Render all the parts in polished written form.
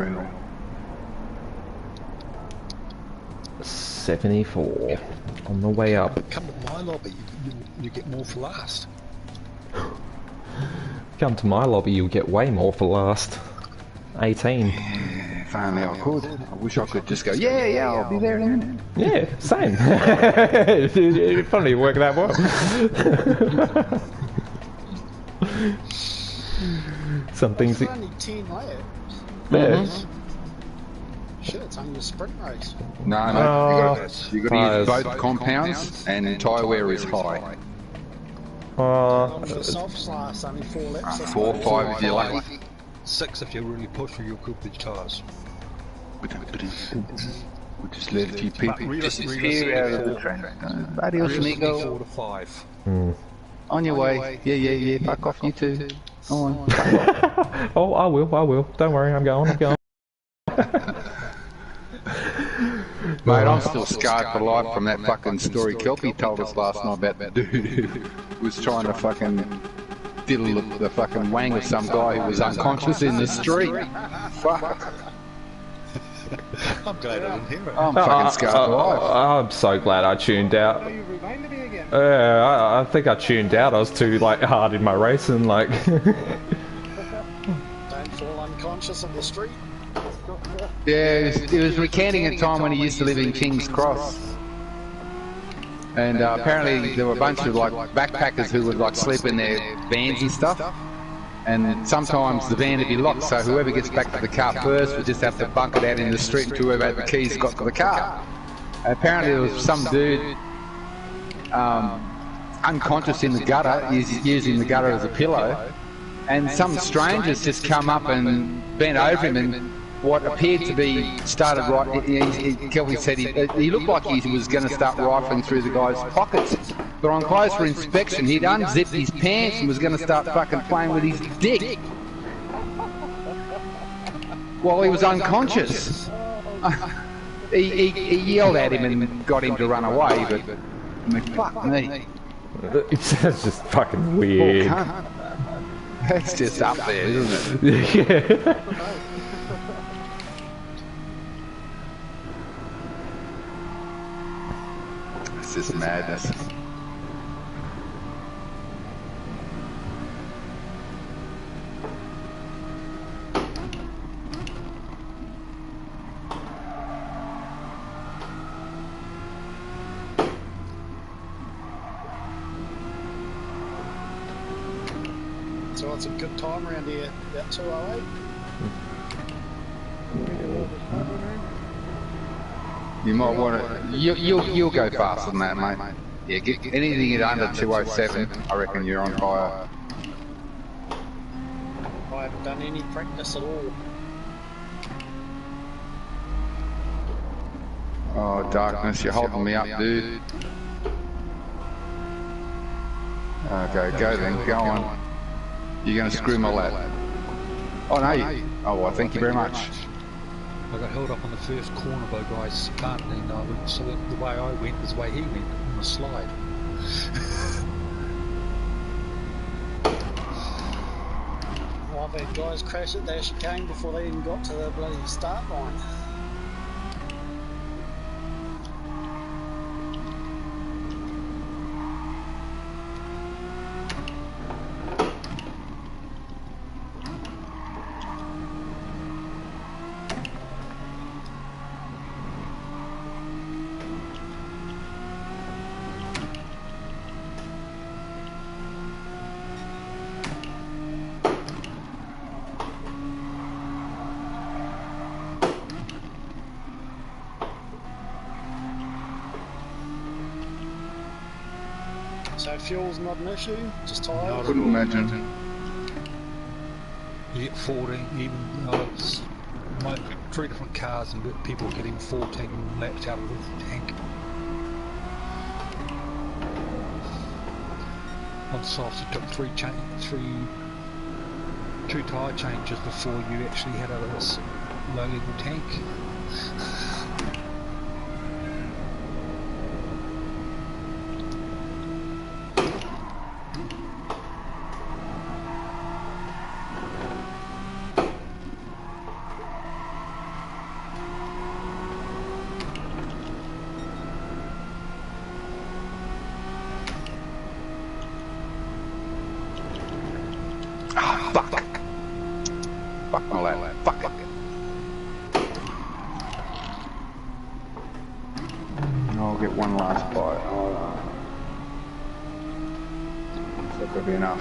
Unreal. 74 on the way up. Come to my lobby, you get more for last. Come to my lobby, you'll get way more for last. 18. Yeah, if only I could. I wish I could just go, yeah, I'll be there in a minute. Yeah, same. It probably work that well. Some things. It's only 10 laps. Yeah. Shit, it's only a sprint race. No, you got to use both compounds and tyre wear is high. On the softs last, only 4 laps. 4 or 5 if you're lucky. 6 if you really push for your garbage tyres. We'll just let a few people disappear out of the track. Adios, amigo. 4 to 5. On your way. Yeah. Fuck off, you two. Go on. Oh, I will. Don't worry, I'm going. Mate, I'm still scarred for life from that fucking story Kelpie told us last night about that dude who was trying to fucking diddle the fucking wang of some guy who was unconscious in the street. Fuck. I'm glad I didn't hear it. I'm fucking scarred for life. I'm so glad I tuned out. I think I tuned out. I was too hard in my racing. Don't fall unconscious on the street. Yeah, it was recanting a time when he used to live in King's Cross. And apparently there were a bunch of backpackers who would sleep in their vans and stuff. And sometimes the van would be locked, so whoever gets back to the car first would just have to bunk it out in the street until whoever had the keys got to the car. And apparently there was some dude unconscious in the gutter, using the gutter as a pillow. And some strangers just come up and bent over him, and what appeared to be started Kelvin said he looked like he was going to start rifling through the guy's pockets. But on closer inspection, he'd unzipped his pants and was going to start fucking playing with his dick while he was unconscious. He yelled at him and got him to run away, but I mean, fuck me. It's just fucking weird. That's just up there, isn't it? Yeah. It's just madness. So it's a good time around here, about 208. You might want to. You'll go faster than that, mate. Yeah, get anything at under 207. I reckon you're on fire. I haven't done any practice at all. Oh, darkness, you're holding me up, dude. Okay, go then, go on. You're going to screw my lad. Oh, no. Oh, well, thank you very much. I got held up on the first corner by a guy's punt, and so the way I went was the way he went on the slide. I've had guys crash at the chicane before they even got to the bloody start line. So fuel's not an issue, just tyres? I couldn't imagine. You get 14, even my 3 different cars and people getting 14 laps out of the tank. On softs it took 2 tyre changes before you actually had a low level tank. one last bite. So that could be enough.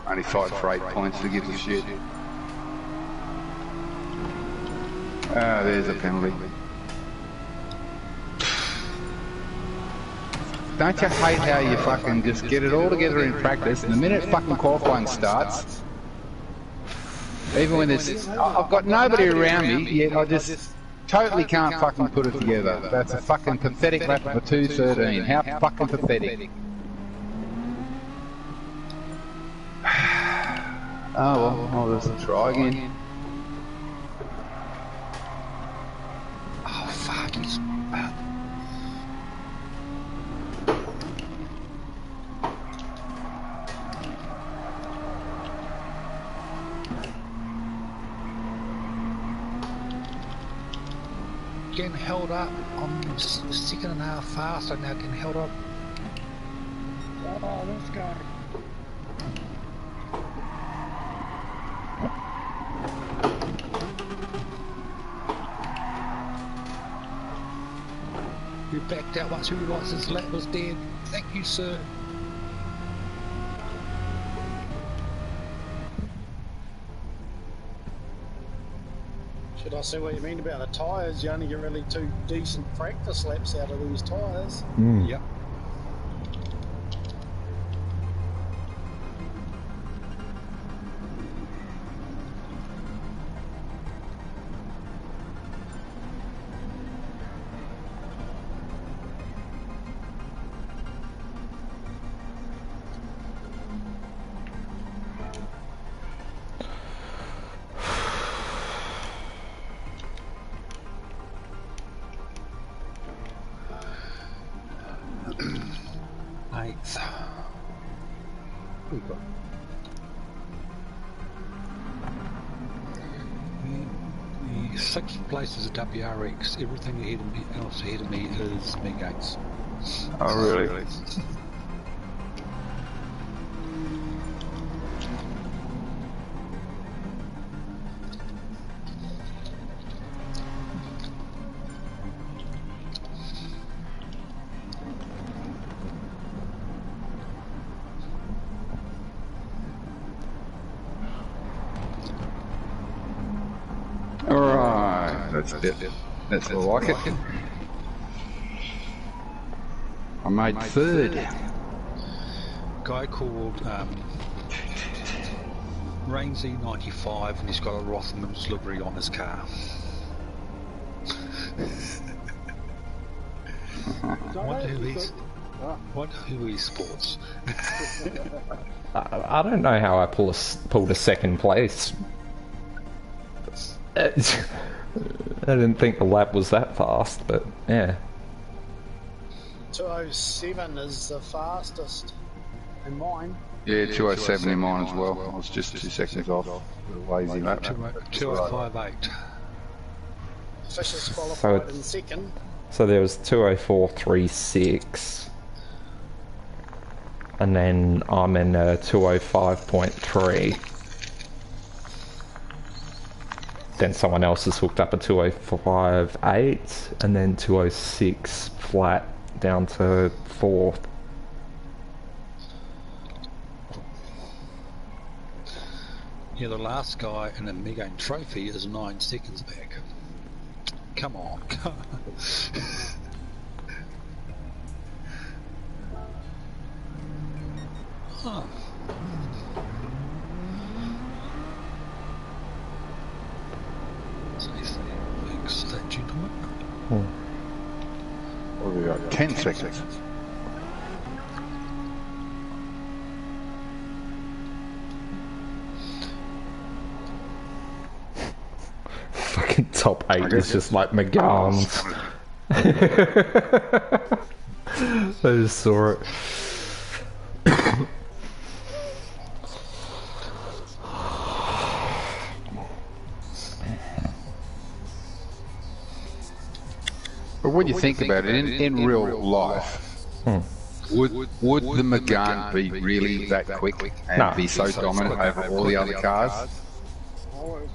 Only fight for 8 points. Who gives a shit? There's a penalty. Don't you hate how you fucking just get it all together in practice, and the minute fucking qualifying starts, even when there's, I've got nobody around me, yet I just totally can't fucking put it together. That's a fucking pathetic lap of a 2:13. How fucking pathetic. Oh well, I'll just try again. Oh fuck, he's bad. Getting held up. I'm 2.5 faster now, getting held up. Oh, let's go. We backed out once we realised his lap was dead. Thank you, sir. Should I see what you mean about the tyres? You only get really 2 decent practice laps out of these tyres. Yep. Eighth. The 6th place is a WRX. Everything else ahead of me is Megates. Oh really? Alright, that's it. That's more like it. I made 3rd. Guy called Rain Z95 and he's got a Rothman's livery on his car. Wonder who he sports. I don't know how I pulled a 2nd place. I didn't think the lap was that fast, but yeah. 2:07 is the fastest in mine. Yeah, 2:07 in mine as well. I was just 2 seconds off. A lazy lap. 2:58. Fisher's qualified in 2nd. So there was 2:04.36, and then I'm in 2:05.3. Then someone else has hooked up a 2:05.8, and then 2:06 flat down to 4th. Yeah, the last guy in the Megane Trophy is 9 seconds back. Come on. Huh. Thanks, that gentleman. What have we got? 10 seconds. Fucking top 8 is just like McGann's. I just saw it. But when you think about it, in real life, would the McGann be really that quick and be so dominant over all the other cars?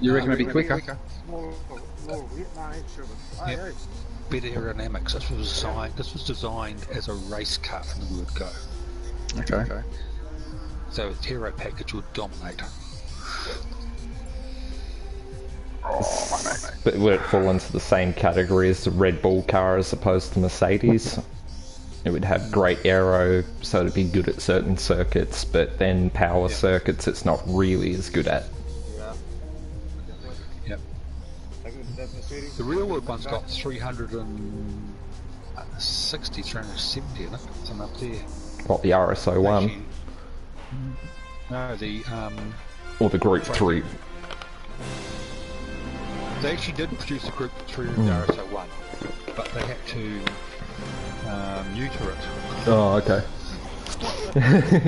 You reckon it'd be quicker? Yep. better aerodynamics. This was designed as a race car from the word go. Okay. So its hero package would dominate. But would it fall into the same category as the Red Bull car as opposed to Mercedes? It would have great aero, so it'd be good at certain circuits, but then power circuits it's not really as good at. Yep. The real world one's got 360, 370 in it. Something up there. What, the RSO1? Actually, no, the Or the Group 3? They actually did produce a Group 3 of the RSO1, but they had to neuter it. Oh, okay.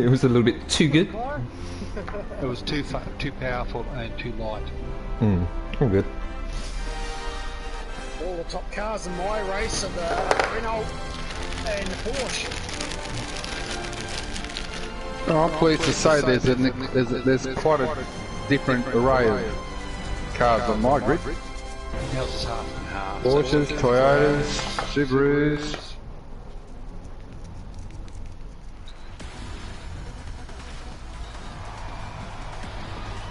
It was a little bit too good. It was too powerful and too light. All good. All the top cars in my race are the Renault and the Porsche. Oh, I'm pleased to say there's quite a different array of cars on my grid. Ours is half and half. Porsches, Toyotas, Subarus.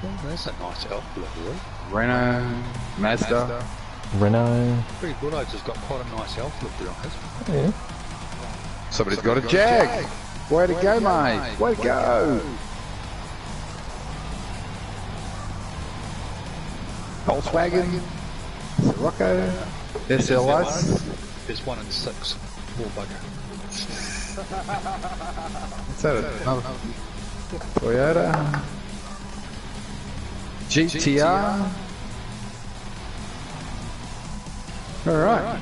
Oh, that's a nice elf livery. Renault, Mazda. Renault. Pretty good. I just got quite a nice elf livery on his. Yeah. Somebody's got a Jag. Way to go, mate. Way to go. Volkswagen, Sirocco, SLS. There's 1 in 6. Poor bugger. What's that? Another Toyota. GTR. Alright.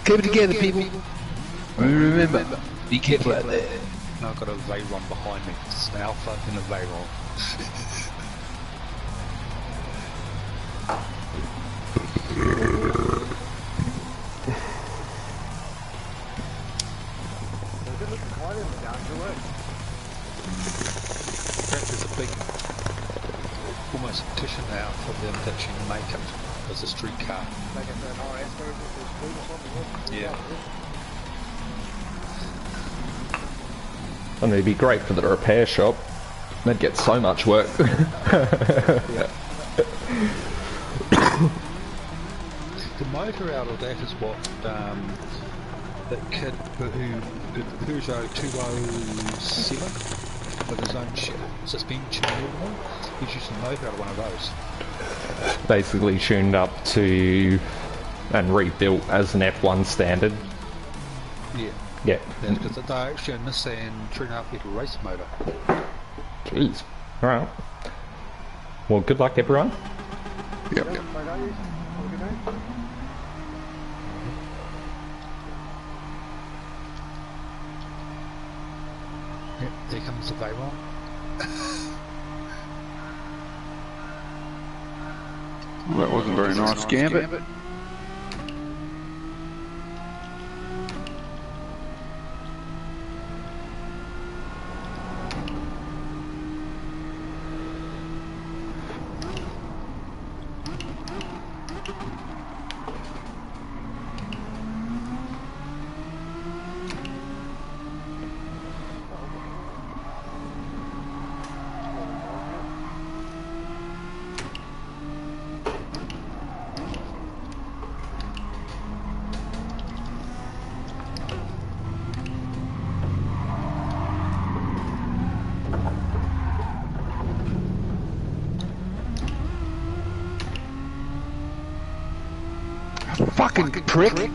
Keep it together, people. Remember, be careful out there. And I've got a Veyron behind me. It's an Alpha and a Veyron. There's a big, almost petition now for them to actually make it as a street car. Yeah. And it'd be great for the repair shop. They'd get so much work. Yeah. The motor out of that is what that kid who Peugeot 207 with his own suspension and everything, he's using the motor out of one of those. Basically tuned up to and rebuilt as an F1 standard. Yeah. Yeah. Because they're actually a Nissan 3.5 litre race motor. Jeez. Alright. Well, good luck, everyone. Yep. Yep, there comes the Veyron. Well, that wasn't very nice, Gambit. Fucking prick.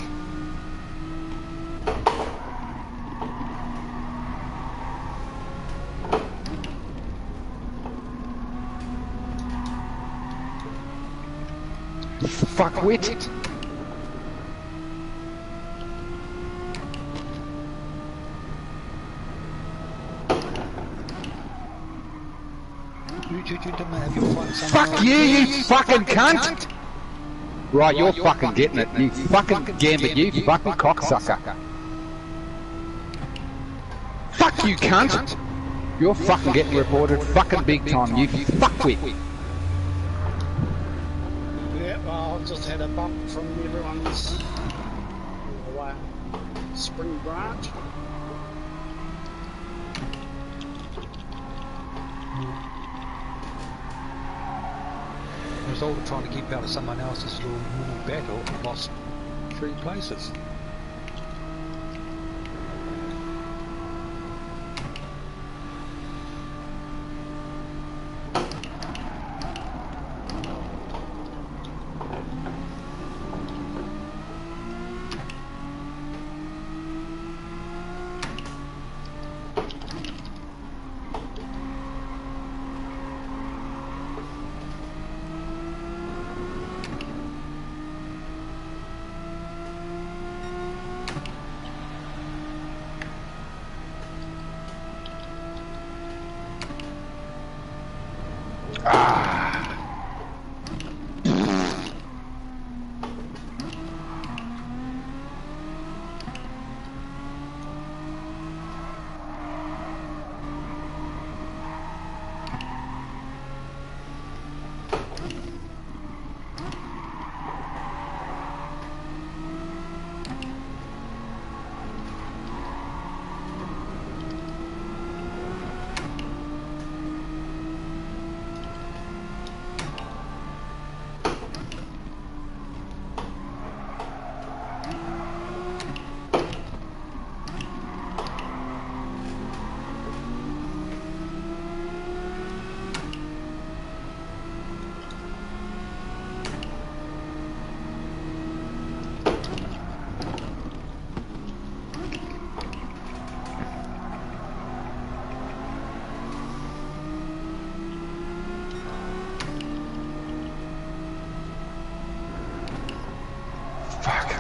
Fuckwit. You didn't have your fun Fuck you, you fucking cunt! Right, you're fucking getting it, you fucking Gambit, you fucking cocksucker. Fuck you, cunt! You're fucking getting reported fucking big time, you fuckwit. Yep. Well, I've just had a bump from everyone's spring branch. The result of trying to keep out of someone else's little mini battle, lost 3 places.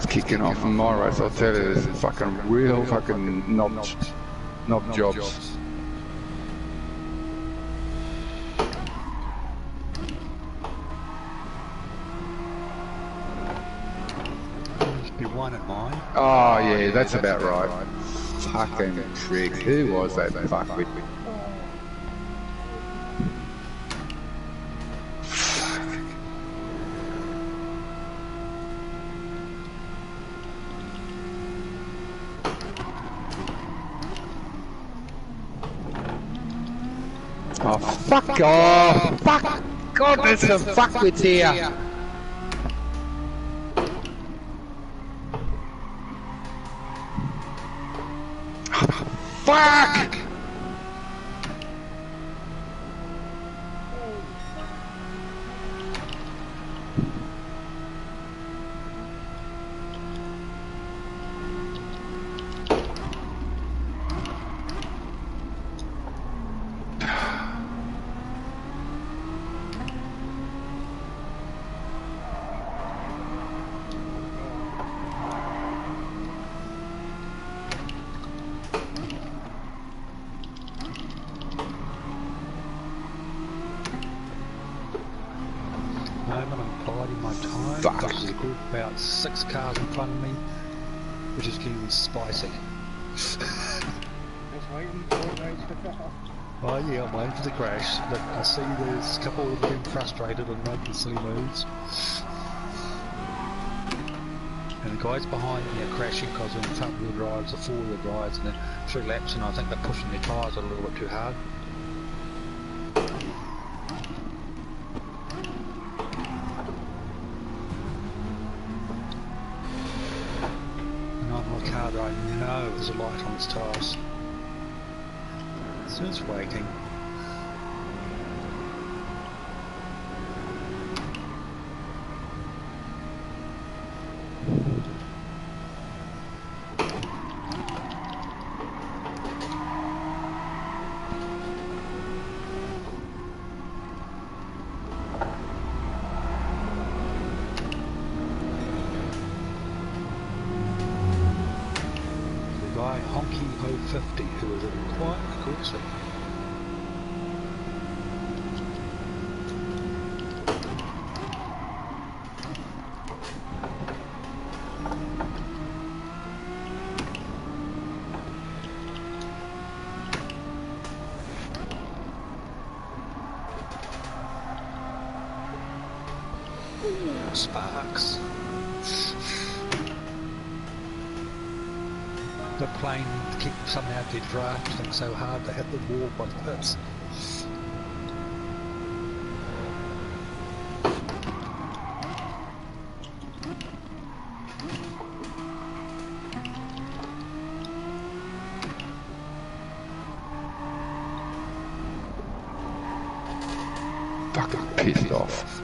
Kicking off in my race, I'll tell you, there's fucking real fucking knob jobs. Must be 1 at mine. Oh yeah, that's about right. Fucking prick. Who was that fuckwit? Oh, fuck off! Fuck! God, there's some fuckwits here! Fuck! There's a group about 6 cars in front of me, which is getting spicy. Just waiting for those to come. Oh yeah, I'm waiting for the crash. But I see there's a couple of them frustrated and making silly moves. And the guys behind me are crashing because they're in front wheel drives or 4-wheel drives, and they're 3 laps, and I think they're pushing their tyres a little bit too hard. I know there's a light on its tyres. So it's waiting. Honky 050 who was in quite a corset. Sparks. The plane somehow did drafting so hard they had the wall by the pits. Fucking pissed off.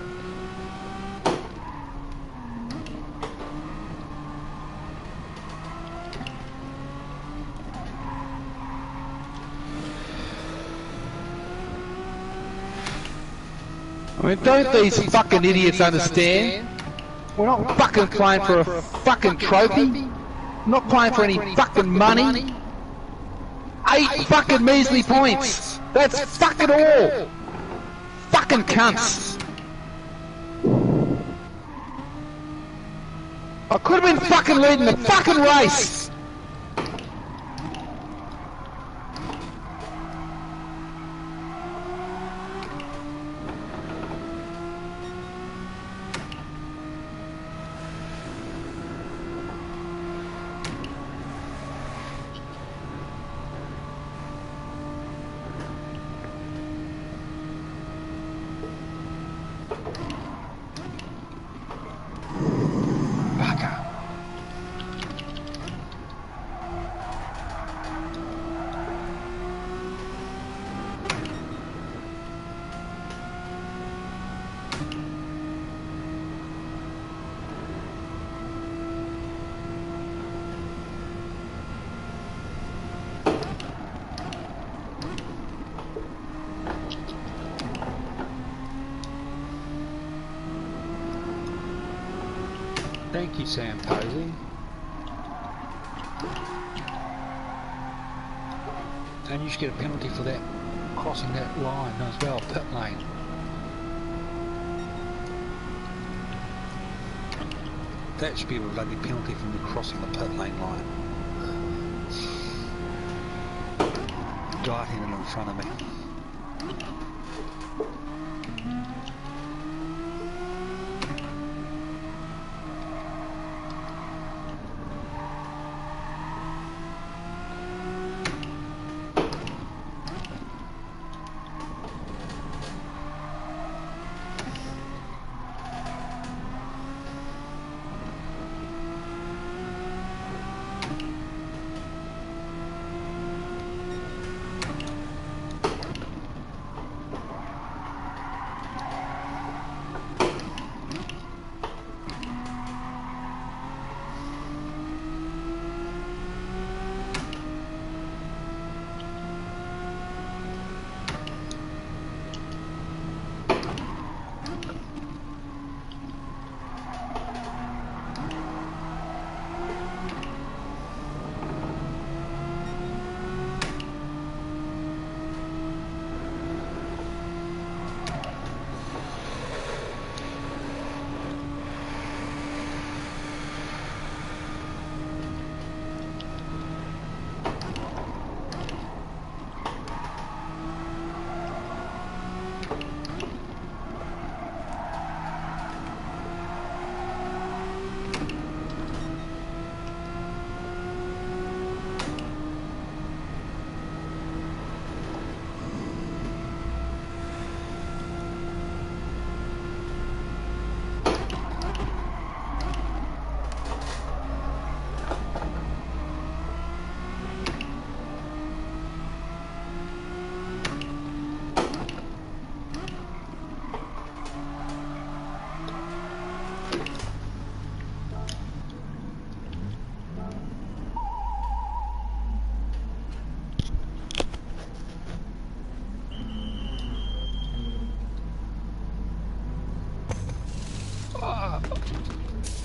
I mean, don't these fucking idiots understand? We're not fucking playing for a fucking trophy. We're not playing for any fucking money. 8 fucking measly points. That's fucking all. Fucking cunts. I could have been fucking leading the fucking race. Thank you, Sam Posey. And you should get a penalty for that, crossing that line as well, pit lane. That should be a bloody penalty from you crossing the pit lane line. Darting it in front of me.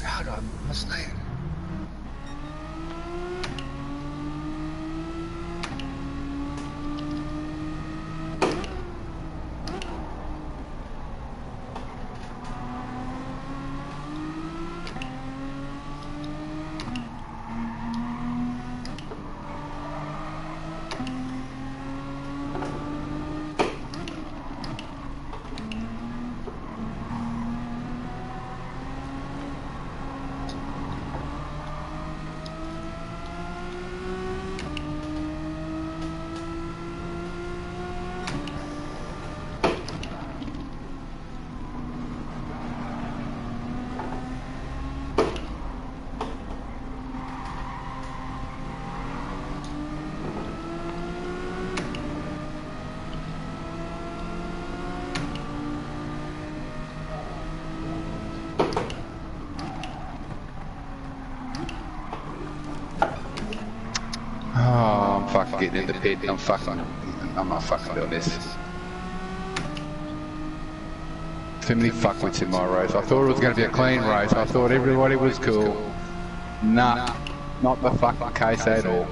How do I miss that? fucking getting in the pit. I'm not fucking doing this. Too many fuckwits in my race. I thought it was going to be a clean race. I thought everybody was cool. Nah, not the fucking case at all.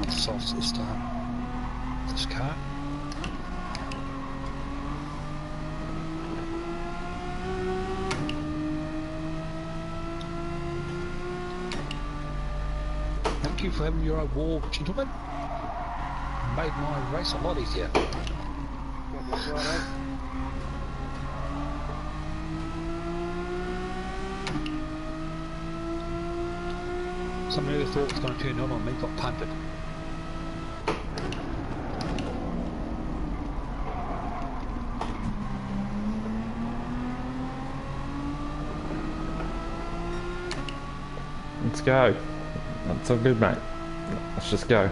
Softs this time. This car. Thank you for having your award, gentlemen. Made my race a lot easier. Somebody who thought was going to turn on me got punted. Let's go. That's all good, mate. Let's just go.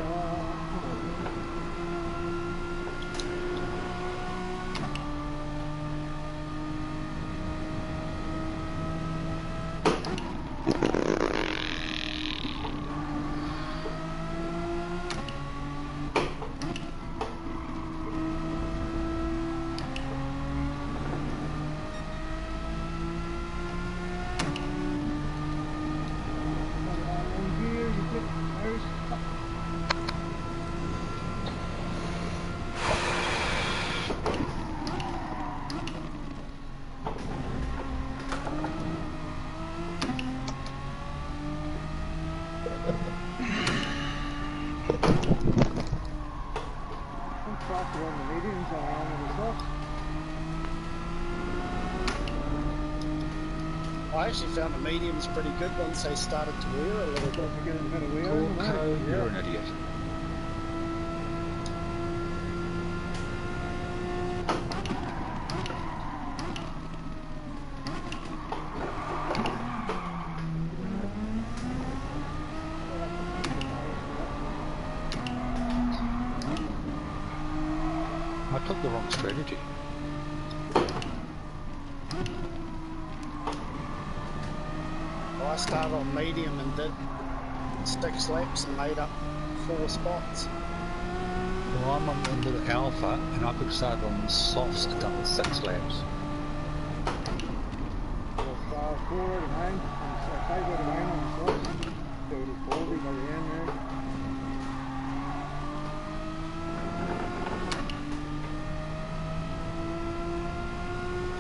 I actually found the mediums pretty good once they started to wear a little bit. You're an idiot. I took the wrong strategy. I started on medium and did 6 laps and made up 4 spots. Well, I'm on the alpha and I could have started on softs and done 6 laps.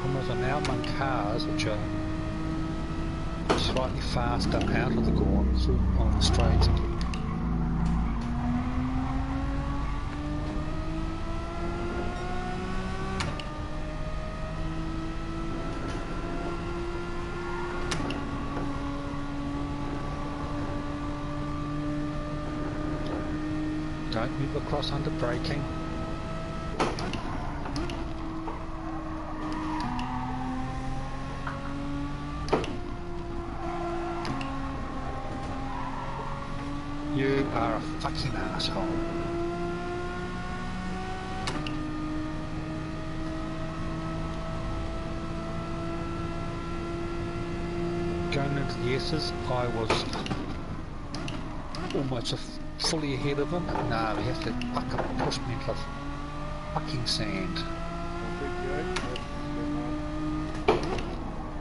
Almost an hour on cars which are slightly faster out of the Gran through on the straight. Don't move across under braking. You are a fucking asshole. Going into the S's, I was almost fully ahead of him. No, he has to fucking push me into the fucking sand.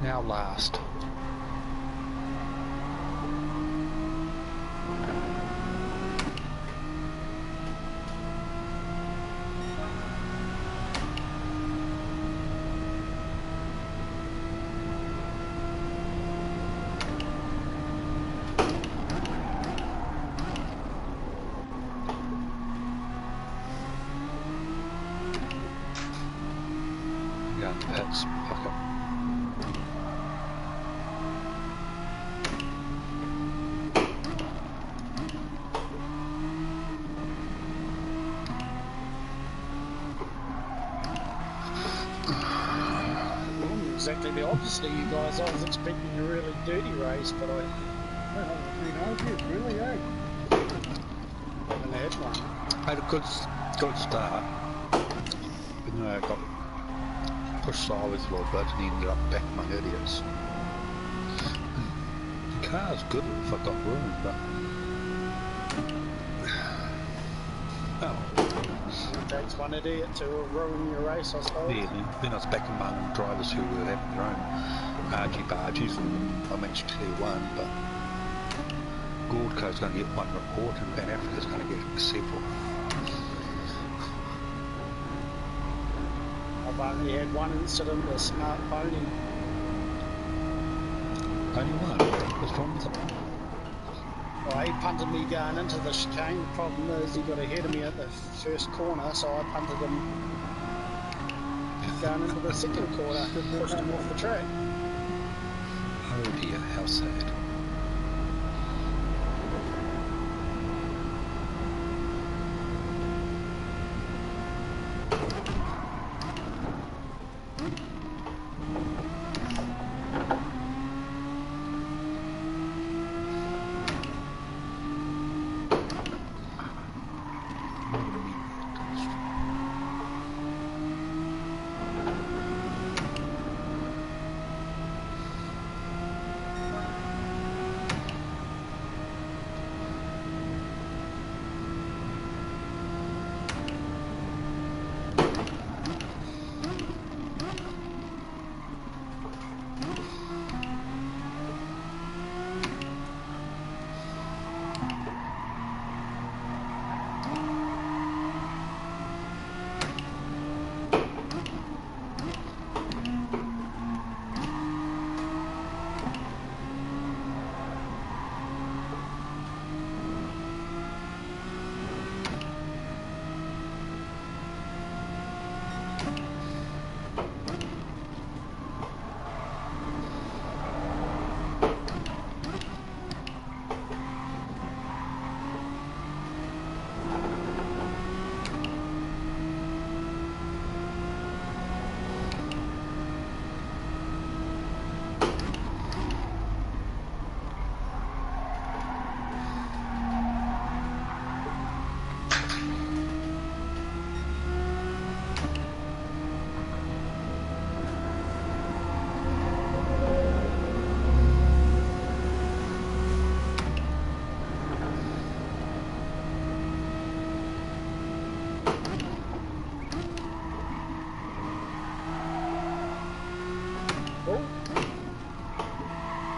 Now last. Yeah, that's fucking. Exactly the opposite of you guys. I was expecting a really dirty race, but I Really, eh? haven't had one. Had a good start. But no, I got pushed sideways a little bit and ended up back among idiots. The car's good if I got room, but oh, It takes one idiot to ruin your race, I suppose. yeah. Then I was back among drivers who were having their own argy-bargies, and I managed to clear one, but Gold Coast's going to get one report, and Pan Africa's going to get several. I've only had one incident with a smart pony. Only one. What's wrong with it? Well, he punted me going into the chicane. The problem is he got ahead of me at the first corner, so I punted him going into the second corner, pushed him off the track. Oh dear, how sad.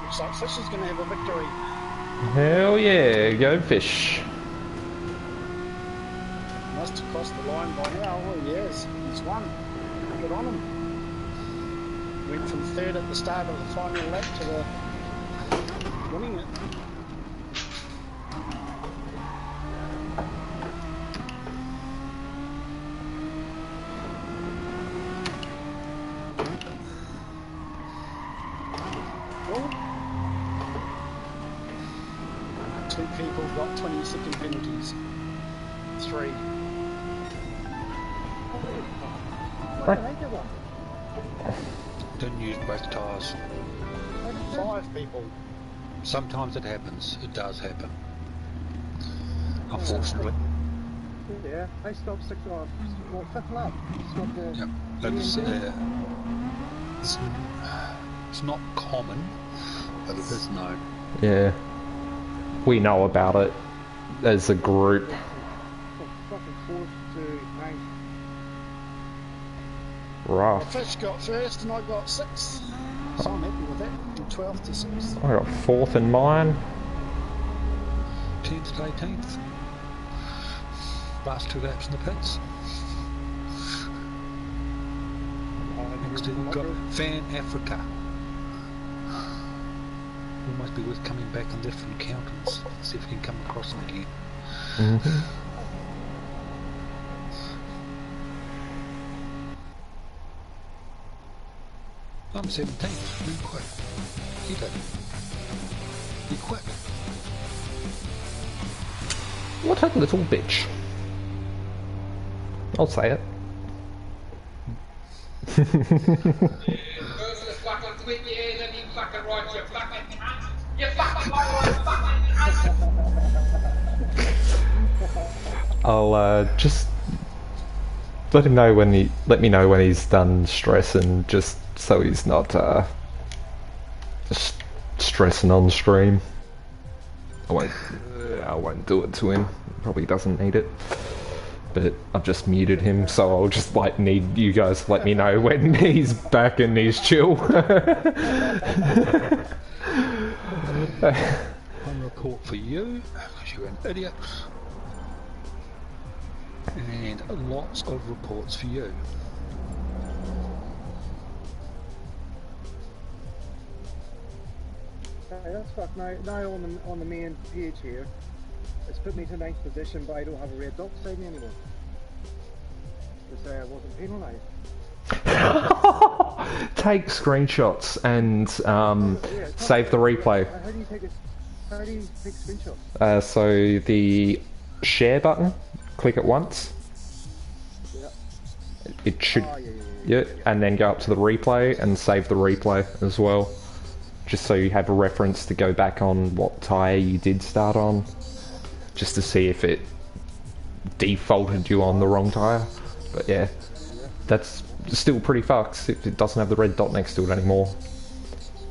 Looks like Fish is going to have a victory. Hell yeah, go fish. Must have crossed the line by now. Oh, he has. He's won. Good on him. Went from third at the start of the final lap to the winning it. Two people got 20-second penalties. 3. Didn't use both tyres. 5 people. Sometimes it happens. It does happen. Unfortunately. Yeah, I stopped 6 hours. Well, 5th lap. Stopped there. Yeah. It's not common, but it is known. Yeah. We know about it. as a group. Fucking 4th to 9th. Rough. Fish got first and I got 6th. So I'm happy with that. From 12th to 6th. I got 4th in mine. 10th to 18th. Last 2 laps in the pits. Next we've got Fan Africa. We might be worth coming back and different encounters. See if we can come across them again. I'm 17th. You quit. You did. You quit. What a little bitch. I'll say it. I'll just let me know when he's done stressing, just so he's not stressing on stream. I won't do it to him. Probably doesn't need it. But I've just muted him, so I'll just need you guys to let me know when he's back and he's chill. One report for you, because you're an idiot. And lots of reports for you. That's fucked. Now on the main page here, it's put me to 9th position, but I don't have a red dot beside me anymore. Because I wasn't penalised. Take screenshots and save the replay. How do you take screenshots? So the share button, click it once. Yeah. It should, yeah. and then go up to the replay and save the replay as well. Just so you have a reference to go back on what tyre you did start on. Just to see if it defaulted you on the wrong tyre. But yeah, that's still pretty fucked if it doesn't have the red dot next to it anymore.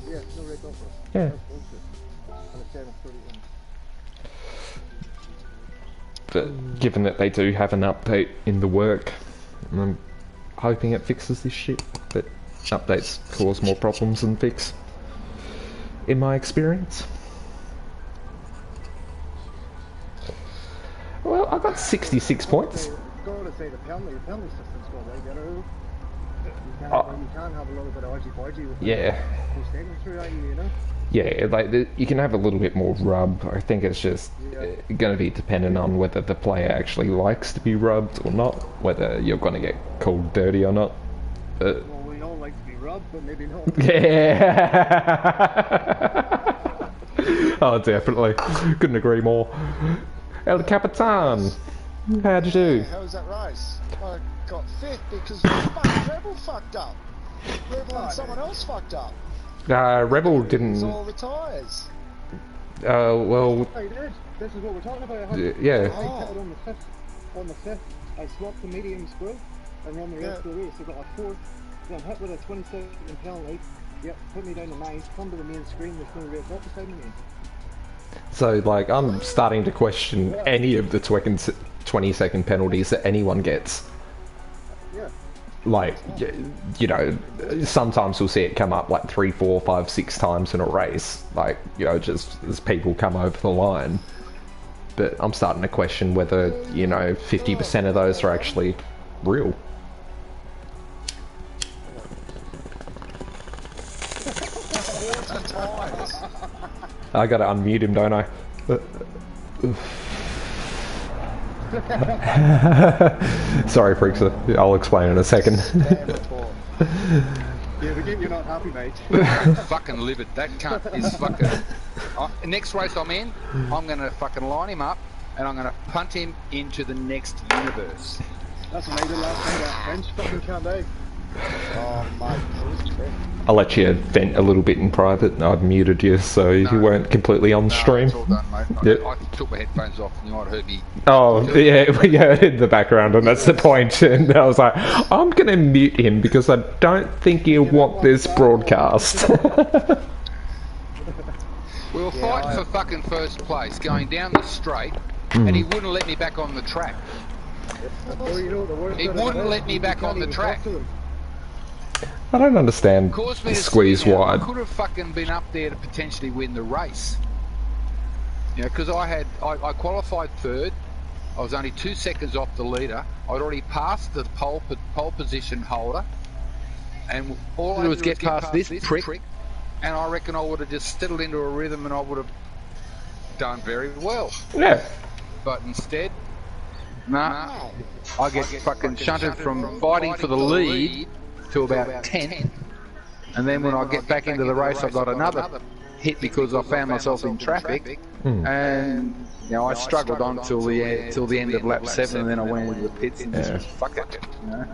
Yeah, no red dot. Yeah. But given that they do have an update in the work, I'm hoping it fixes this shit. But updates cause more problems than fix, in my experience. Well, I got 66 points. Gotta say the penalty system's got way better. You can have a little bit of argy-bargy with through that, you know? Yeah, you can have a little bit more rub. I think it's just going to be dependent on whether the player actually likes to be rubbed or not, whether you're going to get called dirty or not. Well, we all like to be rubbed, but maybe not. Yeah. Oh, definitely. Couldn't agree more. El Capitan, how'd you do? How was that race? I got fifth because fucking Rebel fucked up. Rebel and someone else fucked up. Rebel didn't. It was all the tyres. Well. I did. This is what we're talking about. Yeah. I pitted on the fifth. I swapped the medium sprint and ran the rest of the race. I got a fourth. Then hit with a 20-second penalty. Yep, put me down to 9th. Come to the main screen. There's no red dot beside me. So, like, I'm starting to question any of the 20-second penalties that anyone gets. Yeah. Like, you know, sometimes we'll see it come up like 3, 4, 5, 6 times in a race. Like, you know, just as people come over the line. But I'm starting to question whether, you know, 50% of those are actually real. I gotta unmute him, don't I? Sorry, freaks. I'll explain in a second. Yeah, the game you're not happy, mate. Fucking livid. That cunt is fucking... next race I'm in, I'm going to fucking line him up and I'm going to punt him into the next universe. That's what I did last time, that French fucking can't do. Oh, mate. I'll let you vent a little bit in private. I've muted you so you weren't completely on stream. It's all done, mate. Yep. I took my headphones off and you might have heard me. Oh, yeah, in the background, and that's the point. And I was like, I'm going to mute him because I don't think he'll want this broadcast. We were fighting for fucking first place, going down the straight, and he wouldn't let me back on the track. Well, you know what the worst He bit of wouldn't it let is? me You back can't on the even track. talk to them. I don't understand Caused me the to squeeze spin out. wide. I could have fucking been up there to potentially win the race. You know, because I qualified third. I was only 2 seconds off the leader. I'd already passed the pole position holder, and all I had to do was get past this prick, and I reckon I would have just settled into a rhythm, and I would have done very well. Yeah. But instead, nah, I get fucking shunted from fighting for the lead to about 10th, and then when I get back into the race, I got another hit because I found myself in traffic, and you know I struggled on till the end of lap 7, and then I went into the pits and just fuck it. You know?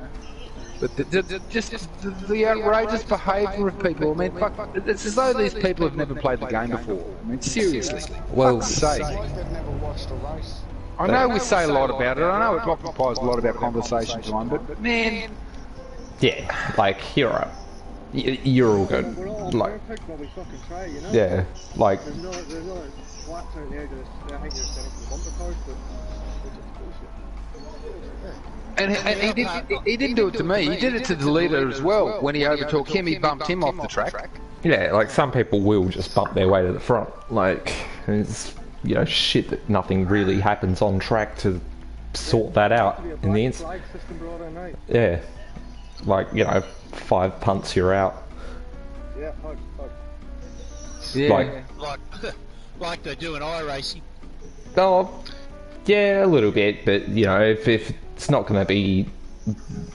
But the outrageous behaviour of people. I mean, fuck, it's as though these people have never played the game before. I mean, seriously, Well, fuck's sake. It's like they've never watched a race. I know we say a lot about it. I know it occupies a lot of our conversation time, but man, yeah, like you're all good. We're all Like, perfect, but we fucking try, you know? yeah, like There's no flats out there that I think they're set up for the bumper cars, but it's just bullshit. and he didn't do it to me. He did it to the leader as well. When he overtook him, he bumped him off the track. yeah, like some people will just bump their way to the front. Like it's shit that nothing really happens on track to sort that out in the end. Flag system brought in, right? Yeah, like 5 punts you're out. Yeah, hug. Yeah. Like they do in iRacing. Oh, yeah, a little bit, but if it's not going to be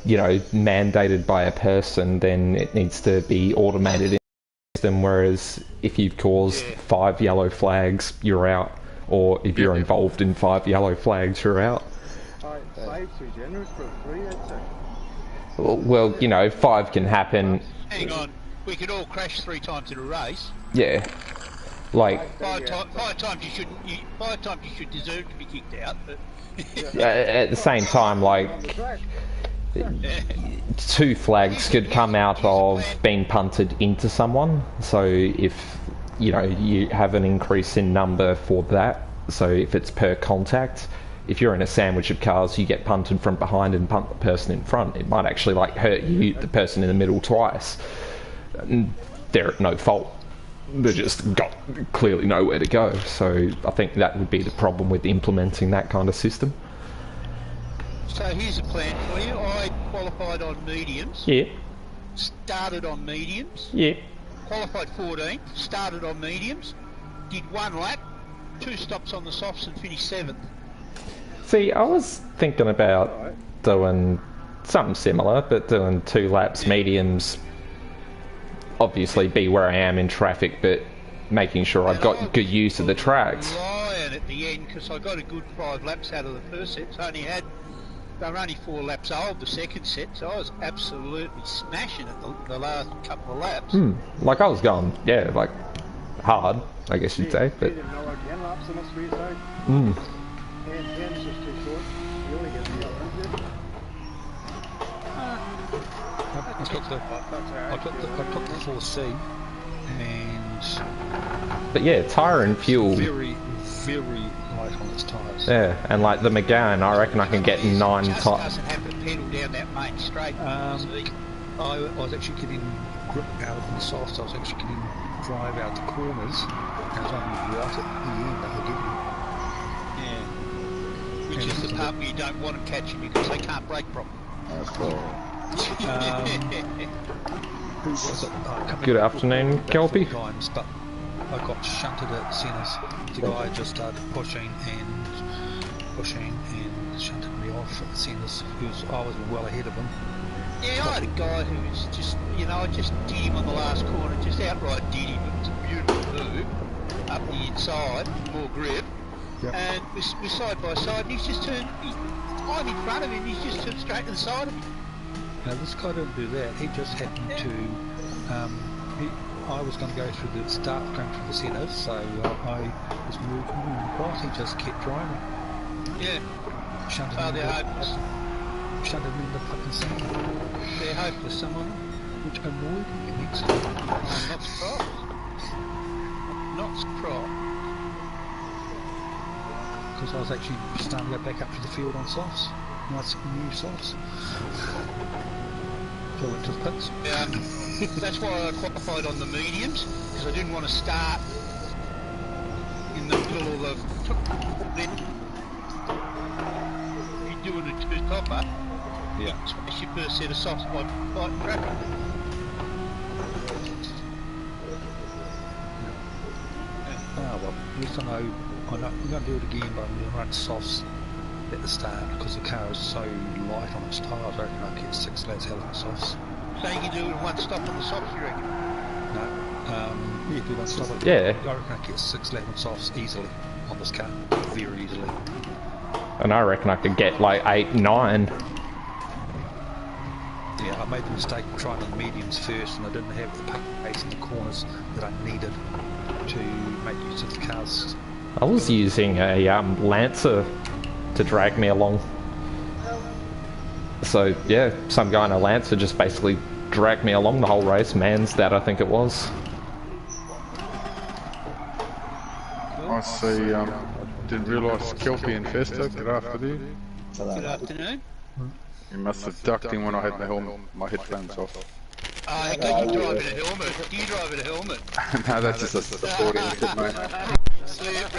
mandated by a person, then it needs to be automated in the system. Whereas if you cause 5 yellow flags, you're out, or if you're involved in 5 yellow flags, you're out. 5's too generous for 3, I'd say. Well, 5 can happen. Hang on, we could all crash 3 times in a race. Yeah, like 5 times you shouldn't. 5 times you should deserve to be kicked out. But at the same time, like 2 flags could come out of being punted into someone. So if you have an increase in number for that. So if it's per contact. If you're in a sandwich of cars, you get punted from behind and punt the person in front. It might actually hurt you, the person in the middle, twice. And they're at no fault. They just got clearly nowhere to go. So I think that would be the problem with implementing that kind of system. so here's a plan for you. I qualified on mediums. Yeah. Started on mediums. Yeah. Qualified 14th. Started on mediums. Did 1 lap. 2 stops on the softs and finished 7th. See, I was thinking about doing something similar, but doing 2 laps mediums. Obviously, be where I am in traffic, but making sure I've got good use of the tracks. Lion at the end because I got a good 5 laps out of the first set. So they were only 4 laps old the second set, so I was absolutely smashing at the last couple of laps. Like I was going, hard, I guess you'd say, but. 10 laps on a straight side. 10's just too short. You only get 3 laps. I got the 4C, and But yeah, tyre and fuel. very, very light on its tyres. Yeah, and like the McGann, I reckon I can get 9 Just tyres. doesn't have to pedal down that main straight. See? I was actually getting grip out of the softs. I was actually getting drive out the corners. And I was only right at the end they were getting. Yeah. Which is the part where you don't want them catching you because they can't brake properly. Who was it? Good afternoon, Kelpie. Times, but I got shunted at centres. The guy just started pushing and shunted me off at centres. I was well ahead of him. Yeah, I had a guy who was just, I just did him on the last corner, just outright did him. It was a beautiful move up the inside, more grip. Yep. And we're side by side, and he's just turned, I'm in front of him, he's just turned straight to the side of me. Now this guy didn't do that. He just happened to. I was going to go through the start, going through the centres, so I was moving across. He just kept driving. Yeah. Shunted Oh, me they're hopeless. shunted me in the fucking sand, They're hopeless, some of them. which annoyed me immensely. I'm not surprised. Not surprised. because I was actually starting to go back up to the field on softs. Nice new softs. So I went to the pits. That's why I qualified on the mediums, because I didn't want to start in the middle of the... You're doing a two-topper, Yeah. smash your first set of softs by fighting traffic. Oh well, at least I know I'm going to do it again, but I'm going to run softs at the start because the car is so light on its tyres. I reckon I'll get 6 laps out of the softs. So you can do it in one stop on the softs, you reckon? No, yeah, do one stop. Yeah. I reckon I'll get 6 laps on softs easily on this car, very easily. And I reckon I could get like 8, 9. Yeah, I made the mistake of trying the mediums first, and I didn't have the pace in the corners that I needed to make use of the cars. I was using a Lancer to drag me along. So yeah, some guy in a Lancer just basically dragged me along the whole race. Man's that I think it was. I see. Didn't realise Kelpie and Festa. Good afternoon. Good afternoon. You must have ducked in when I had my headphones off. I think you drive in a helmet. Do you drive in a helmet? No, that's just a supporting kit, mate. Slip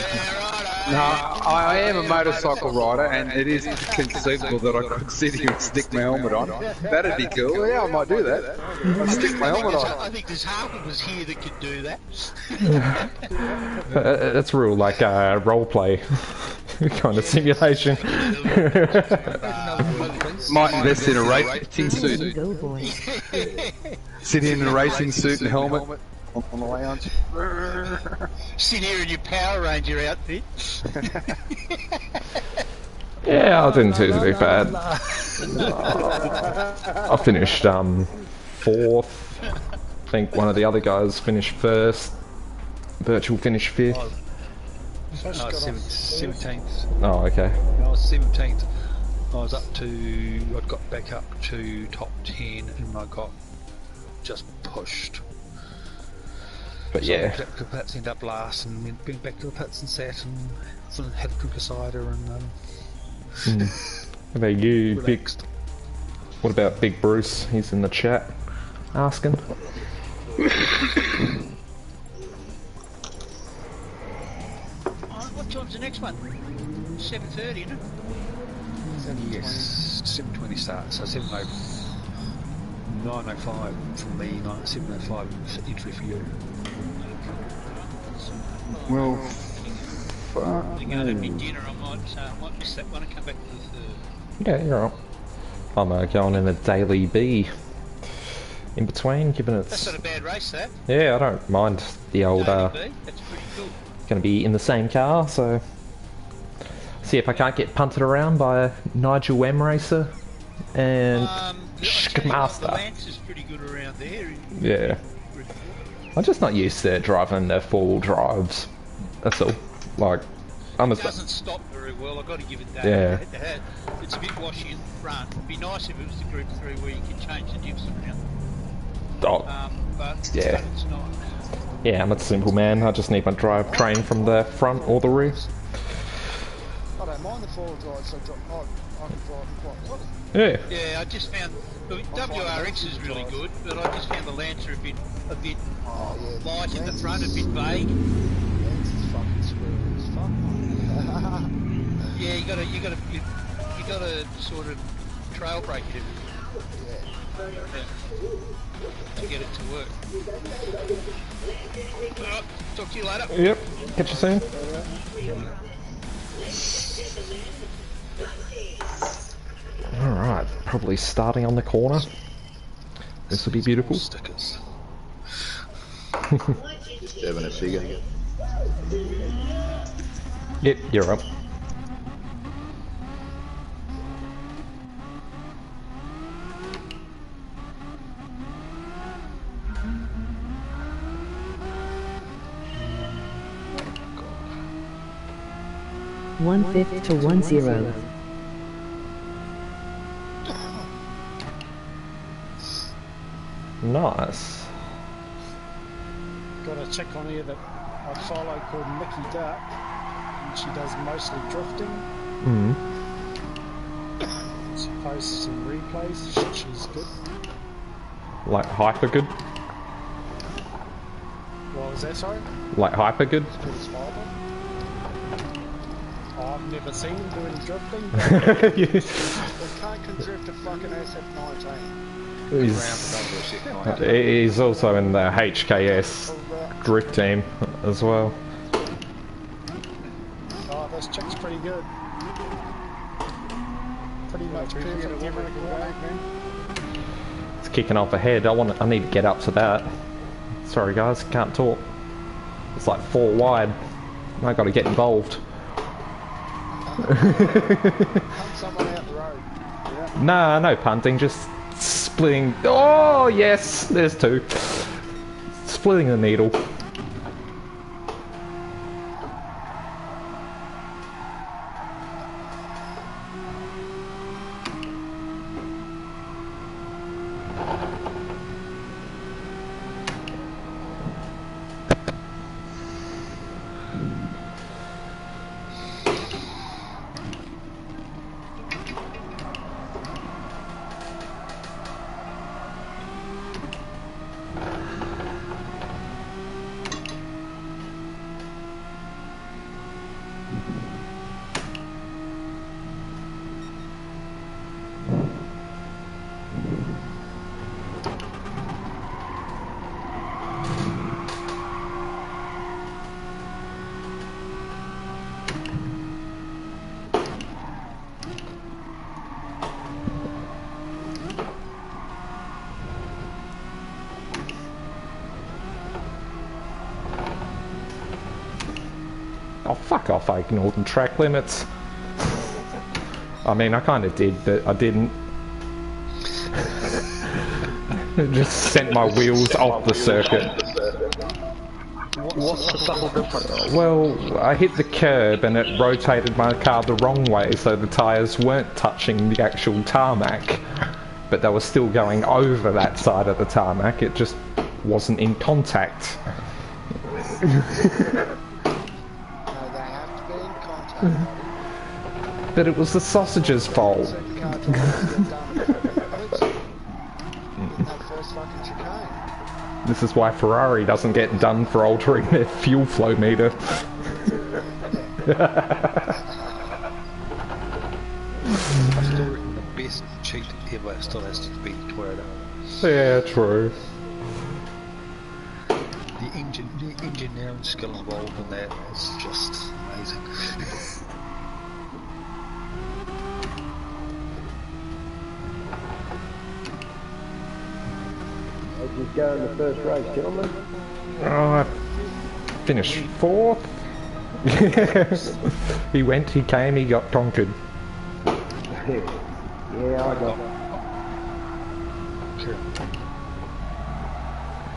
No, I am a motorcycle rider, and it is conceivable that I could sit here and stick my helmet on. That'd be cool. Yeah, I might do that. I'll stick my helmet on. I think there's half of us here that could do that. That's real like role play kind of simulation. Might invest in a racing suit. Sit in a racing suit and helmet on the lounge. Sit here in your Power Ranger outfit. Yeah, I didn't do too bad. I finished 4th. I think one of the other guys finished 1st. Virtual finished 5th. 17th. Oh, okay. I was 17th. I was up to, I'd got back up to top 10 and I got just pushed. But So yeah. I back to the pits, ended up last and went back to the pits and sat and had a drink of cider and What about you, relaxed. Big? What about Big Bruce? He's in the chat asking. What time's the next one? 7:30, isn't it? Yes, 7:20 start, so 9:05 from me, 7:05 entry for you. Well, I'm going to be dinner. I might miss that one and come back to the third. Yeah, you're right. I'm going in a daily B in between, given it's... That's not a bad race, that. Yeah, I don't mind the old... Daily B. That's pretty cool. Going to be in the same car, so... See if I can't get punted around by a Nigel M racer and The Schmaster. Lance is pretty good around there. Yeah. I'm just not used to driving the 4-wheel drives. That's all. Like, I'm a... It doesn't stop very well, I've got to give it that. Yeah. It's a bit washy in the front. It'd be nice if it was the Group 3 where you could change the dips around. Oh, But Yeah. it's not. yeah, I'm a simple man. I just need my drivetrain from the front or the rear. I don't mind the 4-wheel drive, so I can drive quite well. Yeah. Yeah, I just found the WRX is really good, but I just found the Lancer a bit light in the front, a bit vague. Lance is fucking screwed as fuck. Yeah, you gotta sort of trail brake it to get it to work. Alright, talk to you later. Yep. Catch you soon. Alright, probably starting on the corner. This will be beautiful. Stickers. just having a figure. Yep, you're up. One-fifth to 1-0. Nice. Got a chick on here that I follow called Mickey Duck. She does mostly drifting. Mm. She posts some replays. She's good. Like hyper good? What was that, sorry? Like hyper good? I've never seen him do any drifting. We can't drift a fucking SF-19. He's also in the HKS drift team as well. Oh, this chick's pretty good. Pretty much perfect every corner. It's kicking off ahead. I need to get up to that. Sorry guys, can't talk. It's like 4 wide. I gotta get involved. Hunt someone out the road. Yeah. Nah, no punting, just splitting. Oh yes, there's 2. Splitting the needle. Oh, fuck off, I ignored the track limits. I mean, I kind of did, but I didn't. It just sent my wheels off the circuit. What's the subtle difference? Well, I hit the curb and it rotated my car the wrong way, so the tyres weren't touching the actual tarmac. But they were still going over that side of the tarmac, it just wasn't in contact. But it was the sausage's fault. This is why Ferrari doesn't get done for altering their fuel flow meter. I still reckon the best cheat ever still has to be Toyota. Yeah, true. The engineering skill involved in that is just amazing. How'd you go in the first race, gentlemen? Oh, I finished 4th. He went, he came, he got conquered. Yeah, I got. Sure.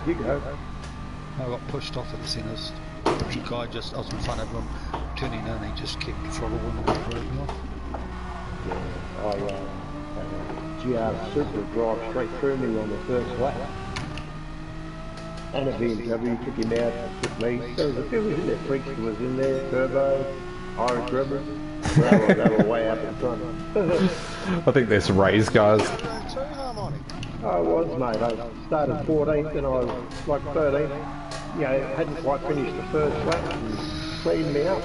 You go. I got pushed off at the centres. The guy just, I was in front of him, turning in, he just kept throttle and wrote me off. Yeah, GR Super drive straight through me on the first lap. And a BMW took him out, took me. There was a few in there, Freaks was in there, Turbo, Irish River. They were way up in front. I think there's race guys. I was, mate. I started 14th and I was like 13th. You know, hadn't quite finished the first lap and cleaned me up.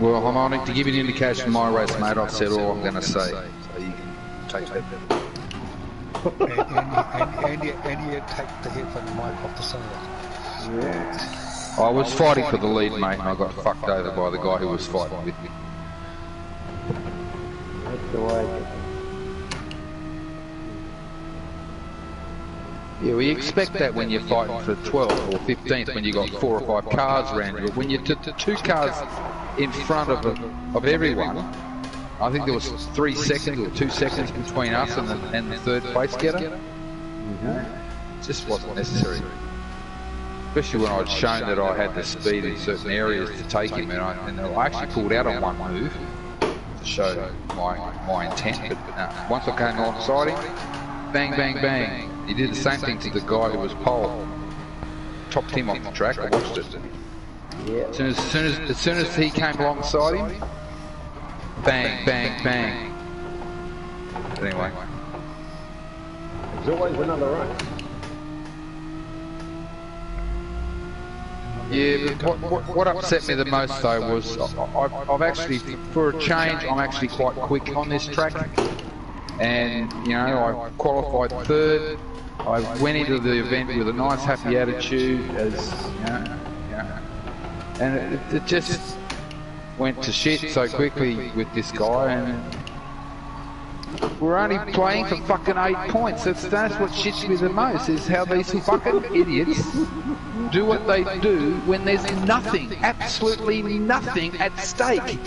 Well, Harmonic, to give you an indication of my race, mate, I've said all I'm going to say. So you can take that. and you take the headphone mic off the side. Yeah. I was fighting for the lead, mate, and I got fucked over by the guy who was fighting with me. That's the way. Yeah, we expect that when you're fighting for 12th or 15th, when you got 4 or 5 cars around you. When you're 2 cars in front of everyone, I think there was 3 seconds or 2 seconds between us and the third place getter. It just wasn't necessary. Especially when I'd shown that I had the speed in certain areas to take him, and I actually pulled out on one move. to show my intent. But once I came alongside him, bang, bang, bang. He did the same thing to the guy who was pole. Topped him off the track. I watched it. Yeah. As soon as he came alongside him, bang, bang, bang. But anyway. There's always another race. Yeah, but what upset me the most though was I've actually, for a change, I'm actually quite quick on this track. And, you know, I qualified third. I went into the event with a nice happy attitude as, you know, and it just went to shit so quickly with this guy, and we're only playing for fucking 8 points. That's what shits me the most, is how these fucking idiots do what they do when there's nothing, absolutely nothing at stake.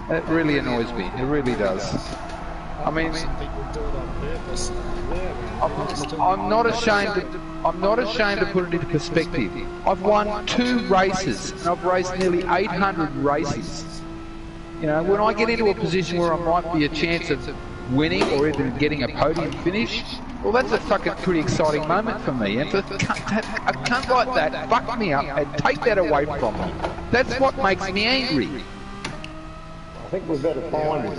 It really annoys me, it really does. I mean, I'm not ashamed to put it into perspective. I've won 2 races and I've raced nearly 800 races. You know, when I get into a position where I might be a chance of winning or even getting a podium finish, well, that's a fucking pretty exciting moment for me. And for a cunt like that fuck me up and take that away from me, that's what makes me angry. I think we better find him.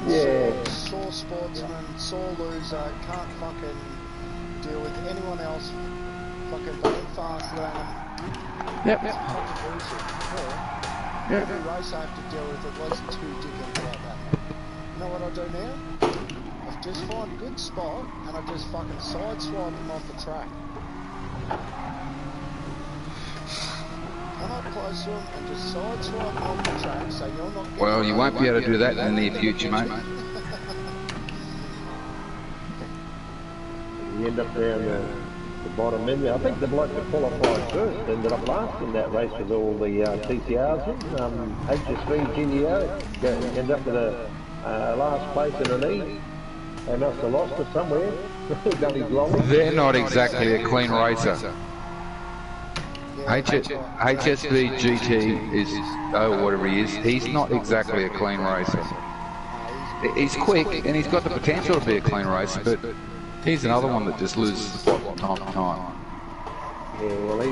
Yeah. Sore sportsman, sore loser, can't fucking deal with anyone else fucking going faster than him. Yep. Every race I have to deal with at least 2 dickheads like that. You know what I do now? I just find a good spot and I just fucking sideswipe them off the track. Come up close to them and just sideswipe them off the track so you're not... Well, you won't be able to do that in the near future, mate. You end up down the bottom end there. I think the bloke that qualified first ended up last in that race with all the TCRs in. HSV GDO ended up with a last place in an E. They must have lost it somewhere. Done his long. They're not exactly a clean racer. HSV GT is, oh, whatever he is, he's not exactly a clean racer. He's quick and he's got the potential to be a clean racer, but he's another one that just loses the plot from time to time. Yeah, well, he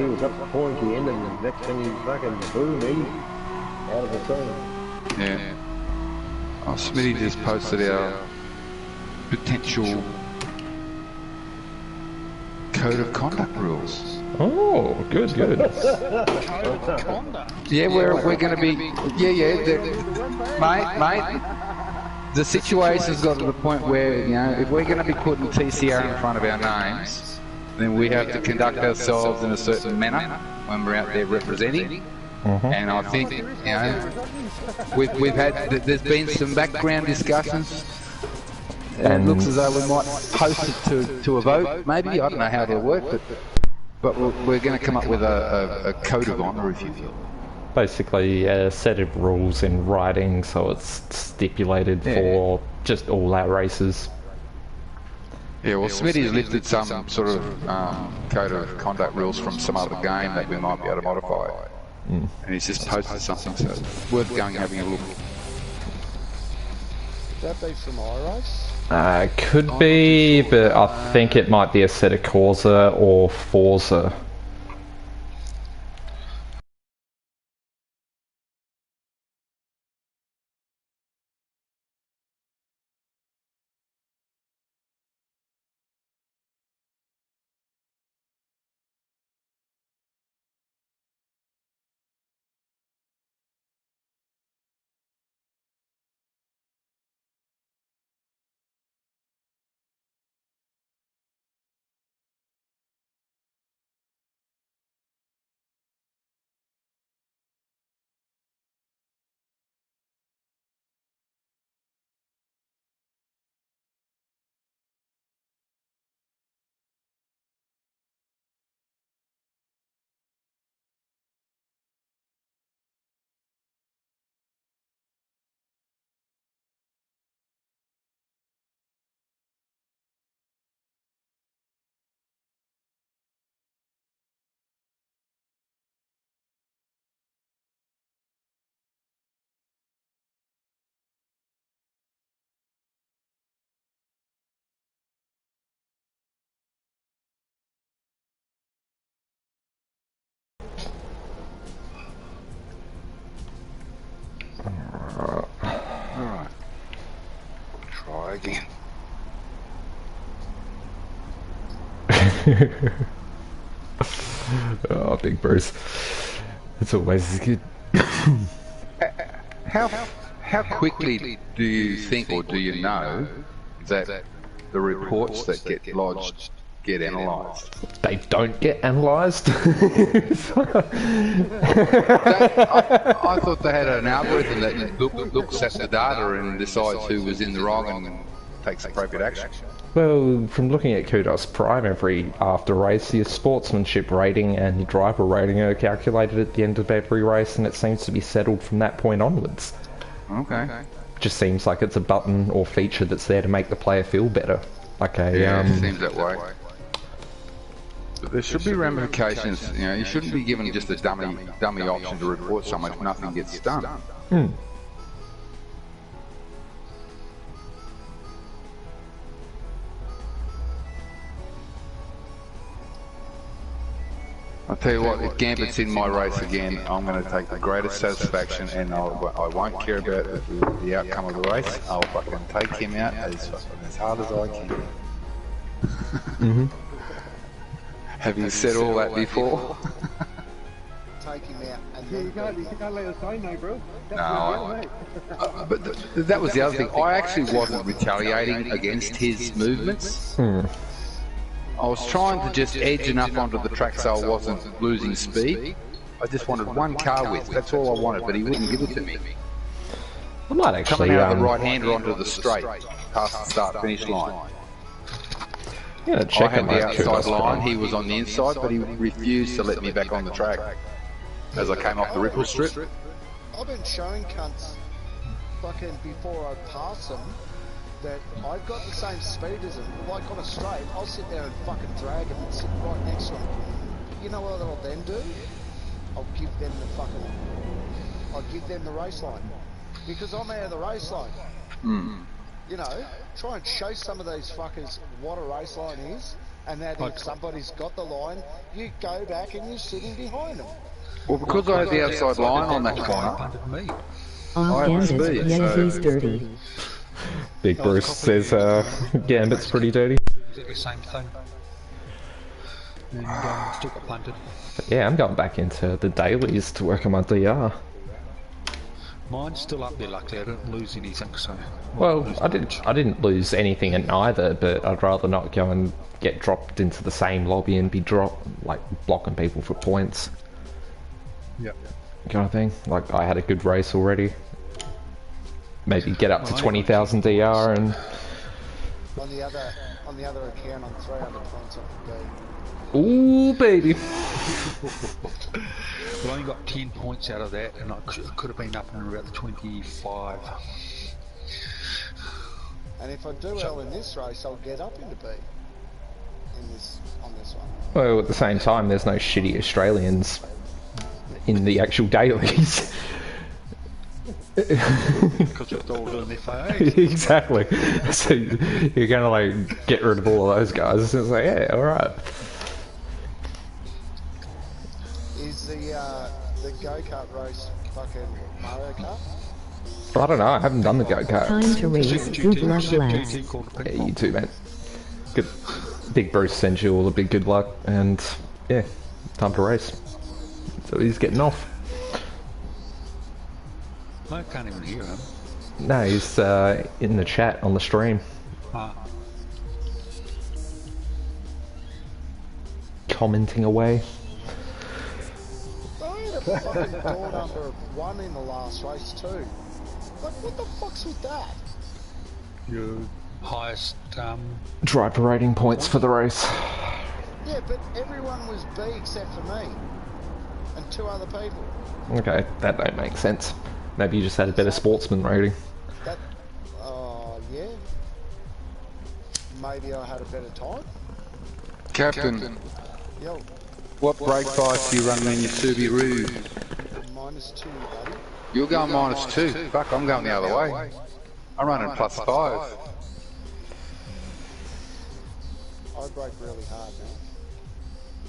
was up the pointy end, and the next thing he's fucking boom, he's out of the scene. Yeah. Oh, Smitty just posted our potential code of conduct rules. Oh, good. Code of conduct. Yeah, we're going to be, mate. The situation's got to the point where, you know, if we're going to be putting TCR in front of our names, then we have to conduct ourselves in a certain manner when we're out there representing. And I think, you know, we've had, there's been some background discussions. And it looks as though we might post it to a vote, maybe. I don't know how it'll work, but we're going to come up with a code of honour, if you will. Basically a set of rules in writing, so it's stipulated for just all our races. Yeah, well, Smitty's lifted some sort of code of conduct rules from some other game that we might be able to modify. And he's just posted something, so it's worth going and having a look. Would that be from iRace? Could be, but I think it might be a set of Corsa or Forza. Oh, Big Bruce. It's always good. How quickly do you think, or do you know, that the reports that get lodged get analysed? They don't get analysed. I thought they had an algorithm that looks at the data and decides who was in the wrong and takes appropriate action. Well, from looking at Kudos Prime, every after race, your sportsmanship rating and your driver rating are calculated at the end of every race, and it seems to be settled from that point onwards. Okay. Just seems like it's a button or feature that's there to make the player feel better. Like a it seems that way. But there should be ramifications. You know, you shouldn't be given just a dummy option to report someone if nothing gets done. I'll tell you what, if Gambit's in my race again, I'm going to take the greatest satisfaction, and I won't care about the outcome of the race. I'll fucking take him out as hard as I can. Have you said all that before? Take him out and Yeah, then you can't let us down now, bro. No, but that was the other thing. I actually wasn't retaliating against his movements. I was trying to just edge enough onto the track so I wasn't losing speed. I just wanted one car width. That's all I wanted, but he wouldn't give it to me. I might actually Coming out of the right-hander onto the straight, past the start-finish line. Yeah, check I had the outside line, he was on the inside, but he refused to let me back on the track as I came off the ripple strip. I've been showing cunts fucking before I pass them that I've got the same speed as them. Like on a straight, I'll sit there and fucking drag them and sit right next to them. But you know what I'll then do? I'll give them the race line. Because I'm out of the race line. You know, try and show some of these fuckers what a race line is, and that if somebody's got the line, you go back and you're sitting behind them. Well, because I had the outside line on that corner, On Gambit, yeah, he's dirty. Big Bruce says Gambit's pretty dirty. Exactly the same thing. And still got punted. But yeah, I'm going back into the dailies to work on my DR. Mine's still up there, luckily. I didn't lose anything, so... Well, I didn't lose anything in either, but I'd rather not go and get dropped into the same lobby and be blocking people for points. Yep. Kind of thing. Like, I had a good race already. Maybe get up to 20,000 DR and... On the other account, I'm 300 points off the game. Ooh, baby! I only got 10 points out of that, and I could have been up and about the 25. And if I do well in this race, I'll get up into B. On this one. Well, at the same time, there's no shitty Australians in the actual dailies. Because they're all doing their FAA. Exactly. So you're gonna like get rid of all of those guys. It's like, yeah, all right. Is the go-kart race fucking Mario Kart? I don't know. I haven't done the go-kart. Time to race. Good luck, lads. Yeah, you too, man. Good. Big Bruce sends you all the big good luck, and yeah, time to race. So he's getting off. I can't even hear him. No, he's in the chat on the stream. Commenting away. I had a fucking door number of 1 in the last race too. Like, what the fuck's with that? Your highest, Driver rating points for the race. Yeah, but everyone was B except for me. And 2 other people. Okay, that don't make sense. Maybe you just had a better sportsman rating. That, yeah. Maybe I had a better time. Captain, Yo, what brake bias do you run in your Subaru? -2, buddy. You're going -2. Fuck, I'm going the other way. I'm running +5. I brake really hard, man.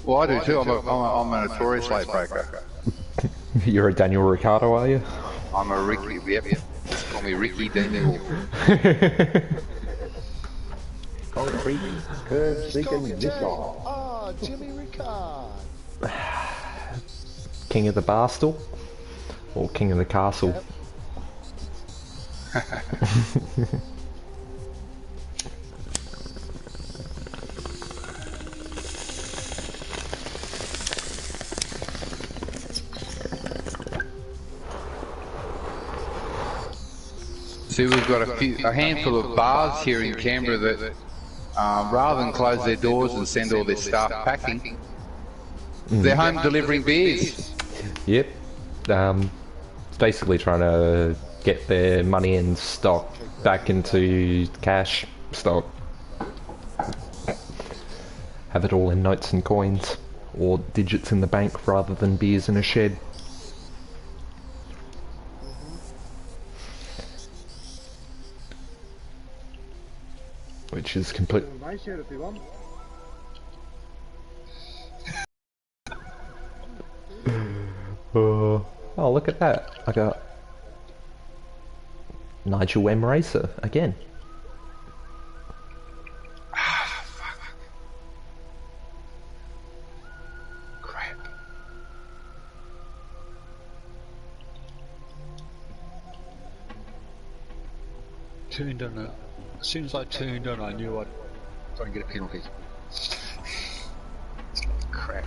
Well, I do too. I'm a notorious late breaker. You're a Daniel Ricciardo, are you? I'm a Ricky. Yep. Just call me Ricky Daniel. Concrete curve seeking missile. Oh, Jimmy Ricard. King of the Barstool? Or King of the Castle? Yep. See, we've got a handful of bars here in Canberra that, rather than close their doors and send all their staff packing, they're home delivering beers. Yep. Basically trying to get their money in stock back into cash stock. Have it all in notes and coins, or digits in the bank rather than beers in a shed. Which is complete. My shed if you want. Oh, look at that. I got Nigel M. Racer again. Ah, fuck. Crap. Turned on it. As soon as I turned on, I knew I'd try and get a penalty. Crap.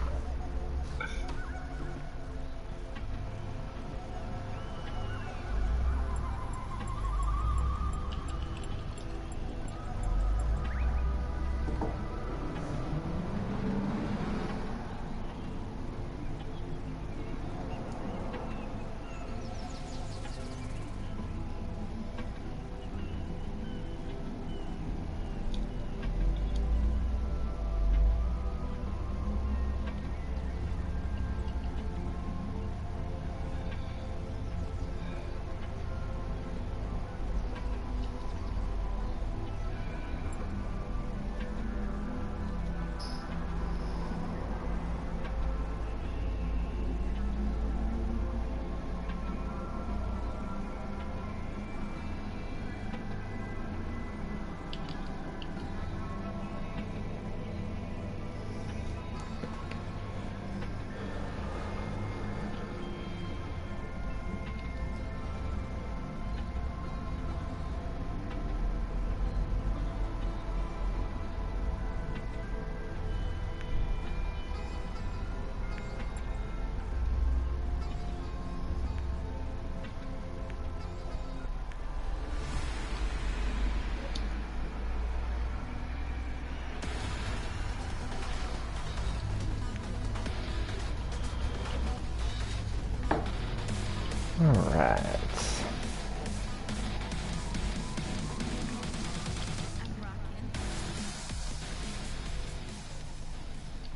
Alright.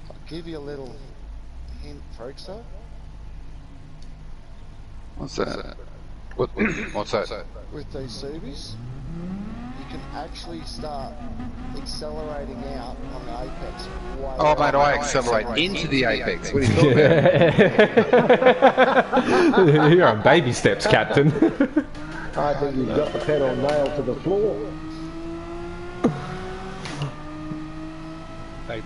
I'll give you a little hint, Frexo. What's that? What's that? With these Subies, you can actually start accelerating out on the apex. Oh, mate, I accelerate into the apex. What are you talking about? You're on baby steps, Captain. I think you've got the pedal nailed to the floor.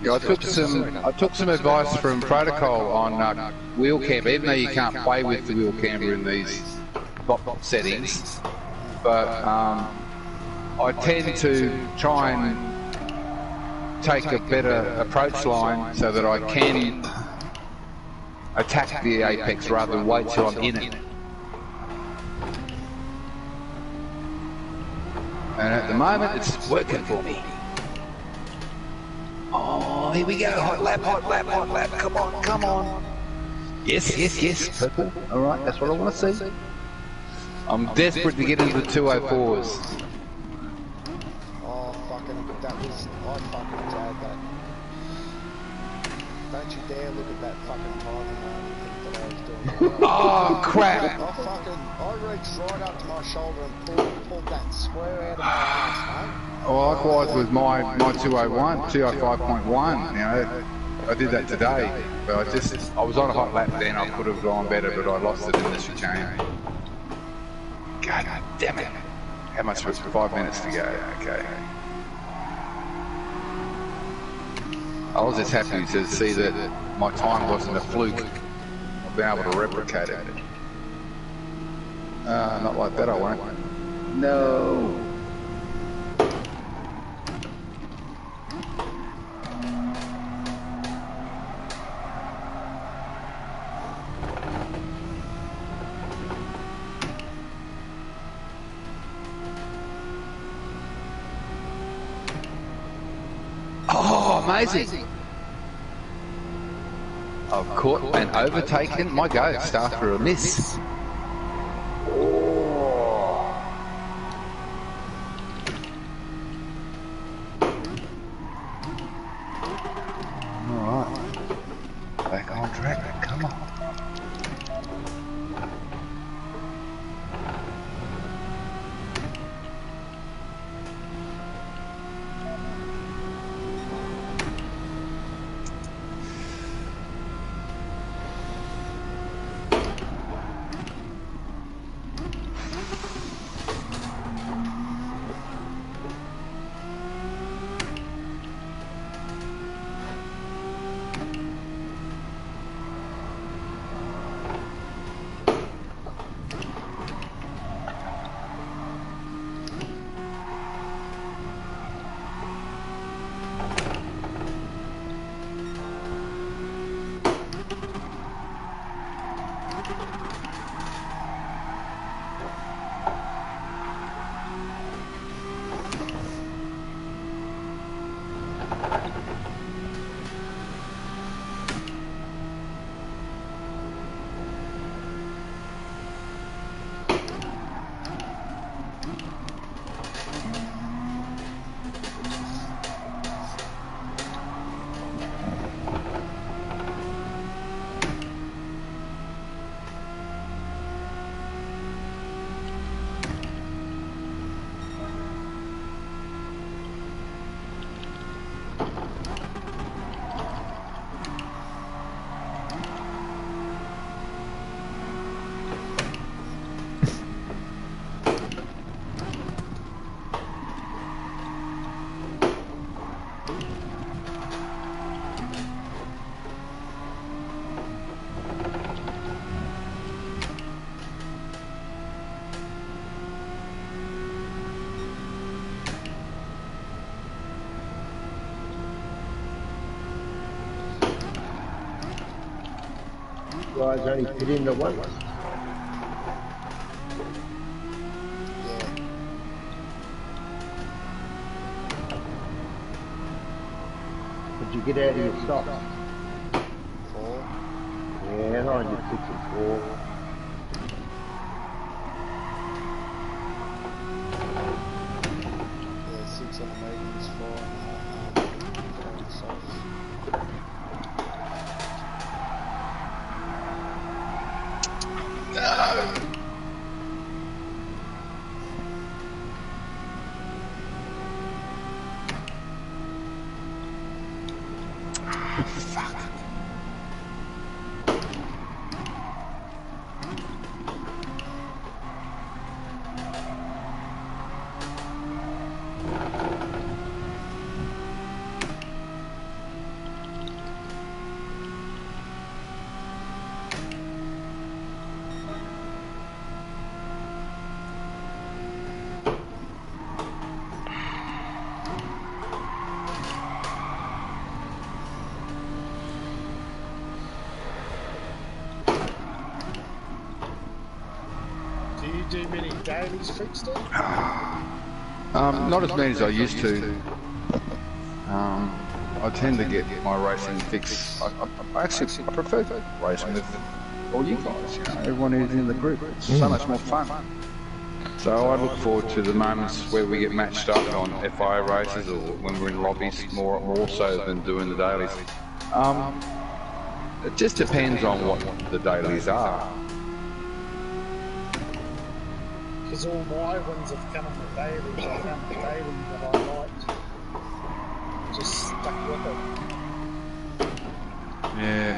Yeah, I took some advice from Protocol on wheel camber, even though you can't play with the wheel camber in these settings. But I tend to try and take a better approach line so that I can attack the apex rather than wait till I'm in it. And at the moment, it's working for me. Oh, here we go. Hot lap, hot lap, hot lap. Come on, come on. Yes, yes, yes. Purple. All right, that's what I want to see. I'm desperate to get into the 204s. Oh, fucking, that was, I fucking dragged that. Don't you dare look at that fucking timing line and think that I was doing it. Oh, crap. I reached right up to my shoulder and pulled that square out of my ass, mate. Well, likewise with my 201, 205.1, you know, I did that today, but I was on a hot lap then, I could have gone better, but I lost it in the chicane. God damn it. How much was 5 minutes to go? Okay. I was just happy to see that my time wasn't a fluke. I've been able to replicate it. Not like that, I won't. No. Oh, amazing. I've caught and overtaken my ghost after a miss. Alright. Back on track, come on. Guys only put in the once. Did you get out of your stop? 4. Yeah, I just 6 and 4. Yeah, 6 on the mediums, 4 on the softs. Do you do many dailies, Trickster? Not as many as I used to. I tend to get my racing fix. I actually prefer racing with all you guys, you know, everyone who's in the group. It's so much more fun. So I look forward to the moments where we get matched up on FIA races or when we're in lobbies more so than doing the dailies. It just depends on what the dailies are. Because all my ones have come on the dailies. I found the daily that I liked. Just stuck with it. Yeah.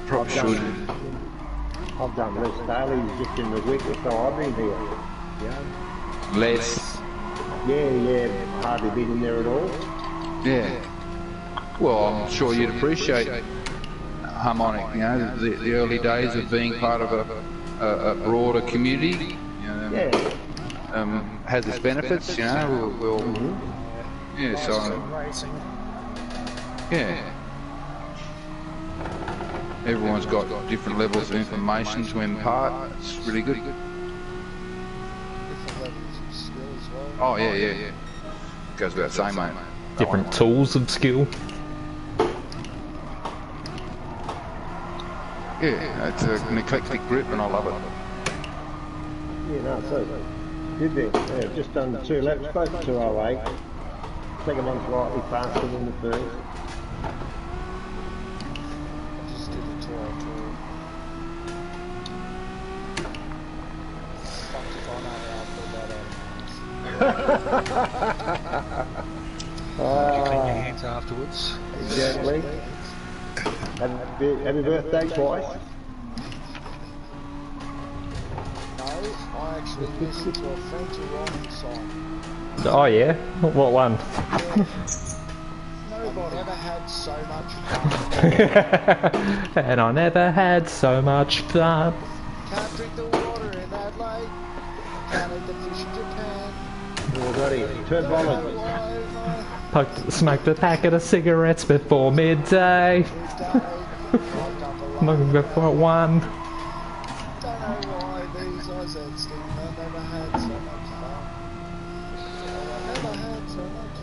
Probably should. I've done less dailies just in the week or so I've been here. Yeah. Less. Yeah, hardly been in there at all. Yeah. Well, I'm sure you'd appreciate harmonic. You know, the early days of being part of a broader community. You know, Yeah. has its benefits. You know, we'll yeah. So Racing. yeah. Everyone's got different levels of information to impart. It's really good. Different levels of skill as well. Oh yeah. Goes without saying, mate. Different tools of skill. Yeah, it's an eclectic group, and I love it. Yeah, no, so good there. Yeah, just done 2 laps, both 2:08. Second one's slightly faster than the first. Just did a 2:02. Fuck if I know how to put that out. You clean your hands afterwards. Exactly. Happy birthday twice. No, I actually listened to a French Roman song. Oh yeah? What one? Nobody ever had so much fun. And I never had so much fun. Can't drink the water in Adelaide. Can't eat the fish in Japan. Oh, buddy, turbology. Smoked a packet of cigarettes before midday. Smoking before 1. Don't know why these eyes had steam. I never had so much fun. I never had so much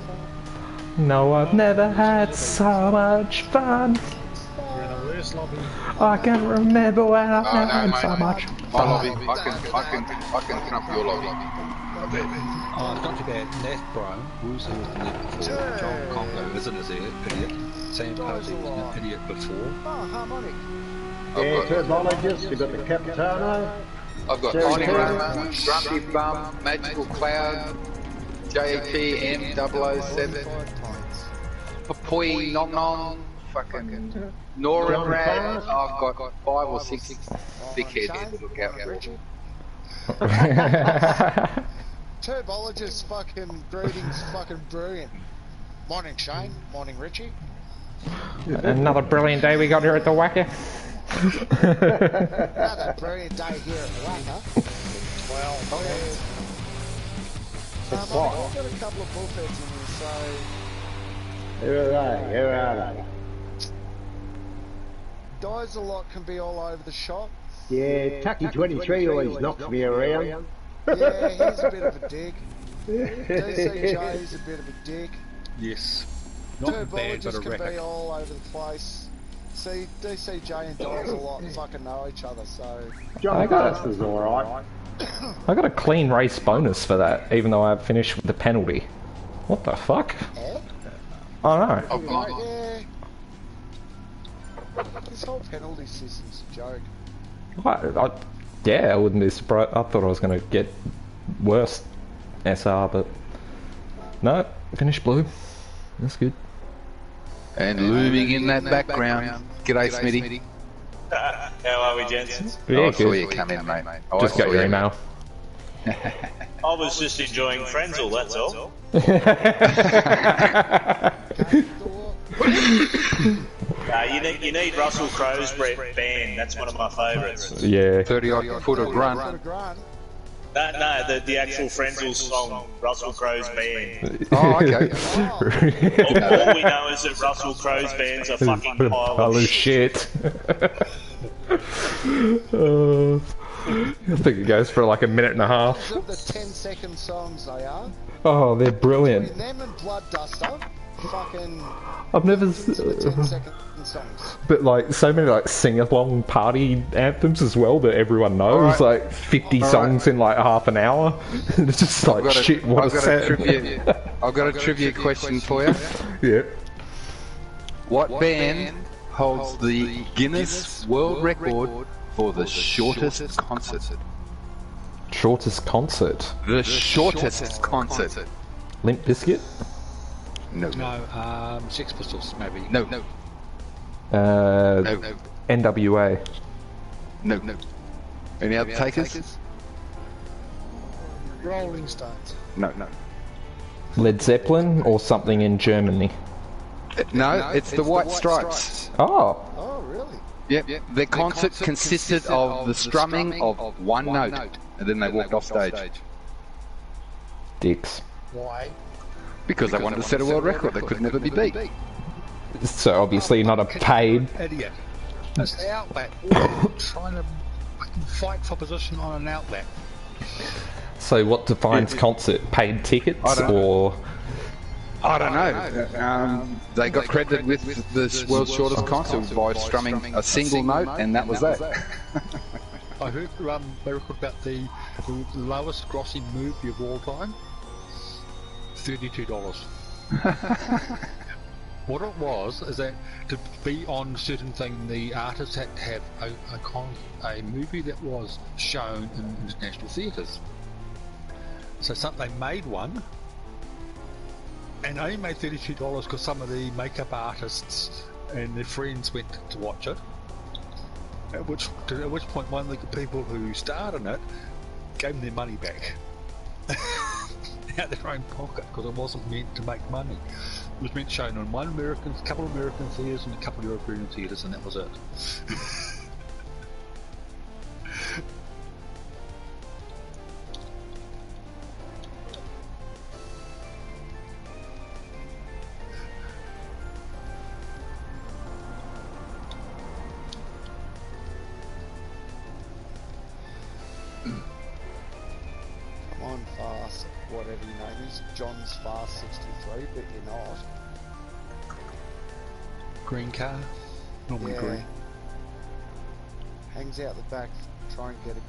fun. No, I've never had so much fun. We're in the worst lobby. I can remember when I had so much My lobby, fun. I can pin up your lobby. I bet. Oh, it's not too bad. Neth Bro, who's who was the net before? John Congo, isn't he? Idiot. Sam Posey was an idiot before. Oh, harmonic. Yeah, turbologist, you've got the Capitano. I've got Jerry Tiny Taylor. Rama, Grumpy Bum, Magical Cloud, JP M007, Papui Nom Nom, fucking Nora John Rad. Clark. I've got 5 or 6 big heads to look out for. Turbologist fucking greetings, fucking brilliant. Morning Shane, morning Richie. Another brilliant day we got here at the Wacker. Another brilliant day here at the Wacker. Well, I've got a couple of bullheads in here, so Who are they? Who are they? Dies a lot can be all over the shop. Yeah, Tucky 23 always knocks me around. Yeah, he's a bit of a dick. DCJ's a bit of a dick. Yes. Not bad, but Turbologists a can be racket. all over the place. See, DCJ and Dies a lot fucking know each other, so... John Buster's alright. I got a clean race bonus for that, even though I finished with the penalty. What the fuck? Yeah? Oh no. Yeah. This whole penalty system's a joke. Yeah, I wouldn't be surprised. I thought I was going to get worse SR, but no, finished blue. That's good. And looming in that background, g'day Smitty. How are we, gents? Yeah, I saw good. you come in, mate. Just got your email. I was just enjoying Frenzel, that's all. You need Russell Crowe's band, that's one of my favourites. Yeah. 30 odd foot of grunt. No, the actual Frenzel song, Russell Crowe's band. Oh, okay. All we know is that Russell Crowe's band's a fucking pile of shit. I think it goes for like a minute and a half. Of the 10-second songs they are. Oh, they're brilliant. Between them and Blood Duster, fucking... I've never... 10-second songs. But like, so many like sing-along party anthems as well that everyone knows. Right. Like 50 songs in like half an hour. It's just like, shit, what a set. I've got a trivia question for you. Yeah. What band holds the Guinness World Record for the shortest concert? Shortest concert? The shortest concert. Limp Bizkit? No. No, Sex Pistols, maybe. No. NWA. No. Any other takers? Rolling Stones. No. Led Zeppelin or something in Germany? No, it's the White Stripes. Oh. Oh, really? Yep. Their concert consisted of the strumming of one note, and then they walked off stage. Dicks. Why? Because they wanted to set a world record that could never be beat. So obviously not a paid... Idiot. It's the outlet. Trying to fight for position on an outlet. So what defines concert? Paid tickets or... I don't know. They got credited with the world's shortest concert by strumming a single note, and that was that. I heard they record about the lowest grossing movie of all time. $32. What it was is that to be on a certain thing, the artists had to have a movie that was shown in international theatres. So they made one, and only made $32 because some of the makeup artists and their friends went to watch it. At which point, one of the people who starred in it gave them their money back out of their own pocket because it wasn't meant to make money. It was meant shown on a couple of American theatres and a couple of European theatres, and that was it. Whatever your name is, John's Fast 63, but you're not. Green car? Normally green. Hangs out the back, try and get a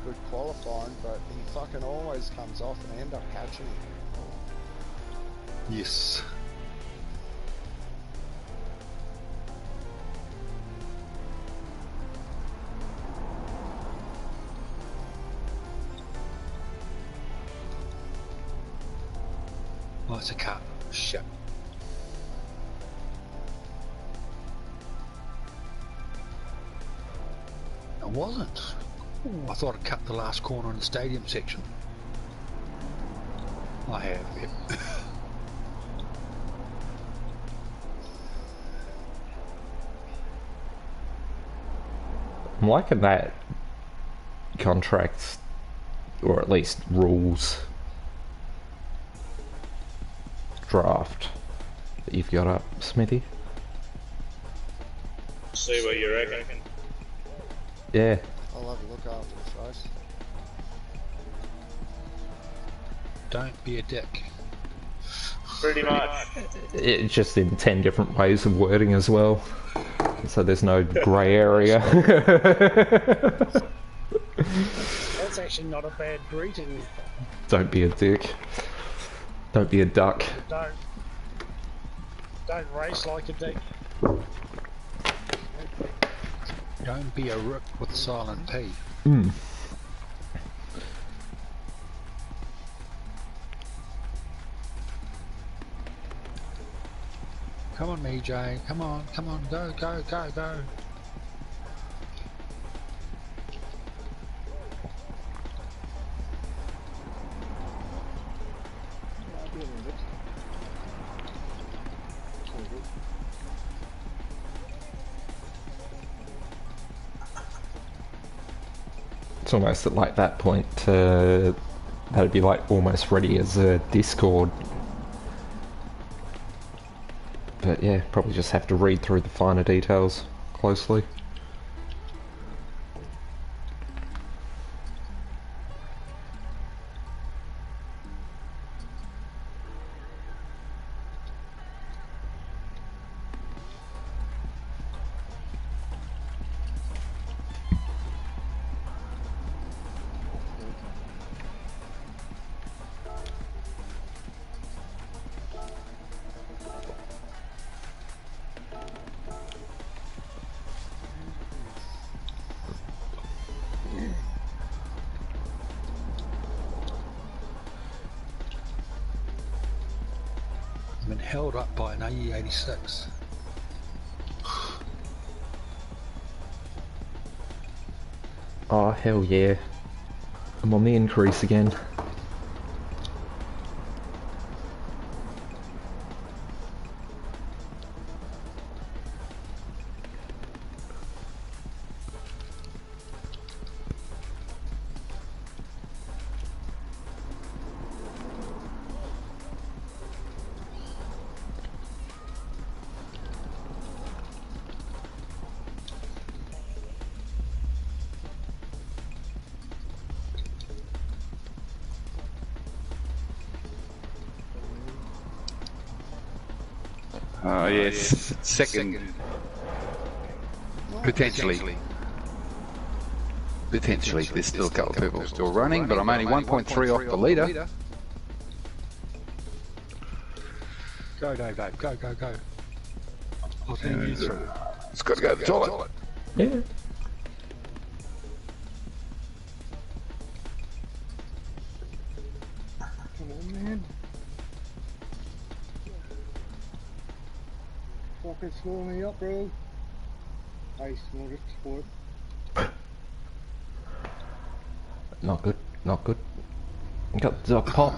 good qualifying, but he fucking always comes off and I end up catching him. Yes. Oh, it's a cat. Shit. It wasn't. Ooh, I thought I'd cut the last corner in the stadium section. I have, yep. I'm liking that contracts, or at least rules, draft that you've got up, Smithy. See what you reckon. Yeah. I'll have a look after the race. Don't be a dick. Pretty much. It's just in 10 different ways of wording as well, so there's no grey area. That's actually not a bad greeting. Don't be a dick. Don't be a duck. Don't race like a dick. Don't be a rook with silent P. Mm. Come on, EJ. Come on, go, go, go, go. It's almost at like that point, that'd be like almost ready as a Discord. But yeah, probably just have to read through the finer details closely. Been held up by an AE86. Oh hell yeah. I'm on the increase again. Oh yes, second. Potentially. Potentially. There's still a couple of people still running, but I'm only 1.3 off the leader. Go, Dave, Dave. Go, go, go. I'll send you through. It's got to go to the toilet. Yeah. Come on, man. Fucking slow me up, bro. Ice motorsport. Not good, not good. Got the dog pop.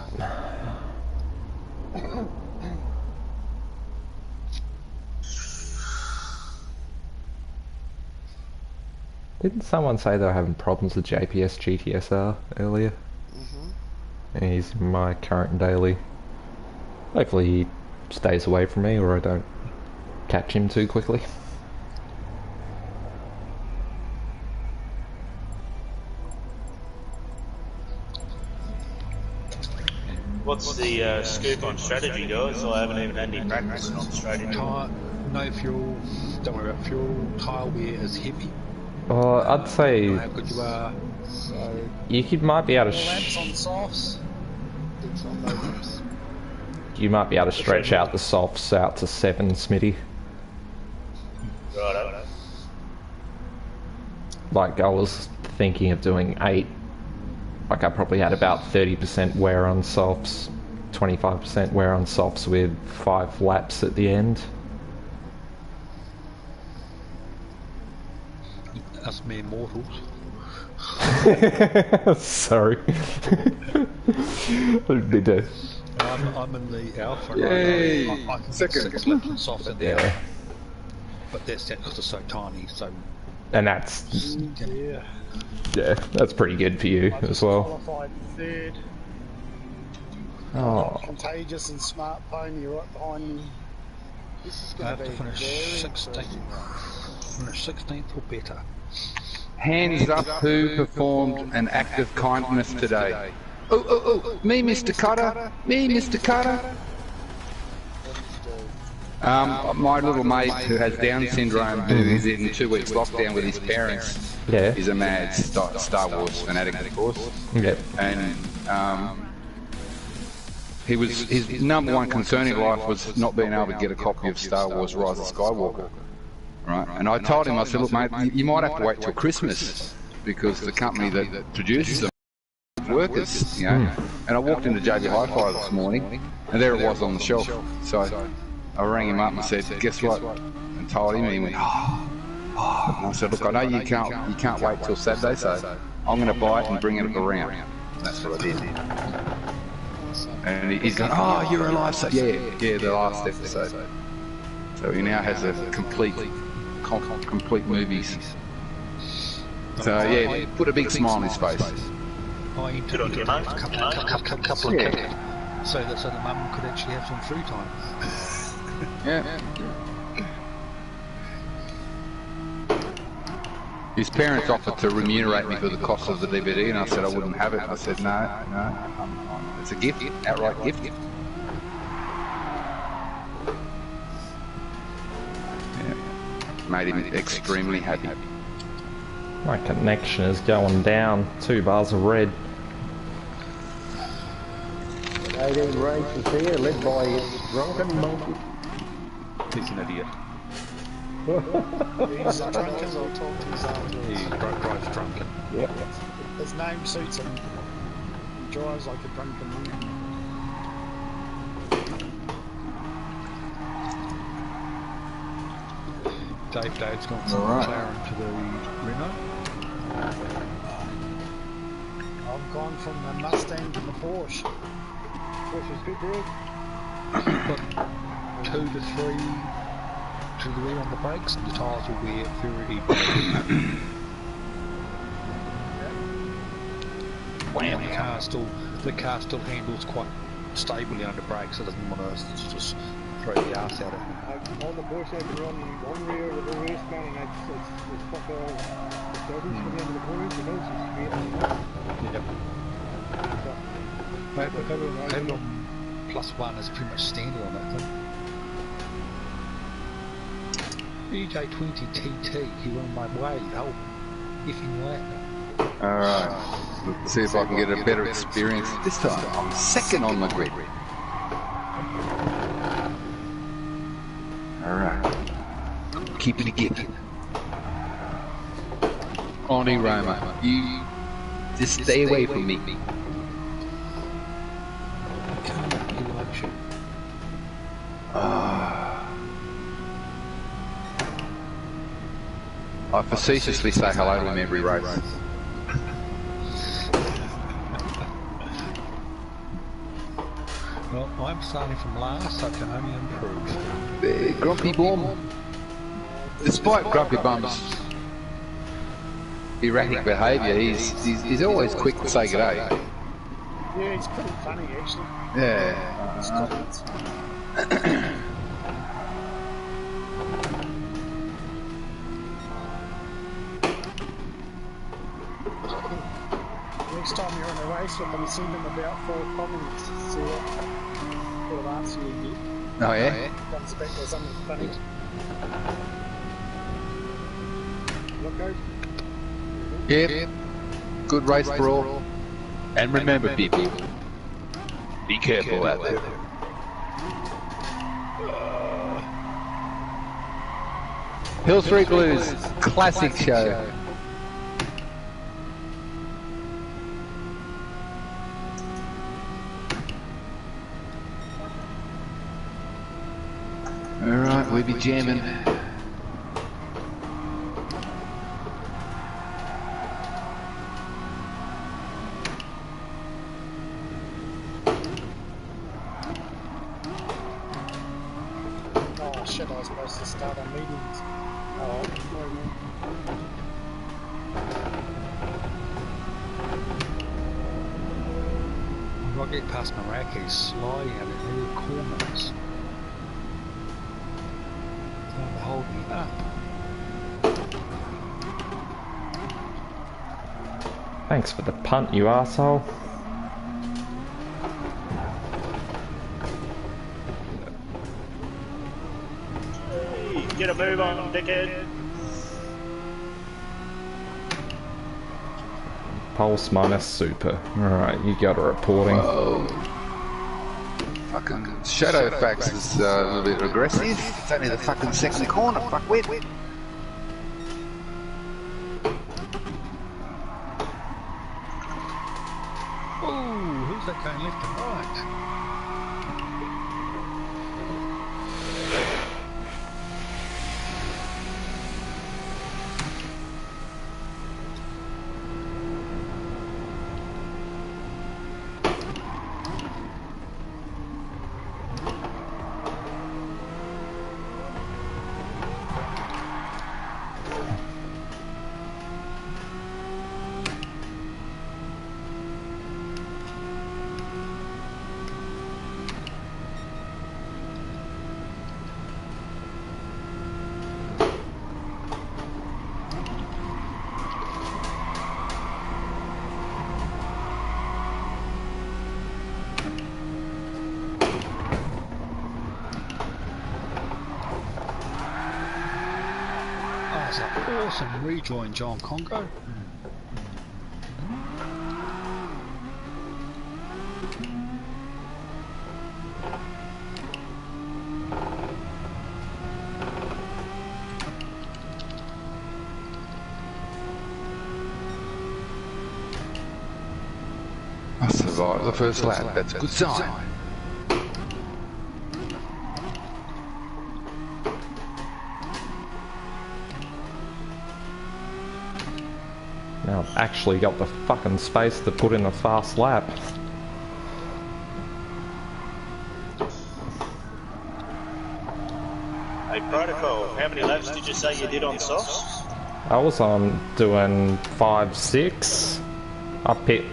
Didn't someone say they were having problems with JPS GTSR earlier? Mm-hmm. He's my current daily. Hopefully he stays away from me or I don't catch him too quickly. What's the scoop on strategy, guys? I haven't even had any practice on strategy. No fuel, don't worry about fuel, tile wear is heavy. I'd say How good you are. So you might be able to Lamps on softs. you might be able to stretch out the softs out to 7, Smitty. Righto. Like I was thinking of doing 8. Like I probably had about 30% wear on softs, 25% wear on softs with 5 laps at the end. us mere mortals. Sorry. They do. I'm in the Alpha. Yay! I can Second. get 6 lips and soft in there. Yeah. But that's because it's so tiny, so... And that's... Yeah. Yeah, that's pretty good for you as well. Qualified third. Oh. Contagious and Smart Pony right behind me. This is I going have to to be finish very 16th. Finish 16th or better. Hands up who performed an act of kindness today. Oh, me, Mr. Cutter. Me, Mr. Cutter. My little mate who has Down syndrome, who is in 2 weeks lockdown with his parents, Yeah. is a mad Star Wars fanatic, of course. Yep. And his number one concern in life was not being able to get a copy of Star Wars Rise of Skywalker. Right? And I told him, I said, look, mate, you might have to wait till Christmas because the company that produces them workers, you know. And I walked into JB Hi-Fi this morning, and there it was on the shelf. So I rang him up and said, guess what? And told him, and he went, oh. And I said, look, I know you can't wait till Saturday, so I'm going to buy it and bring it around. And that's what I did. And he's going, oh, you're a lifesaver. Yeah, the last episode. So he now has a complete movies. So yeah, put a big smile on his face. I interviewed a couple of so that the mum could actually have some free time. Yeah. His parents offered to remunerate me for the cost of the DVD, and I said I wouldn't have it. I said no, it's a gift, outright gift. Made him extremely happy. My connection is going down. 2 bars of red. 18 races here, led by Drunken Monkey. He's an idiot. He's drunken. I'll talk to his after. He drives drunken. Yep. His name suits him. He drives like a drunken monkey. Dave's gone from the McLaren to the Renault. I've gone from the Mustang to the Porsche. Porsche is good, bro. Got 2 to 3 to the rear on the brakes, and the tyres will wear very the car still handles quite stably under brakes. It doesn't want to just throw the arse out of it. On the Porsche, I can run one rear with the race man, and it's fuck all disturbance coming into the corners. The nose is straight on the Yep. Avalon +1 is pretty much standard on that thing. EJ20 TT, he won my way, oh, effing lap. Alright, let's see if I can get a better experience this time. I'm second on the grid. Alright, keep it together. Oni Roma, you just stay away from me. I facetiously say hello to him every race. Well, I'm starting from last, I can only improve. Grumpy Bum. Despite Grumpy Bum's erratic behaviour, he's always quick to say g'day. Yeah, he's pretty funny actually. Yeah. His comments. Next time you're in a race with them, send them about 4 comments to see what sort of answer you get. Oh yeah? Comes back with something funny. Look out. Yep. Good race for all. And remember, people, be careful out there. Hill Street Blues, classic show. Alright, we be jamming. Oh shit, I was supposed to start our meetings. Oh, sorry, man. I've got to get past Marrakech, sliding out of new corners. Trying to hold me up. Thanks for the punt, you arsehole. Hey, get a move on, dickhead. Pulse minus super. Alright, you got a reporting. Whoa. Fucking Shadowfax is a little bit aggressive. It's only the fucking second corner, fuck wit. Oh, who's that going left and right? Awesome rejoin, John Congo. I survived the first lap, that's a good sign. Now I've actually got the fucking space to put in a fast lap. Hey, Protocol, how many laps did you say you did on softs? I was on doing 5-6. I picked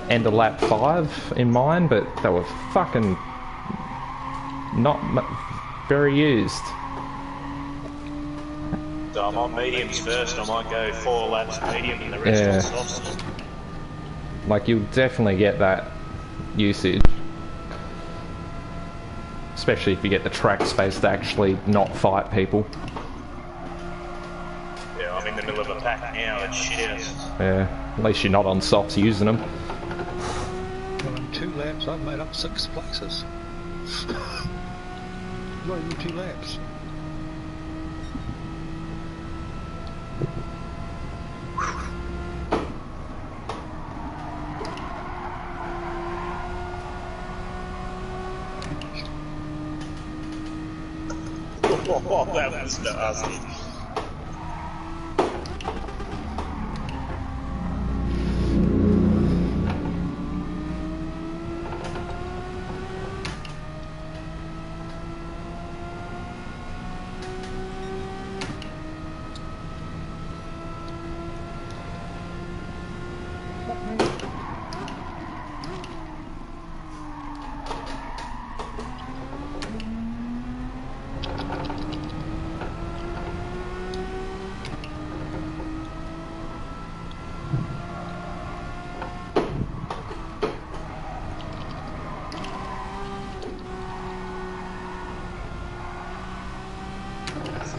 end of lap 5 in mine, but they were fucking not very used. So I'm on mediums first, I might go 4 laps medium and the rest on softs. Like, you'll definitely get that usage. Especially if you get the track space to actually not fight people. in the middle of a pack now, it's shit house. Yeah, at least you're not on softs using them. Well, in 2 laps, I've made up 6 places. Not even 2 laps. Oh, that was nasty.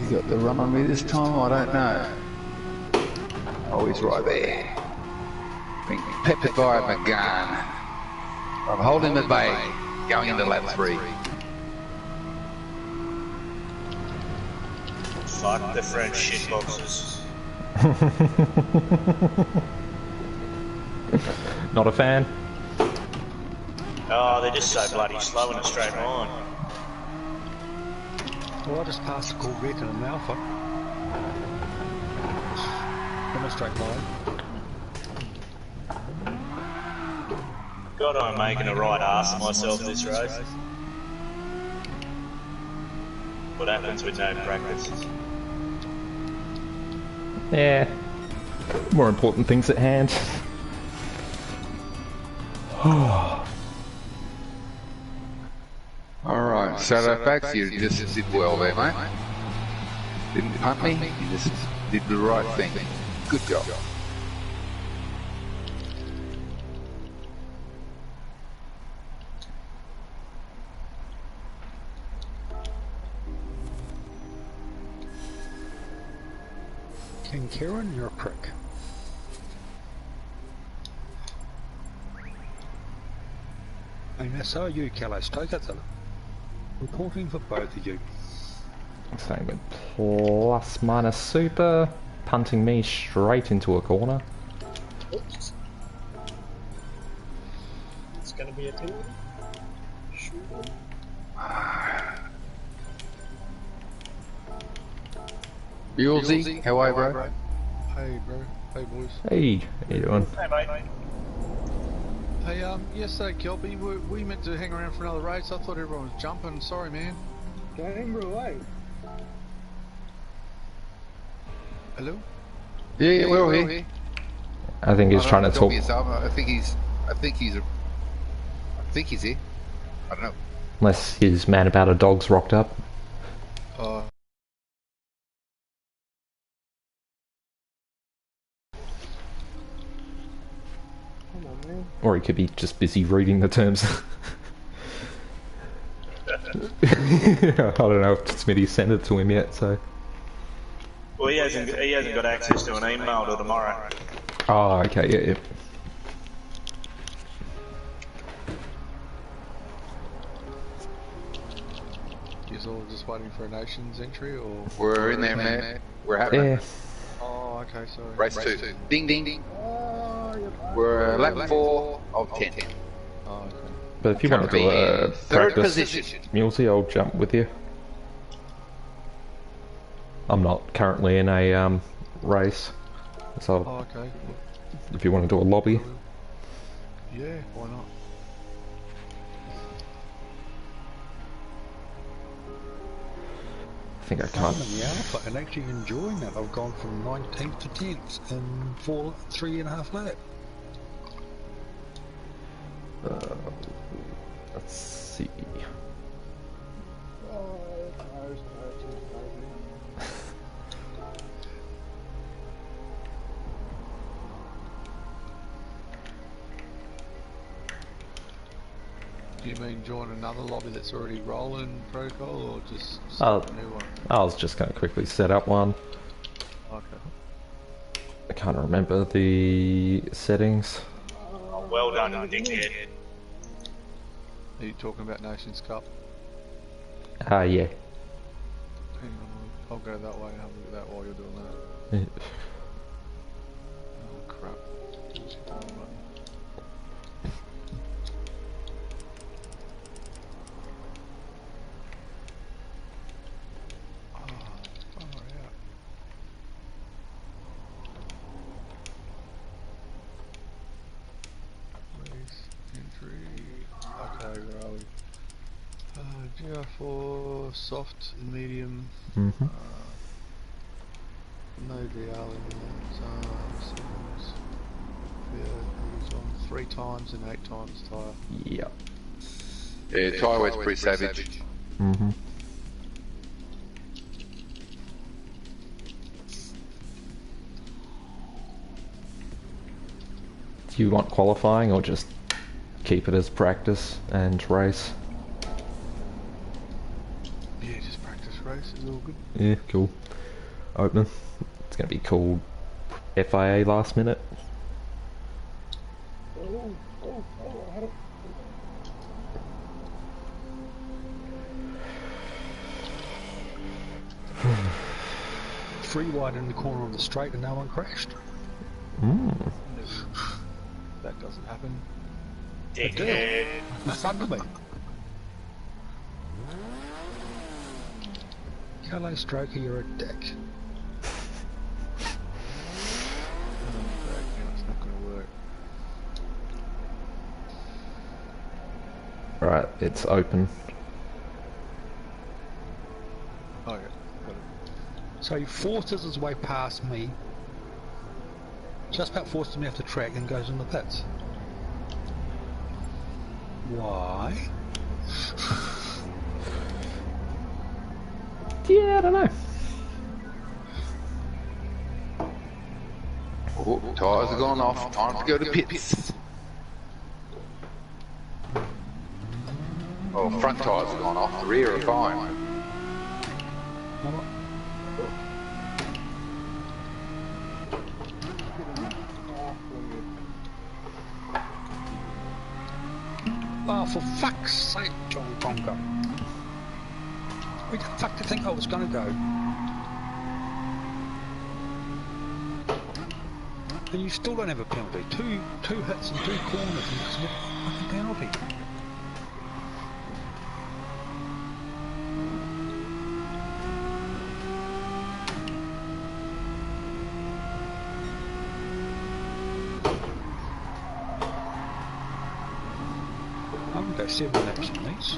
He got the run on me this time, I don't know. Oh, he's right there. Being peppered by a McGann. I'm holding him at bay, going into lap 3. Fuck the French shitboxes. Not a fan. Oh, they're just so bloody slow in a straight line. Well, I just passed a Corvette and an Alpha. In a straight line. God, I'm making a right ass of myself this race. What happens with no practice? Yeah. More important things at hand. Alright, Saddleback, you just did well there, mate. Didn't punt me, you just did the right thing. Good job. King Kieran, you're a prick. And so are you, Calistoke. Reporting for both of you. Same with plus minus super, punting me straight into a corner. Oops. It's going to be a penalty. Sure. Mulesy, how are you, bro? Hey, bro. Hey, boys. Hey, how you doing? Hey, mate. Hey, yesterday, Kelby, we meant to hang around for another race. I thought everyone was jumping. Sorry, man. Game away. Hello? Yeah, we're all here. I think he's trying to talk. I think he's here. I don't know. Unless his man about a dog's rocked up. Or he could be just busy reading the terms. I don't know if Smitty sent it to him yet, so... Well, he hasn't got access to an email till tomorrow. Oh, okay, yeah. You're all just waiting for a nation's entry, or...? We're in there, man. We're happening. Yeah. Oh, okay, sorry. Race 2. Ding, ding, ding. We're lap 4 of 10. Oh, okay. But if you want to do a third practice, position. Mulesy, I'll jump with you. I'm not currently in a race, so Oh, okay. if you want to do a lobby. Yeah, why not? I think I I'm can't. in the Alpha and actually enjoying that. I've gone from 19th to 10th in 3.5 laps. Let's see. Do you mean join another lobby that's already rolling protocol, or just Oh, a new one? I was just going to quickly set up one. Okay. can't remember the settings. Oh, well done, dickhead. Are you talking about Nations Cup? Yeah. Hang on, I'll go that way and have a look at that while you're doing that. Yeah. Oh crap. What's the wrong button? Oh, far out. Race entry. Okay, where are we? GR4, soft, medium. Mm-hmm. No DL in that. Settings. Yeah, he's on 3 times and 8 times tyre. Yep. Yeah, tyre weight's pretty savage. Mm-hmm. Do you want qualifying or just keep it as practice and race? Yeah, just practice race is all good. Yeah, cool. Opening. It's going to be called FIA last minute. I had it. Free wide in the corner on the straight and no one crashed. Mm. That doesn't happen. Dickhead. In front of me. Hello, Strokey, you're a dick. It's not going to work. Right, it's open. Oh yeah, got it. So he forces his way past me. Just about forces me off the track and goes in the pits. Why? Yeah, I don't know. Oh, tyres are gone off. Time to go to pits. Oh, front tyres are gone off. The rear are fine. Oh, for fuck's sake, John Conker. Where the fuck did you think I was going to go? And you still don't have a penalty. Two hits and 2 corners and it's not a fucking penalty. I'm going to go 7 laps on these.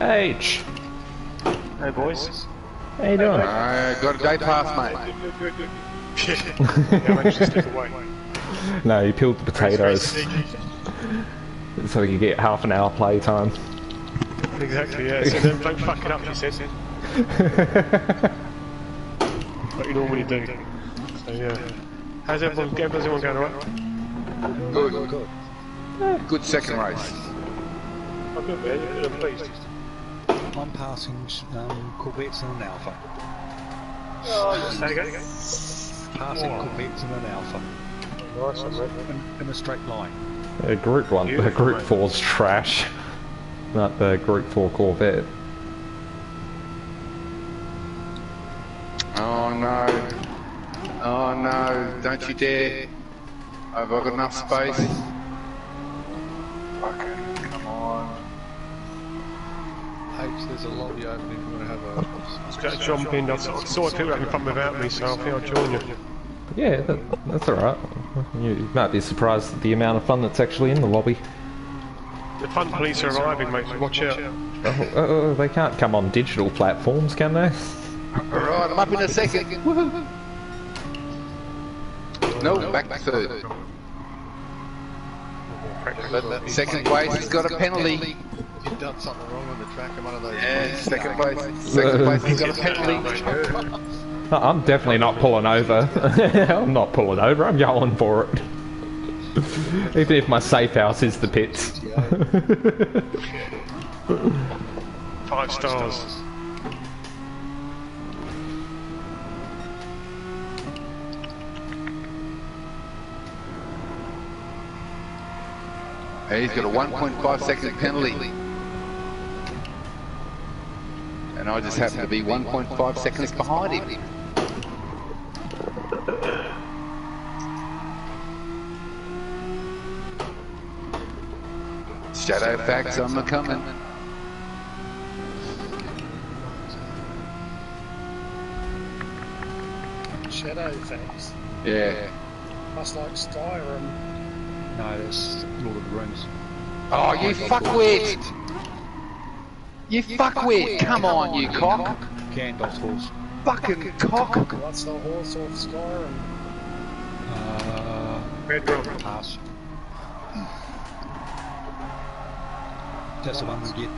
H. Hey boys. How you doing? Got a day pass, mate. Good. Yeah, I managed to step away. No, you peeled the potatoes. So you get half an hour play time. Exactly, yeah. So then don't fuck it up, he says. What you normally do. So yeah. How's everyone going alright? Good. Good second race. I'm good, man. I'm pleased. I'm passing Corvettes and an Alpha. Oh, say again. Passing Corvettes and an Alpha. Nice one, man. In a straight line. Group 1, Group 4's trash. Not the Group 4 Corvette. Oh no. Oh no. Don't you dare. Have I got enough space? Fucking, come on. H, there's a lobby open if you want to have a... I was going to jump in. I saw people having fun without me, so I think I'll join you. Yeah, that's alright. You might be surprised at the amount of fun that's actually in the lobby. The fun police are arriving, mate. Watch out. Oh, they can't come on digital platforms, can they? Alright, I'm up in a second. Woohoo! No, back to third. But second place has got a penalty. You've done something wrong on the track in one of those. Yeah, second place. Second place has got a penalty. No, I'm definitely not pulling over. I'm not pulling over, I'm going for it. Even if my safe house is the pits. 5 stars. He's got a 1.5 second penalty. And I just happen to be 1.5 seconds behind him. Shadow facts on the coming. Shadow facts. Yeah. Must like Skyrim. No, that's Lord of the Rings. Oh, you fuckwit! You fuckwit! Come on, you cock! Gandalf's horse. Fucking cock! What's the horse off Skyrim? Red Drum. Pass. That's the one we get.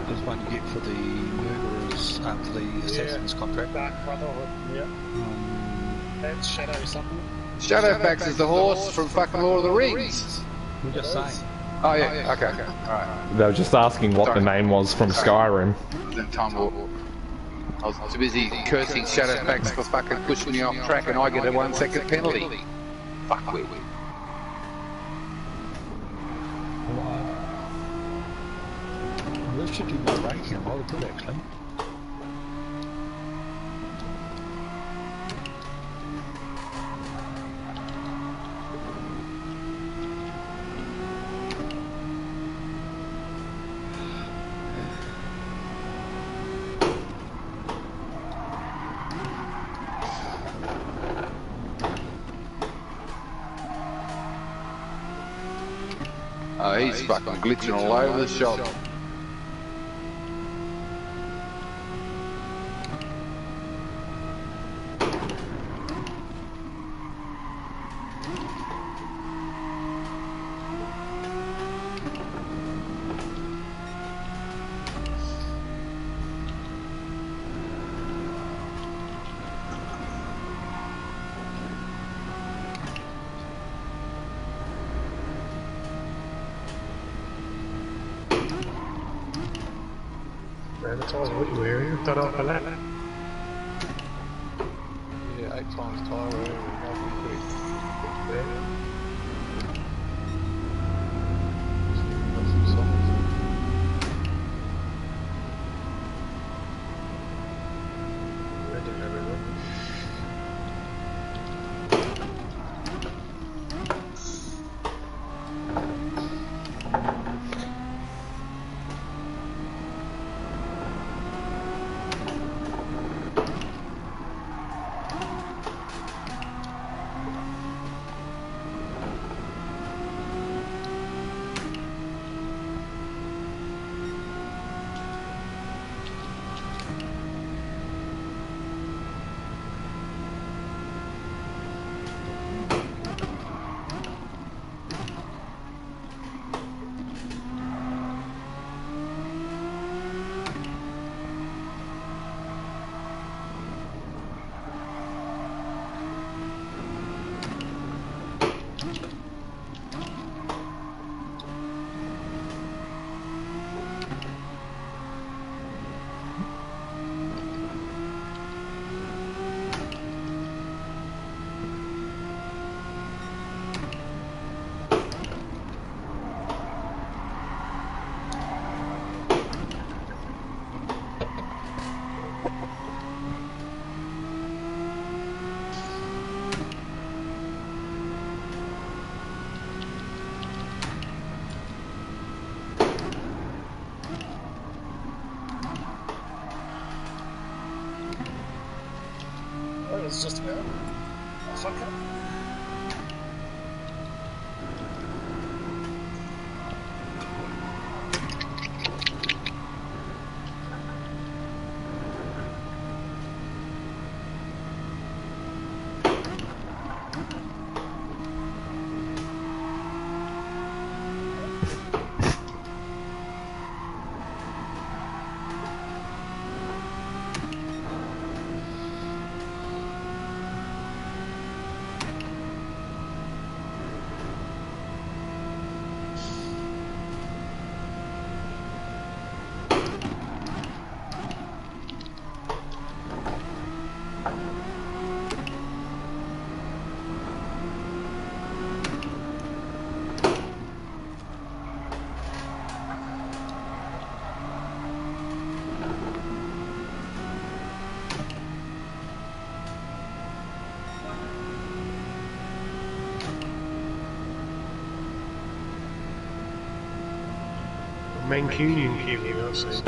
That's the one you get for the murderers, for the assassins contract. Dark Brotherhood, yeah. That's Shadow something. Shadowfax is the horse from fucking Lord of the Rings. We're just saying. Oh yeah, okay, alright. They were just asking what the name was from Skyrim. I was too busy cursing Shadowfax for fucking pushing me off track and I get a 1 second penalty. Fuckwit. Well, this should do my rating rather good actually. Oh, he's fucking glitching all over the shop. That's all what you wear. You've done off a lap. Yeah, 8 times tyre wear. Quick. It's just about fuck it. Mancunian Kiwi, I'll say.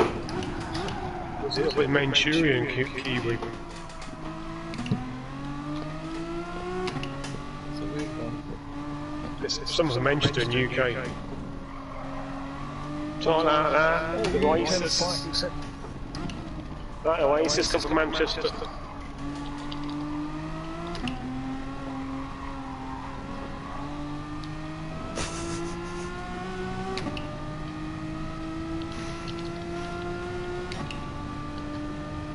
Was it with Manchurian Kiwi? It's a weird one. It's someone's from Manchester in UK. Something like that. The Oasis. That Oasis come from Manchester.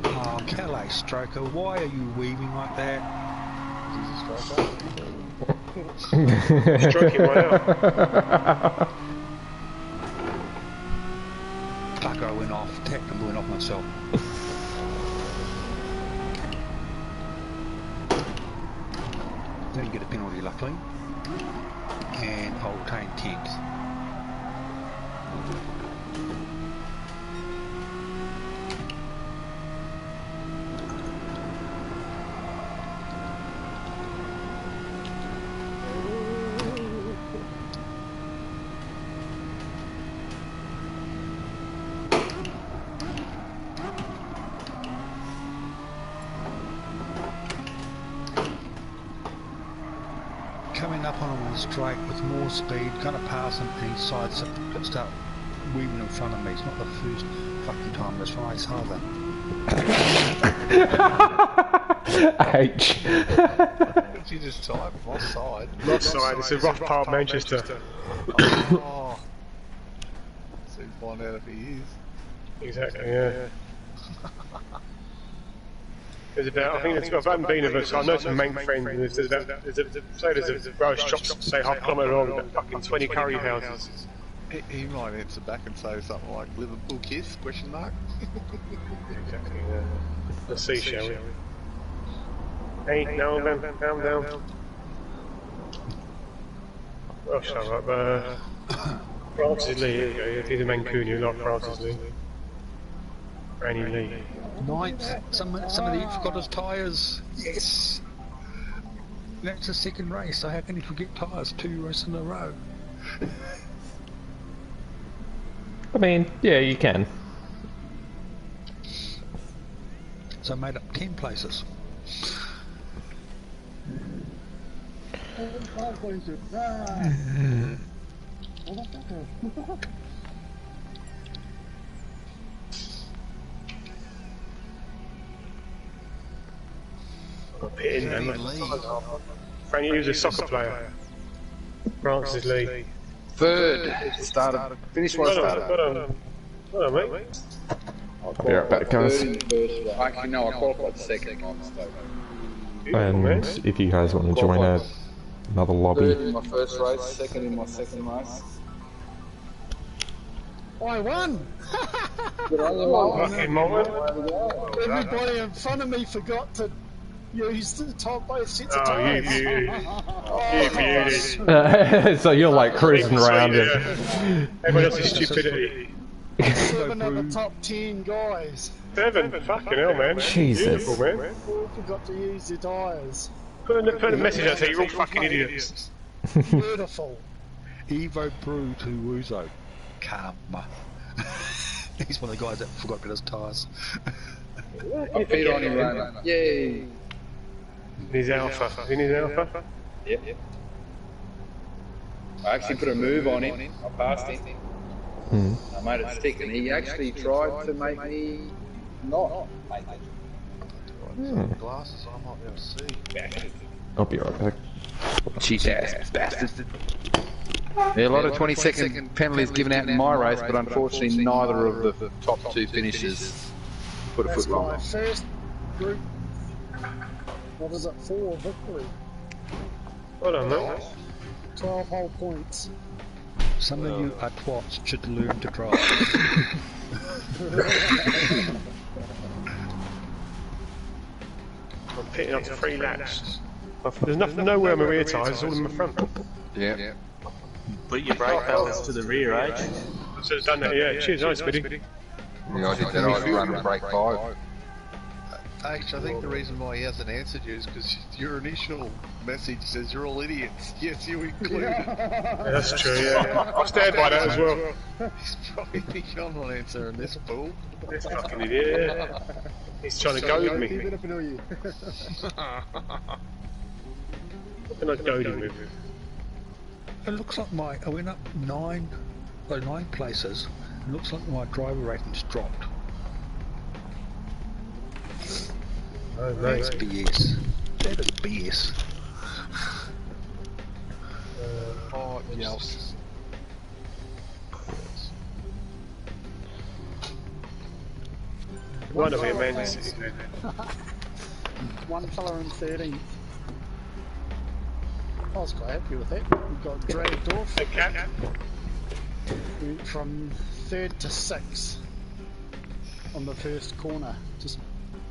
Oh, Calais Stroker, why are you weaving like that? Stroking one out. Fuck, I went off. Technically went off myself. Don't get a penalty, luckily. And I'll retain 10th. Coming up on him straight with more speed, gonna pass him, and he sides up and start weaving in front of me. It's not the first fucking time this race either. H. You just type lost side. Lost side, it's a rough part of Manchester. Oh. Soon find out if he is. Exactly, yeah. There's about, I think it's, I haven't been of us, I know some Manc friends, and there's a roast shop, say half a kilometre long, about fucking 20 curry houses. He might answer back and say something like Liverpool kiss, question mark. Exactly, yeah. Let's see, shall we? Hey, no, calm down. Well, shut up, Francis Lee, here we go, he's a Mancunian, not Francis Lee. Granny Lee. Ninth. Somebody forgot his tyres. Yes. That's the second race, so how can he forget tyres 2 races in a row? I mean, yeah, you can. So I made up 10 places. Pitting, man. Frank, he was a soccer player. Francis Lee. Third. Finished what I started. Well done, mate. I'll be right back, guys. Actually, no, I qualified second. My mistake. And if you guys want to join another lobby. Third in my first race, second in my second race. I won! Good on you, Martin. Fucking Martin. Everybody in front of me forgot to use the top both sets of Oh, tyres. you. So you're like cruising around it. Everyone else's stupidity. 7 of the top 10 guys. 7? Fucking hell, man. Jesus. Beautiful, man. All forgot to use their tyres. Put a message out saying you're all fucking idiots. Beautiful. Evo Brew to Wuzo. Karma. He's one of the guys that forgot to get his tyres. Feet on him, Roman. Yay. He's alpha. Isn't he alpha? Yep. I actually put a move on him. I passed him. I made it stick, and he actually tried to make me not make it. Glasses, I might be able to see. I'll be right back. Cheat ass bastard. Yeah, a lot of 20-second penalties given out in my race, but unfortunately neither of the top 2 finishers put a foot wrong. That's my first group, what was it, 4 victory. Well done, mate. 12 whole points. Some of you are twats should learn to drive. I'm pitting up to 3 laps. There's nowhere on my rear tyres, it's all in my front. Yeah. Put your brake pedals to the rear, eh? I should have done that, yeah. Cheers, nice, Speedy. Yeah, I did that. I was running brake 5. H, I think the reason why he hasn't answered you is because your initial message says you're all idiots. Yes, you included. Yeah, that's true, yeah. I stand by that as well. He's probably thinking I'm not answering this fool. This fucking idiot. He's trying to goad me. He's gonna know you. What can I goad him with? It looks like I went up 9 places. It looks like my driver rating's dropped. Oh, That's mate. BS. That is BS. Oh, yes. One of them, man. One fella in 13th. I was quite happy with that. We got dragged off. Went from 3rd to 6th on the first corner. Just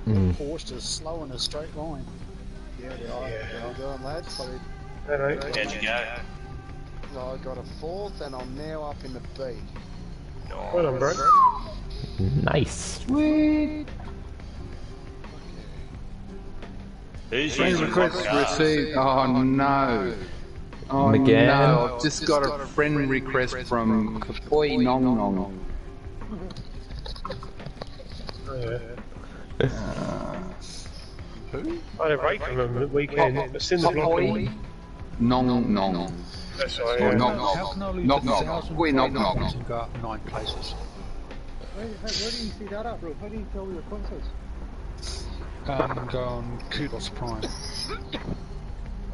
Porsche is slow in a straight line. Yeah, well done, lads. Alright. How'd you go? So I got a 4th, and I'm now up in the B. Well done, bro. Nice. Sweet. Who's Friend using request what car? received. Oh no. Oh McGann. no, I've just got a friend request from Boy Nong Nong. Oh, yeah. Who? I had a break from him at the weekend. It's in the block. Boy Nong Nong. That's right, Or yeah. Knock How can I Knock. lose Knock Knock. 1,000 Boy Knock Knock. and go up 9 places? Where do you see that at, bro? How do you tell your consoles? Go on Kudos Prime.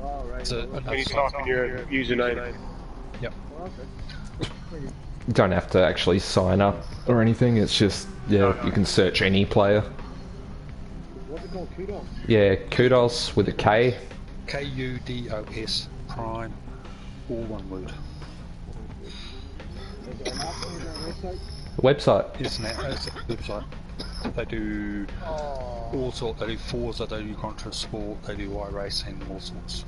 Oh, right. It's a, When you type in your username. Yep. Oh, okay. You don't have to actually sign up or anything, it's just, yeah, you can search any player. What's it called? Kudos? Yeah, Kudos with a K. Kudos Prime, all one word. Is there an app on your website? Website. It's a website. They do all sorts. They do Forza, they do Contra Sport, they do iRacing, all sorts.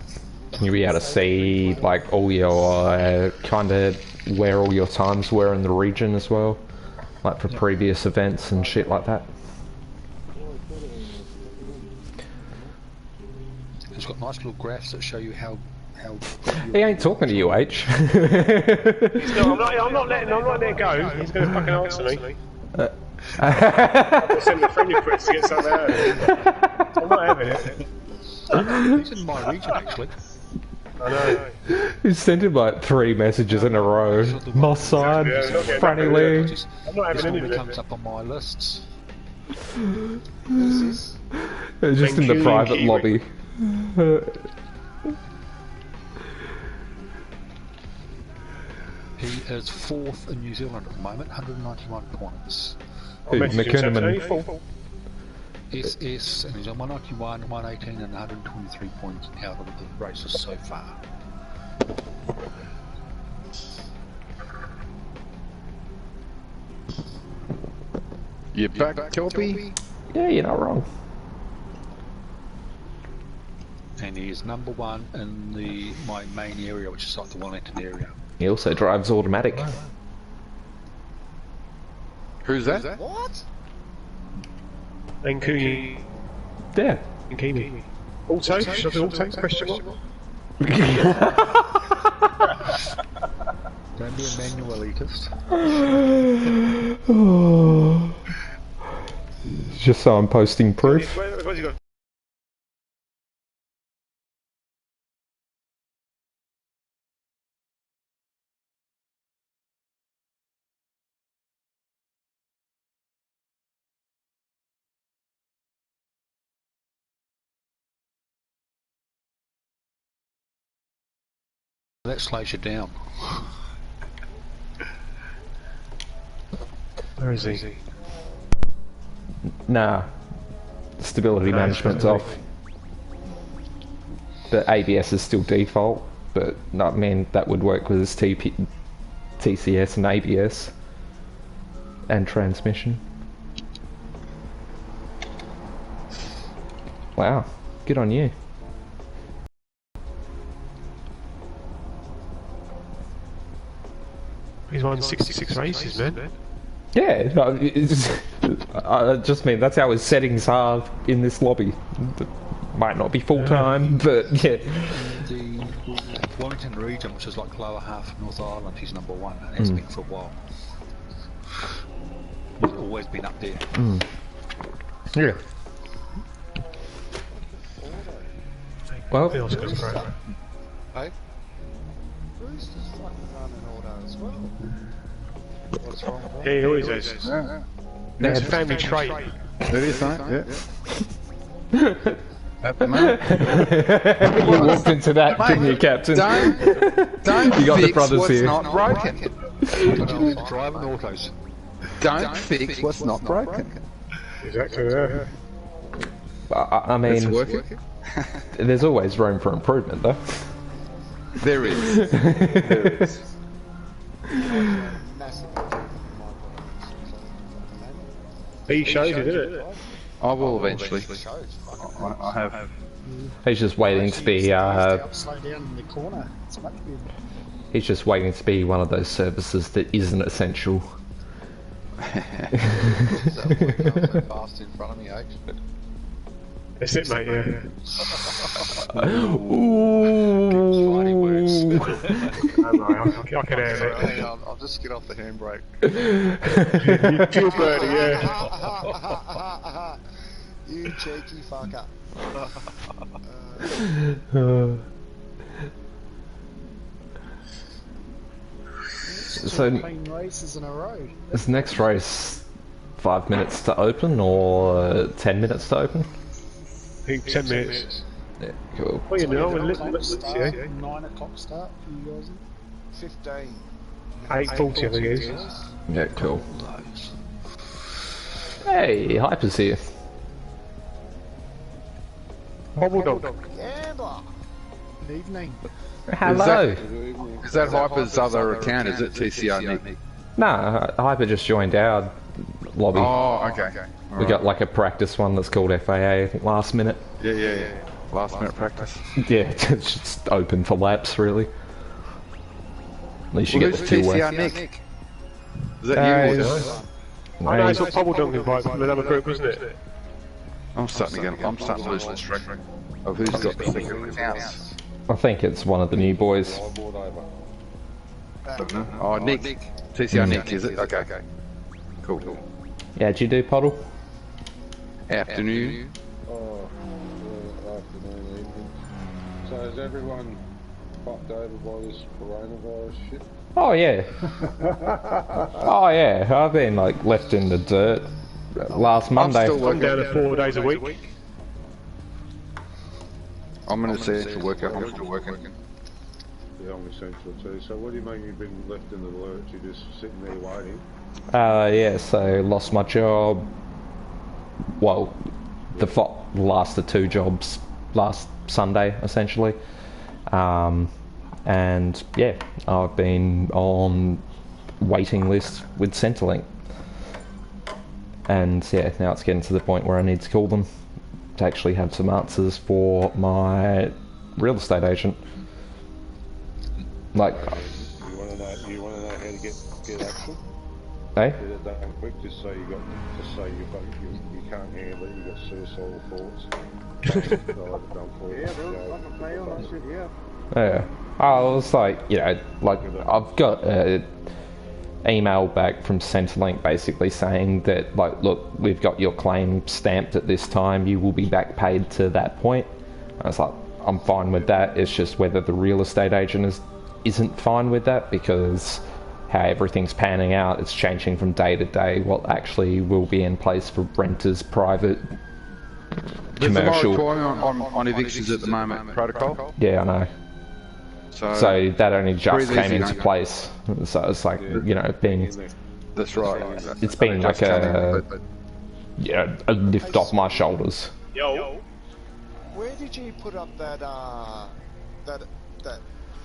You'll be able to see like all your kind of where all your times were in the region as well, like for previous events and shit like that. It's got nice little graphs that show you how. He ain't talking to you, H. I'm not letting it go. He's going to fucking answer me. I'll send him a friend request to get something out of it. I'm not having it. He's in my region, actually. I know. He sent him like 3 messages in a row. My son, Franny Lee. I'm not having any of It it. comes up on my lists. Just in the private lobby. He is 4th in New Zealand at the moment, 191 points. Who, McKinnon? SS, and he's on 191, 118 and 123 points out of the races so far. You back, Kelpie? Yeah, you're not wrong. And he is number 1 in my main area, which is like the Wellington area. He also drives automatic. Who's that? What? Ankuni. Yeah. Ankuni. Auto? Should I do auto? Question mark? Don't be a manual elitist. Just so I'm posting proof. Where's he got? That slows you down. Where is he? Nah. Stability management's off. But ABS is still default. But I mean, that would work with his TCS and ABS. And transmission. Wow. Good on you. He's won 66 races, man. Yeah, I just mean that's how his settings are in this lobby. It might not be full time, but yeah. The Wellington region, which is like lower half of North Island, he's number 1, and has been for a while. He's always been up there. Yeah. Well, Feels good, right? Hey? Bruce is fucking running auto as well. What's wrong with that? Yeah, he always is. That's a family trait. It is, mate. Yeah. You walked into that, didn't you, Captain? Don't you got fix the brothers what's here. not broken. Driving autos. Don't fix what's not broken. Exactly, yeah. I mean, It's working. there's always room for improvement, though. There is. There is. He shows it, isn't it? I will eventually. I have. He's just waiting to be. Slow down in the corner. It's much better. He's just waiting to be one of those services that isn't essential. Fast in front of me, H. That's it, mate, yeah. Fighting words. I can handle it. Hang on, I'll just get off the handbrake. Kill birdie, yeah. You cheeky fucker. So, Clean races in a row. this next race 5 minutes to open or 10 minutes to open? I think 10 minutes. Yeah, cool. Well, you know, let's 9 o'clock start for you guys. 15. 8:40, I think it is. Yeah, cool. Hey, Hyper's here. Bobble dog. Gambler. Good evening. Hello. Is that Hyper's other account? Is it TCR Nick? Nah, Hyper just joined our lobby. Oh, okay. We got like a practice one that's called FAA, I think, last minute. Yeah. Last minute practice. Yeah, it's just open for laps, really. At least you get the 2 way. TCR Nick? Is that you? Or I know it's what Bobble dog invites from another group, isn't it? I'm starting to lose the track of who's got the secret accounts. I think it's one of the new boys. Oh, Nick. TCR Nick, is it? Okay. Cool. Yeah, did you do Puddle? Afternoon. Oh, afternoon, evening. So is everyone fucked over by this coronavirus shit? Oh yeah. Oh yeah, I've been like left in the dirt last Monday. I'm down to 4 days a week. I'm an essential worker. I'm still working. Yeah, I'm essential too. So what do you mean you've been left in the lurch? You're just sitting there waiting? Yeah, so lost my job. Well, the last of 2 jobs last Sunday, essentially. And yeah, I've been on waiting list with Centrelink. And yeah, now it's getting to the point where I need to call them to actually have some answers for my real estate agent. Like, You want to know how to get action? eh? Get it done quick. Just say you can't handle it. You got suicidal thoughts. I'll have it done for you. Yeah, bro, I'm a player, I said, yeah. Yeah. I was like, you know, like I've got an email back from Centrelink basically saying that, like, look, we've got your claim stamped at this time, you will be back paid to that point. I was like, I'm fine with that. It's just whether the real estate agent isn't fine with that, because how everything's panning out, it's changing from day to day what actually will be in place for renters, private, commercial. There's a moratorium on evictions at the moment, protocol. Yeah, I know. So that only just came into place. So it's like, you know, being... That's right. It's been like a lift off my shoulders. Yo. Where did you put up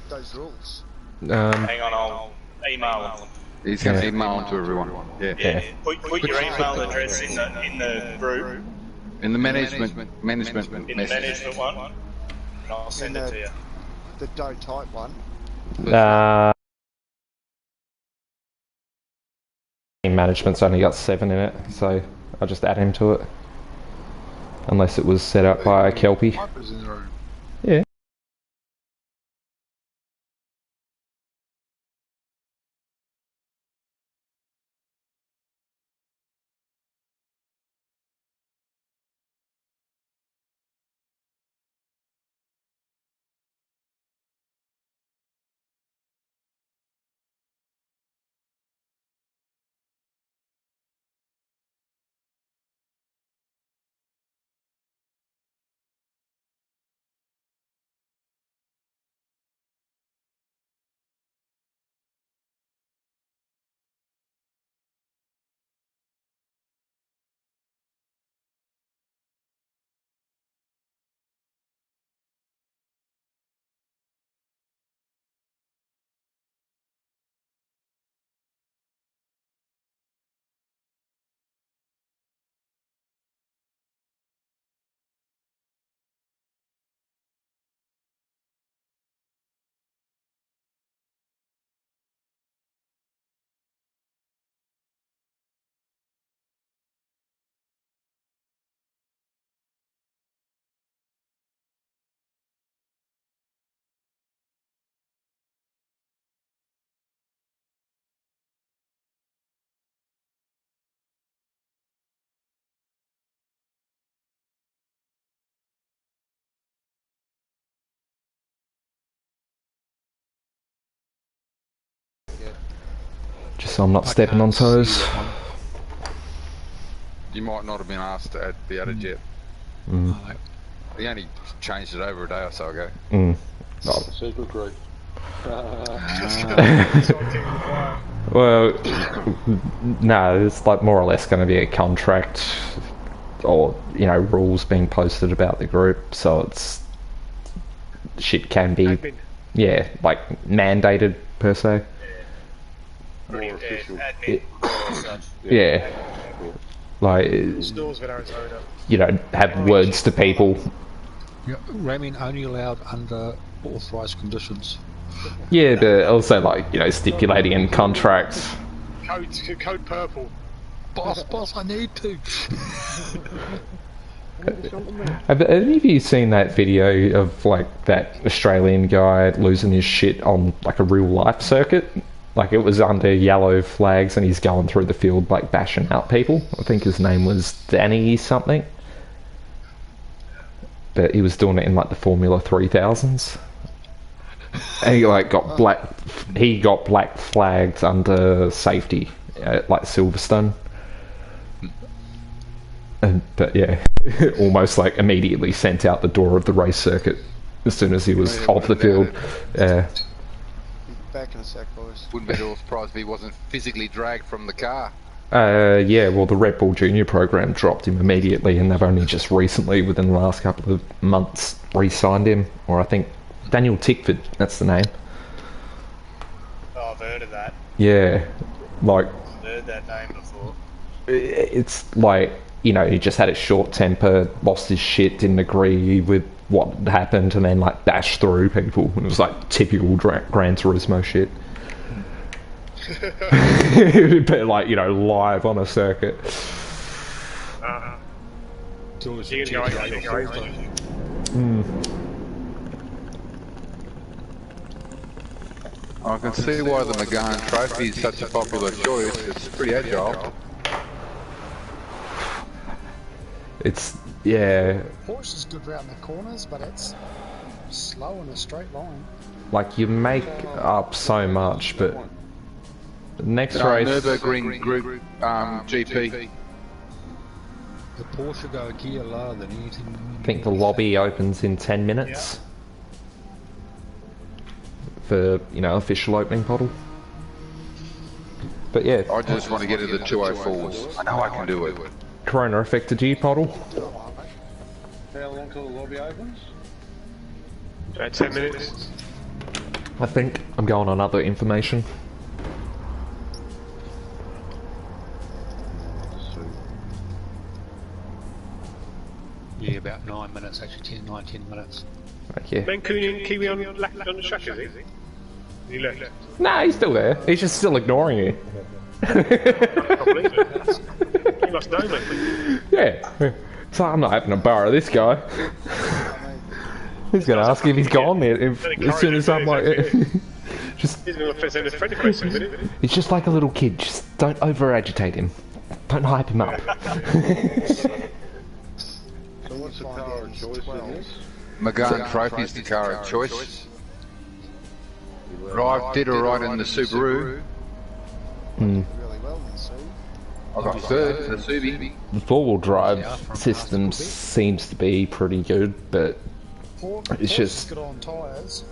those rules? Hang on, I'll email them. He's going to email them to everyone. Yeah. Put your email address in the group. In the management In message. the management one. And I'll send it to you. The don't type one. Management's only got 7 in it, so I'll just add him to it. Unless it was set up by a Kelpie. Piper's in the room. Yeah. Just so I'm not stepping on toes. You might not have been asked to be added yet. He only changed it over a day or so ago. Secret group. Well, no, it's like more or less going to be a contract or, you know, rules being posted about the group, so it's shit can be, yeah, like mandated per se. More official. Yeah. Like, Stores with Arizona. you know, have words to people. Yeah, ramming only allowed under authorised conditions. Yeah, but also like, you know, stipulating in contracts. Code purple. Boss, I need to. Have any of you seen that video of like that Australian guy losing his shit on like a real life circuit? Like it was under yellow flags and he's going through the field like bashing out people. I think his name was Danny something. But he was doing it in like the Formula 3000s. And he like got black flags under safety at like Silverstone. But yeah, almost like immediately sent out the door of the race circuit as soon as he was off the field. Back in a sec, boys. Wouldn't be at all surprised if he wasn't physically dragged from the car. Yeah, well the Red Bull Junior program dropped him immediately and they've only just recently, within the last couple of months, re-signed him. Or I think Daniel Tickford, that's the name. Oh, I've heard of that. Yeah, like... I've heard that name before. It's like, you know, he just had a short temper, lost his shit, didn't agree with what happened, and then like dashed through people. It was like typical Gran Turismo shit. But like, you know, live on a circuit. I can see why the McGahn Trophy is such a popular choice. It's pretty agile. It's, yeah. Porsche is good around the corners, but it's slow in a straight line. Like, you make up so much, but next race... Nürburgring Group GP. The Porsche go a gear lower than anything. I think the lobby opens in 10 minutes. For, you know, official opening model. But yeah. I just want to get to the 204s. I know I can do it. Corona affected G model. How long till the lobby opens? 10 minutes. I think I'm going on other information. Yeah, about 9 minutes, actually 10 minutes. Okay. Ben Kiwi on the track, is he? He left. Nah, he's still there. He's just still ignoring you. Probably. He must know me. Yeah. So I'm not having to borrow this guy. He's going to ask if he's gone there as soon as I'm like... just, he's going to send a friend request in a minute. He's just like a little kid. Just don't over-agitate him. Don't hype him up. So what's the car of choice in this? Megane Trophy's the car of choice. Drive did alright in the Subaru. Mm. I got third for the Subi. The four-wheel drive system seems to be pretty good, but it's just... good on tyres.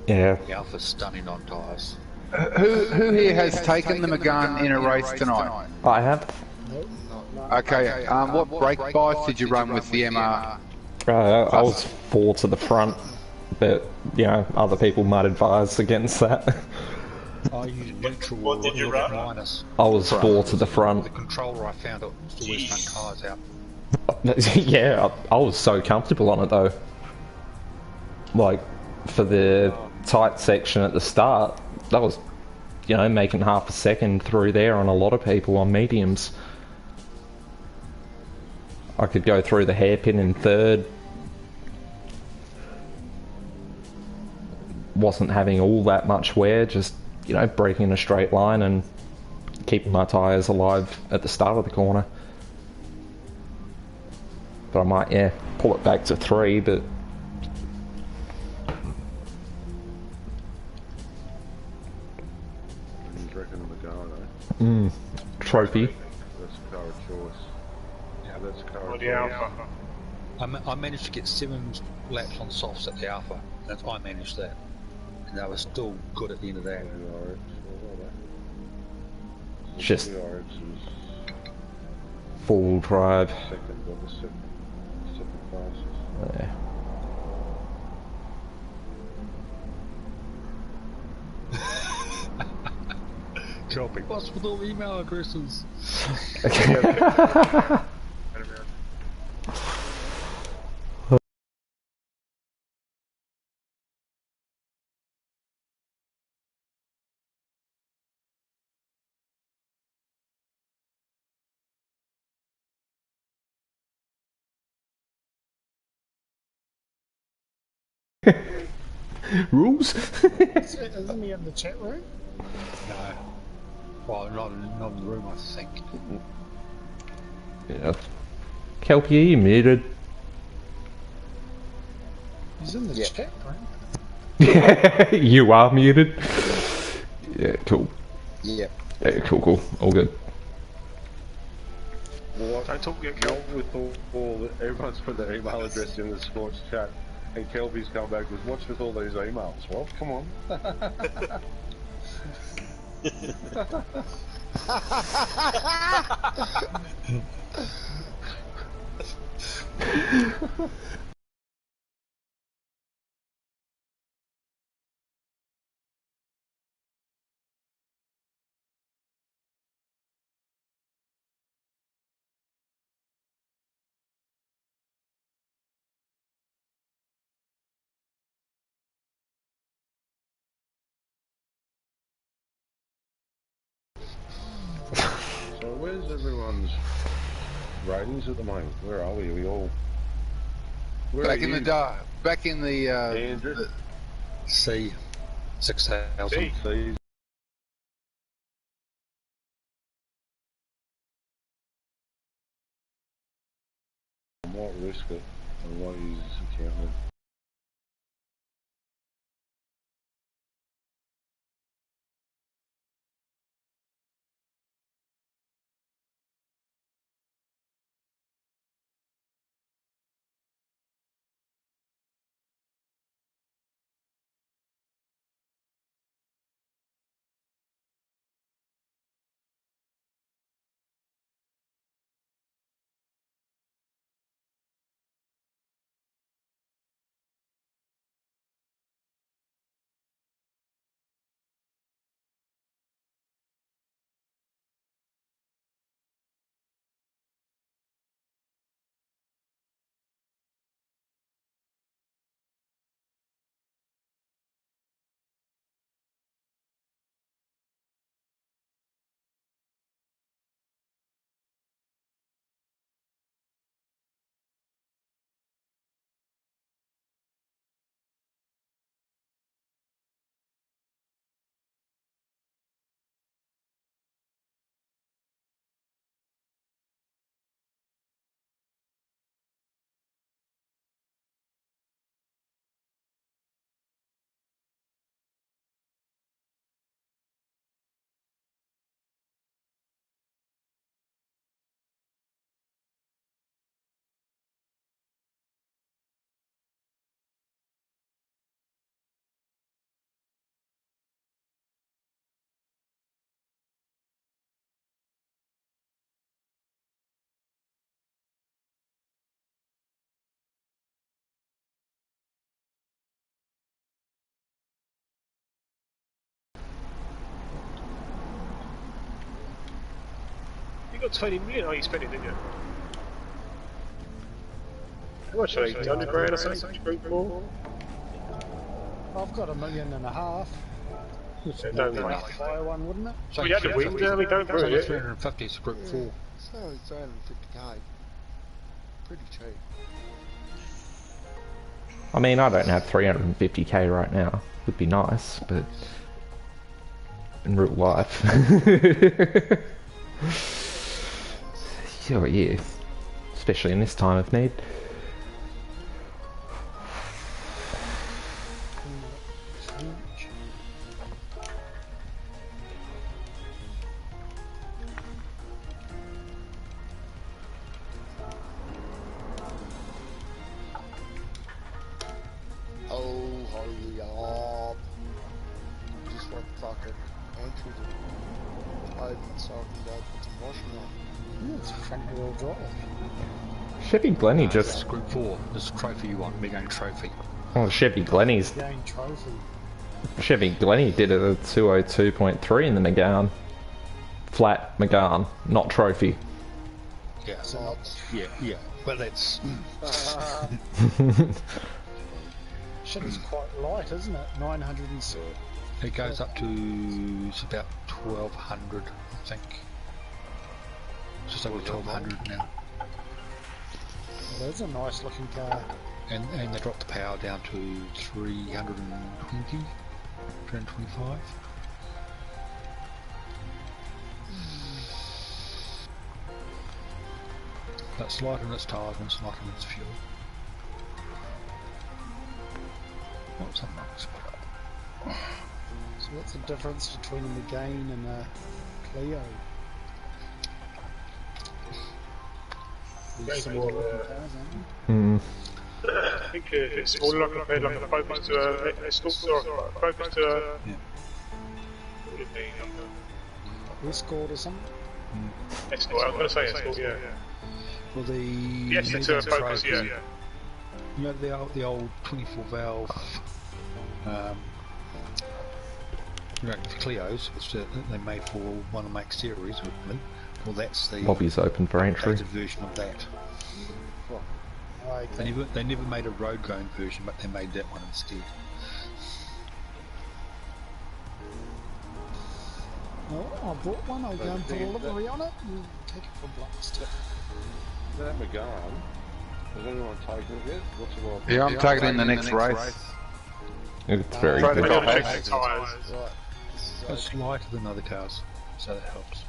Yeah. The Alpha's stunning on tyres. Who here has taken the Megane in a race tonight? I have. Okay, what brake bias did you run with the MR? I was 4 to the front, but, you know, other people might advise against that. I used neutral. What did you run? Minus. I was 4 to the front. The controller I found it always front tyres out. Yeah, I was so comfortable on it though. Like, for the tight section at the start, that was, you know, making half a second through there on a lot of people on mediums. I could go through the hairpin in third. Wasn't having all that much wear, just, you know, braking in a straight line and keeping my tyres alive at the start of the corner. But I might, yeah, pull it back to 3, but... He's reckoning the Megane, Trophy. That's a car of choice. Yeah, that's a car Or of the choice. Alpha. I managed to get 7 laps on softs at the Alpha. That's I managed that. And they were still good at the end of that. Just RX full drive. second, but the second fastest. Yeah. Dropping. What's with all the email addresses? Rules? Isn't he in the chat room? No. Well, not in the room, I think. Yeah. Kelpie, you muted. He's in the chat room. You are muted. Yeah, cool. Yep. Yeah, cool. All good. What? Don't talk yet, Kel. With everyone's put their email address in the sports chat, and Kelby's come back with, what's with all these emails? Well, come on. So where's everyone's ratings at the moment? Where are we? Are we all... Back in the dark. Back in the... Andrew? C. 6,000. C. I might risk it. I might use this account. You got 20 million? Oh, you spent it, didn't you? How much are they? 100 grand or something? Group 4? I've got 1.5 million. Yeah, don't Be worry. enough to buy one, wouldn't it? Well, you had the wing down, we don't ruin it. 350 is group 4. It's only 350k. Pretty cheap. I mean, I don't have 350k right now. Would be nice, but in real life. Sure, yeah. Especially in this time of need. Oh, holy up. Just want fucking entry to open so I can go put some washing on. It's front wheel drive. Chevy Glenny This is just... group 4. This is trophy you want. Big game trophy. Oh, Chevy Glenny's... Game trophy. Chevy Glenny did it at 202.3 in the McGowan. Flat McGowan, not trophy. Yeah, so yeah. But that's... Chevy's quite light, isn't it? 906. It goes up to it's about 1200, I think. Just over 1200 now. Well, that's a nice looking car. And they dropped the power down to 320, 325. That's light on its tyres and it's light on its fuel. What's that mark spot up? So what's the difference between a Megane and a Clio? They're similar looking cars, aren't they? I think if it's smaller, like compared like a Focus to a Escort or a Focus to a... Yeah. Would it be Escort or something? Escort, I was going to say Escort, yeah. Well, the Yes, it's a Focus, yeah. You know the old 24 valve Clios, which they made for one of Make series. Well, that's the Lobby's open for entry. version of that. They never made a road going version, but they made that one instead. Oh, I bought one. I'll go and put a livery on it and take it for blast. That McGowan, has anyone taken it yet? What's it like? Yeah, I'm taking it in the next race. It's very Try to good. check the tyres. It's lighter than other cars, so that helps.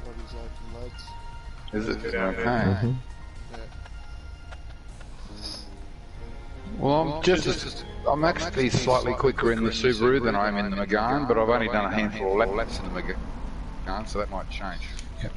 Body's open loads. Is it? Yeah. Okay. Mhm. Well, I'm actually slightly quicker in the Subaru than I am in the Megane, but I've only done a handful of laps in the Megane, so that might change. Yep.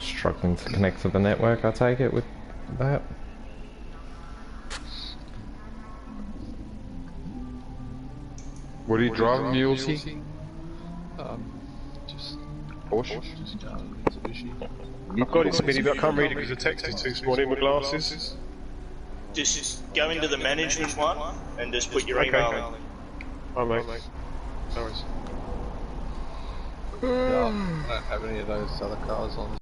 Struggling to connect to the network, I take it, with that. What are you driving, Mulesy? Just Porsche? Mitsubishi. I've got it, Smitty, but I can't read it because the text is too small in my glasses. Just go into the management one and just put your Okay. email in. Hi, mate. Sorry. Yeah, I don't have any of those other cars on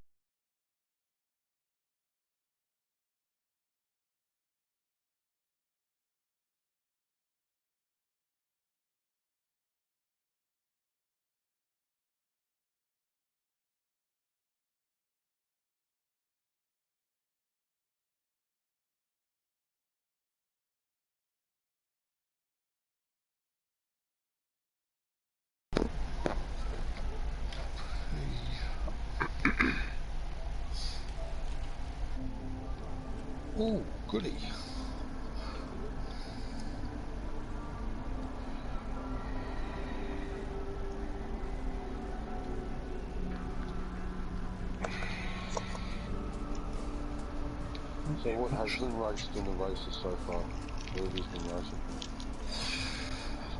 Oh, goody. So what has been raced in the races so far? Who have you been racing?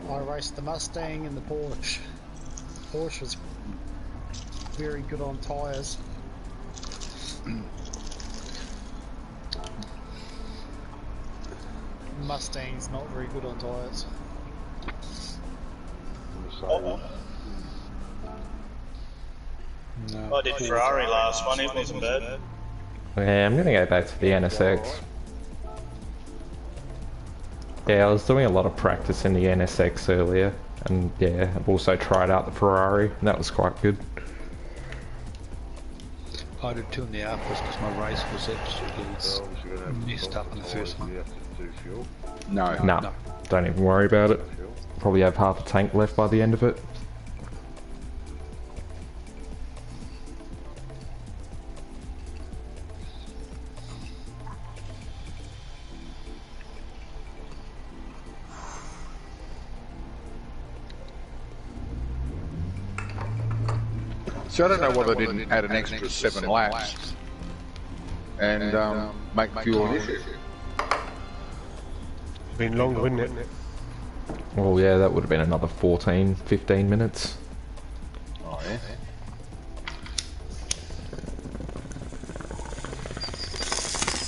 I raced the Mustang and the Porsche. Porsche was very good on tyres. Mustang's not very good on tyres. No. I did Ferrari last one, it wasn't bad. Yeah, I'm gonna go back to the NSX. Yeah, I was doing a lot of practice in the NSX earlier, and yeah, I've also tried out the Ferrari, and that was quite good. I did 2.5 because my race was absolutely messed up in the first one. No. No, don't even worry about it. Probably have half a tank left by the end of it. So I don't know why they didn't add an extra 7 laps and make fuel an issue. Been longer, wouldn't it? Well, yeah, that would have been another 14, 15 minutes. Oh, yeah.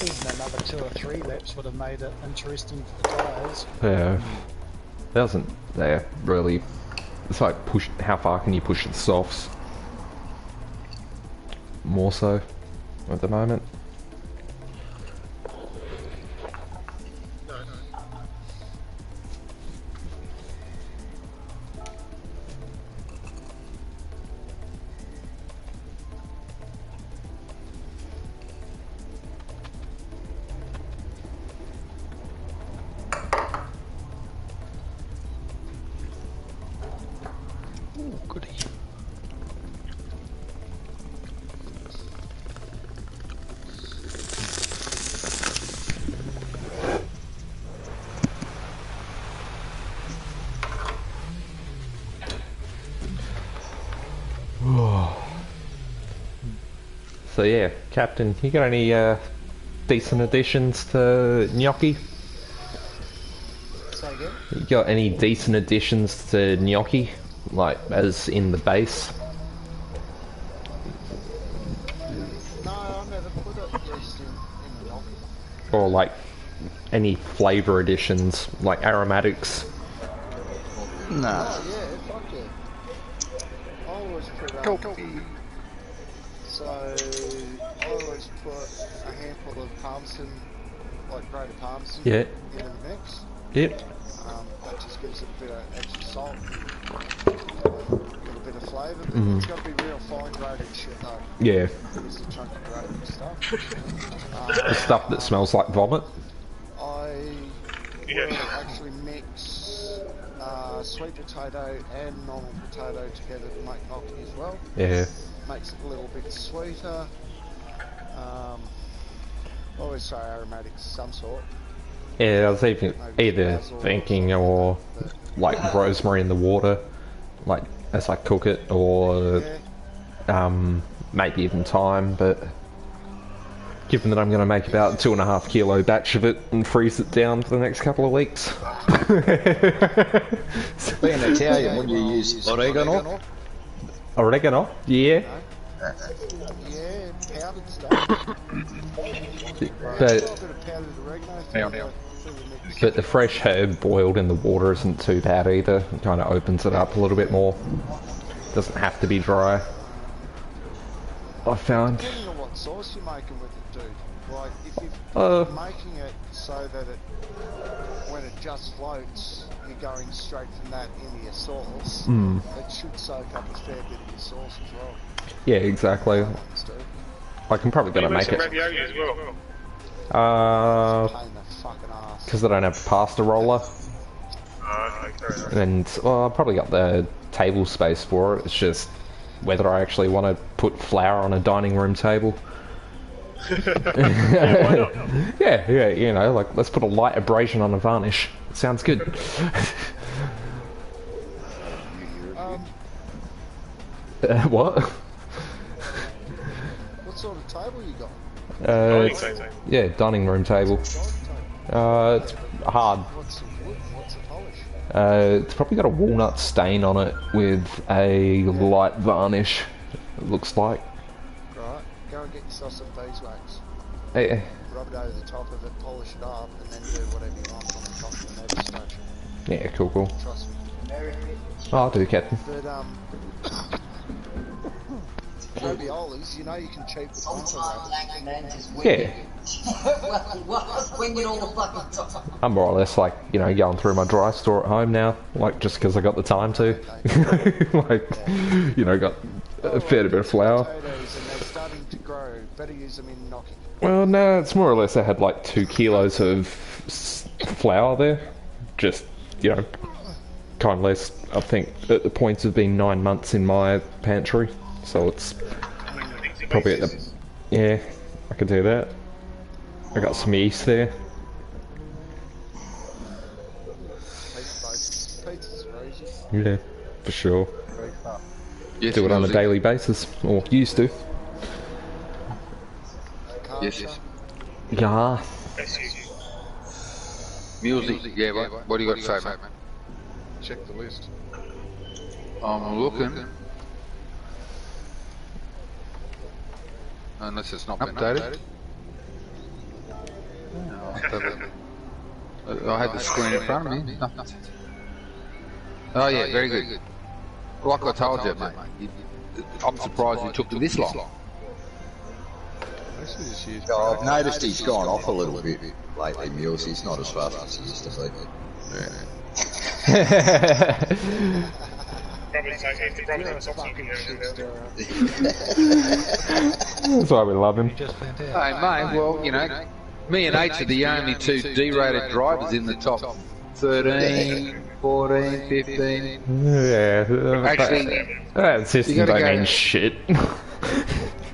Even another 2 or 3 laps would have made it interesting for the tyres. Yeah. That wasn't there, really. It's like, how far can you push the softs? More so, at the moment. Oh, goody. So yeah, Captain, you got any decent additions to Gnocchi? Say again? You got any decent additions to Gnocchi? Like, as in the base? No, I never put it yeast in the gnocchi. Or like, any flavour additions, like aromatics? No. Oh yeah, fuck yeah. I always put so I always put a handful of parmesan, like grated parmesan, Yeah. into the mix. Yep. That just gives it a bit of extra salt, a bit of flavour. But it's got to be real fine grated shit though. Yeah. It's the chunky grated stuff. The stuff that smells like vomit? I will actually mix sweet potato and normal potato together to make gnocchi as well. Yeah. Makes it a little bit sweeter. Always say aromatics of some sort. Yeah, I was either thinking or like rosemary in the water, like as I cook it, or maybe even thyme, but given that I'm going to make about a 2.5 kilo batch of it and freeze it down for the next couple of weeks. Being Italian, would you use oregano? Oregano? Yeah. Yeah, powdered stuff. But the fresh herb boiled in the water isn't too bad either. It kind of opens it up a little bit more. Doesn't have to be dry. I found. Depending on what sauce you're making with it, dude. Like, if you're making it so that when it just floats, you're going straight from that into your sauce, it should soak up a fair bit of your sauce as well. Yeah, exactly. I can probably gonna make it. Ravioli as well. Because I don't have a pasta roller. And well, I've probably got the table space for it. It's just whether I actually want to put flour on a dining room table. Yeah, you know, like, let's put a light abrasion on a varnish. Sounds good. What? What sort of table you got? Yeah, dining room table. It's hard. What's the wood? What's the polish? It's probably got a walnut stain on it with a light varnish, it looks like. Right, go and get yourself some beeswax. Yeah. Rub it over the top of it, polish it up, and then do whatever you want on the top of the metal station. Yeah, cool. Trust me. I'll do, Captain. But, raviolis, you know you can cheat with Yeah. When you all the fucking time. I'm more or less like, you know, going through my dry store at home now, like just because I got the time to. Like, you know, got a fair bit of flour. Potatoes and they're starting to grow. Better use them in knocking. Well, no, it's more or less I had like 2 kilos of flour there. Just, you know, kind of less, I think, at the points of being 9 months in my pantry. So it's probably at the... Yeah, I could do that. I got some yeast there. Yeah, for sure. Yes, do it on a music. daily basis, or used to. Yes. Yeah. Music, yeah, what do you got to say, mate? Check the list. I'm looking. Unless it's not been updated. I had the screen in front of me. Oh yeah, very good. Like I told you, mate. I'm surprised it took this long. I've noticed he's gone off a little bit lately, Mules. He's not as fast as he used to be. That's why we love him. Hey mate, well, you know, me and H are the only 2 D-rated drivers in the top 13, 14, 15. Yeah. Actually, that system don't mean shit.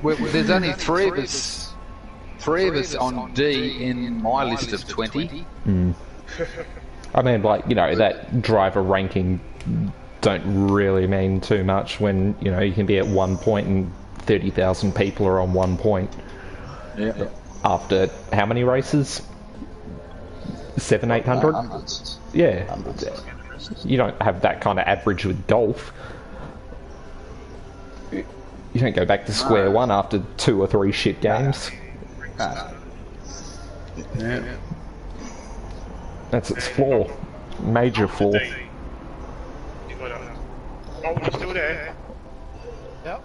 There's only 3 of us. 3 of us on D in my list of 20. I mean, like, you know, that driver ranking don't really mean too much when, you know, you can be at 1 point and 30,000 people are on 1 point. Yeah. After how many races? 700, 800? Hundreds. Yeah. Hundreds. You don't have that kind of average with golf. You don't go back to square one after 2 or 3 shit games. Yeah. That's its flaw. Major flaw. Oh, you're still there? Yep.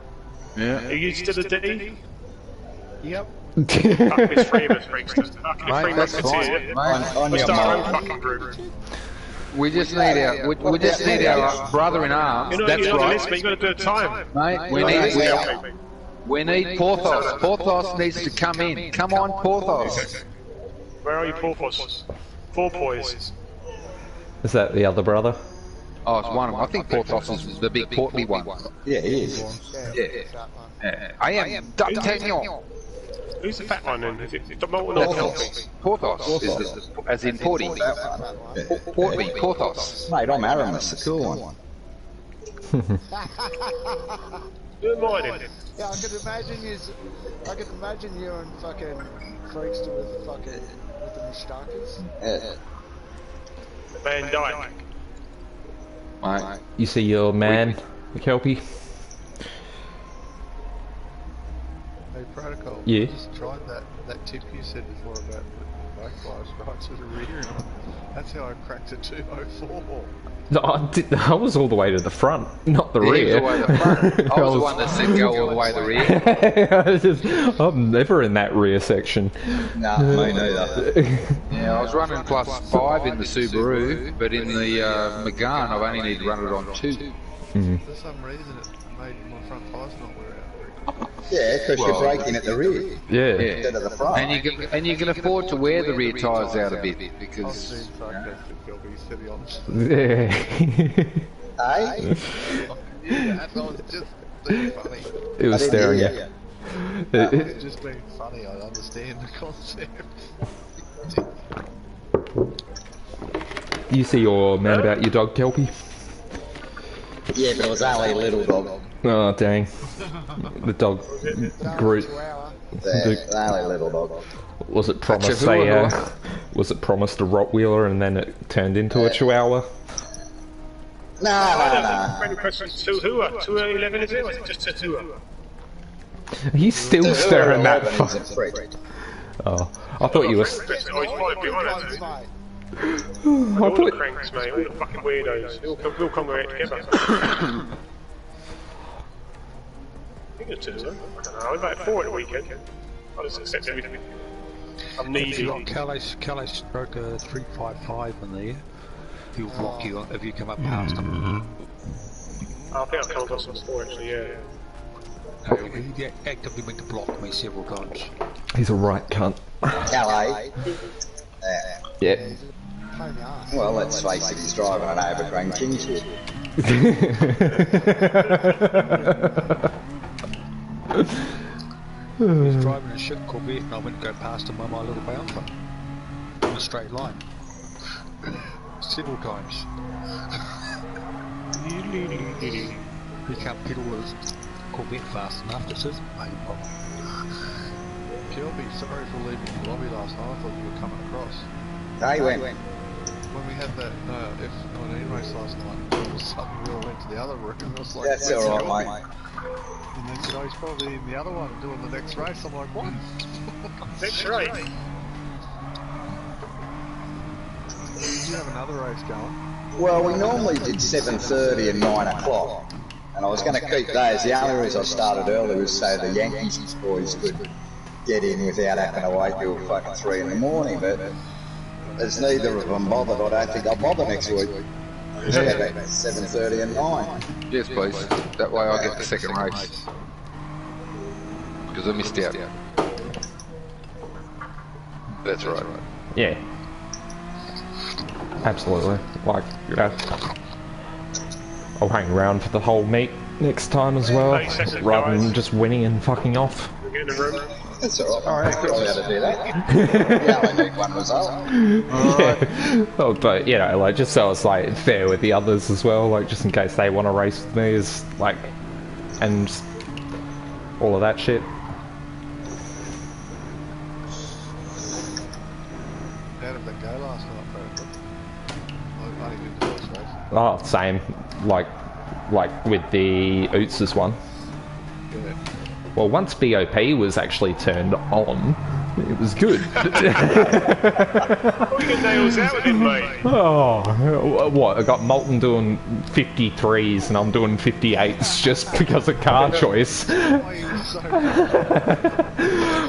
Yeah. Are you still a D? Yep. Fuck, there's 3 of us, Brixton. Fucking 3 Mate, that's Ruffins fine. here. Mate, Let's start our own fucking group. we just need our brother in arms. You're That's not right. listening, you've got to do a time. Mate, we need Porthos. Porthos needs to come in. Come on, Porthos. Where are you, Porthos? 4 poise. Is that the other brother? Oh, it's one of them. I think Porthos is the big portly one. Yeah, he is. Yeah. I am D'Artagnan. Who's the fat one then? Is it Molten or Healthy? Porthos, as in Porty. Portly, Porthos. Mate, I'm Aramis, the cool one. Who am I then? Yeah, I can imagine you and fucking Freakster with the mustaches. Yeah. Van Dyke. Mate. You see your man, the Kelpie? Hey, Protocol. Yeah. I just tried that tip you said before about putting the bike lights right to the rear. That's how I cracked a 204. No, I was all the way to the front, not the rear. All the way to the front. I was the one that said go all the way to the rear. I'm never in that rear section. Nah, me neither. Yeah, I was running +5 in the Subaru, but in the Megane I've only need to run it on 2. For some reason, it made my front tyres not wear out. Yeah, because you're braking at the rear. Yeah. Instead of the front. And you can afford to wear the rear tyres out a bit because. Yeah. Hey? Yeah, that was just too funny. It was staring at. It's just being funny, I understand the concept. You see your man about your dog, Kelpie? Yeah, but it was only a little dog. Oh, dang. The dog, Groot. Only a little dog. Was it promised was it promised a Rottweiler and then it turned into a Chihuahua? No. Friend request was 211 is it? Or is it just a 2? He's still staring that fuck. Oh, I thought you were. All the cranks, mate, all the fucking weirdos. They'll congregate together. I think it's 2, I don't know, I was about 4 at the weekend. I just accept everything. I'm needy. Calais stroke a 355 in there. He'll block you if you come up past him. I think I've come across some before actually, yeah. He actively went to block me several times. He's a right cunt. Calais? Yeah. Well, let's face it, he's driving an overgrown Kingswood. He was driving a shit Corvette and I went to go past him on my little bouncer. In a straight line. Several times. He can't pedal his Corvette fast enough, this is main problem. Kelby, sorry for leaving the lobby last night, I thought you were coming across. Hey, when? When we had that F19 race last night, all of a sudden we all went to the other room and it was like... That's alright, mate. And they said, oh, he's probably in the other one doing the next race. I'm like, what? Next race? Did you have another race going? Well, we normally did 7:30 and 9 o'clock. And I was going to keep those. The only reason I started early was so the Yankees boys could get in without having to wait till fucking 3 in the morning. But as neither of them bothered, I don't think I'll bother next week. Just go back to 7:30 and 9. Yes, please. That way I get the second race. Because I missed out. That's right. Yeah. Absolutely. Like, you know, I'll hang around for the whole meet next time as well, rather than just winning and fucking off. That's alright. I could to do that. Yeah, I need one result. Yeah. Oh, but, you know, like, just so it's, like, fair with the others as well, like, just in case they want to race with me, is, like, and all of that shit. How did that go last night, bro? I didn't do this race. Oh, same. Like with the Oots's one. Yeah. Well, once BOP was actually turned on, it was good. Nails out with him, mate. Oh, what? I got Moulton doing 53s and I'm doing 58s just because of car choice.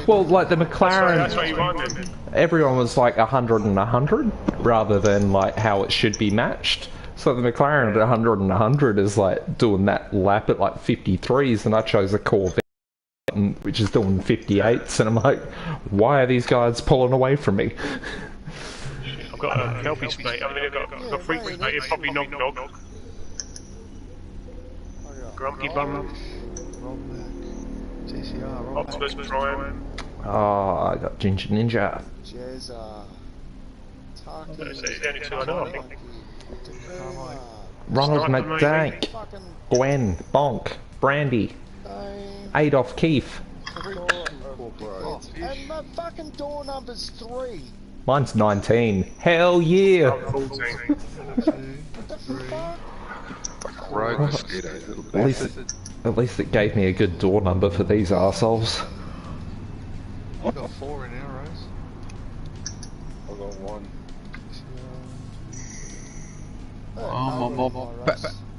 Well, like the McLaren, That's what you wanted. everyone was like 100 and 100 rather than like how it should be matched. So the McLaren at 100 and 100 is like doing that lap at like 53s, and I chose a Corvette which is doing 58s, and I'm like, why are these guys pulling away from me? I've got a Kelpie's mate, I mean I've got frequent mate, it's probably Nog Nog. Grumpy Bum. Optimus Prime. Oh, I got Ginger Ninja. Jezza. Those are the only two I know, I think. Ronald McDank. Gwen. Bonk. Brandy. Adolf Keefe. And my fucking door number's 3. Mine's 19. Hell yeah! Rogue mosquitoes, little bastard. At least it gave me a good door number for these arseholes. I've got 4 in our race. I've got 1.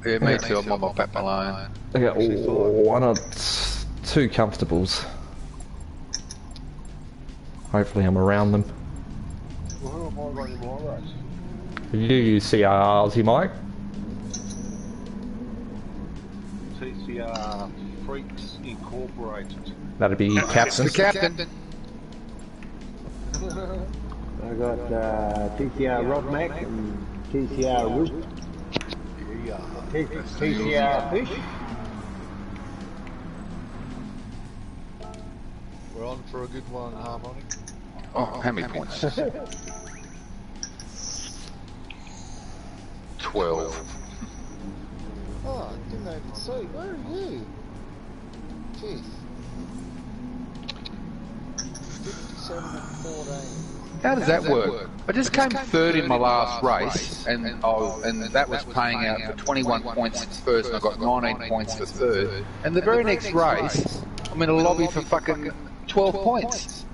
Yeah, me too, I'm on my Pat Malone. I got 1 or 2 comfortables. Hopefully I'm around them. Well, who am I running my race? You CR Aussie Mike? TCR Freaks Incorporated. That'd be Captain. The captain. I got TCR Rob Mac and TCR Root. TCR Fish. We're on for a good one, Harmonic. Oh, how many points? 12. Oh, I didn't even see. Where are you? Fifth. 57 and 14. How does that work? I just came third in my last race, and that was paying out for 21 points first, and I got 19 points for third. And the very next race, I'm in a lobby for fucking 12 points.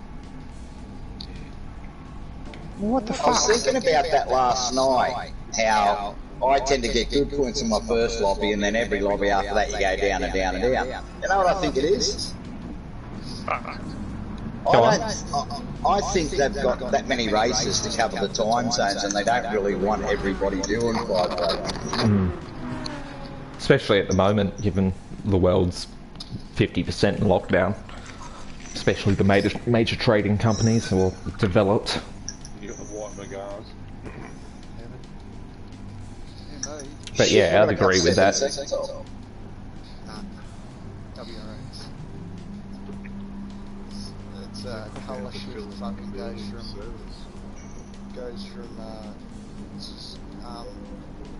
What the fuck? I was thinking about that last night, how I tend to get good points in my first lobby, and then every lobby after that you go down and down and down. You know what I think it is? I think they've got that many races to cover the time zones, and they don't really want everybody doing 5 races. Especially at the moment, given the world's 50% in lockdown. Especially the major trading companies or developed. You got the white Megars. But yeah, I'd agree with that. It's colour shift fucking goes from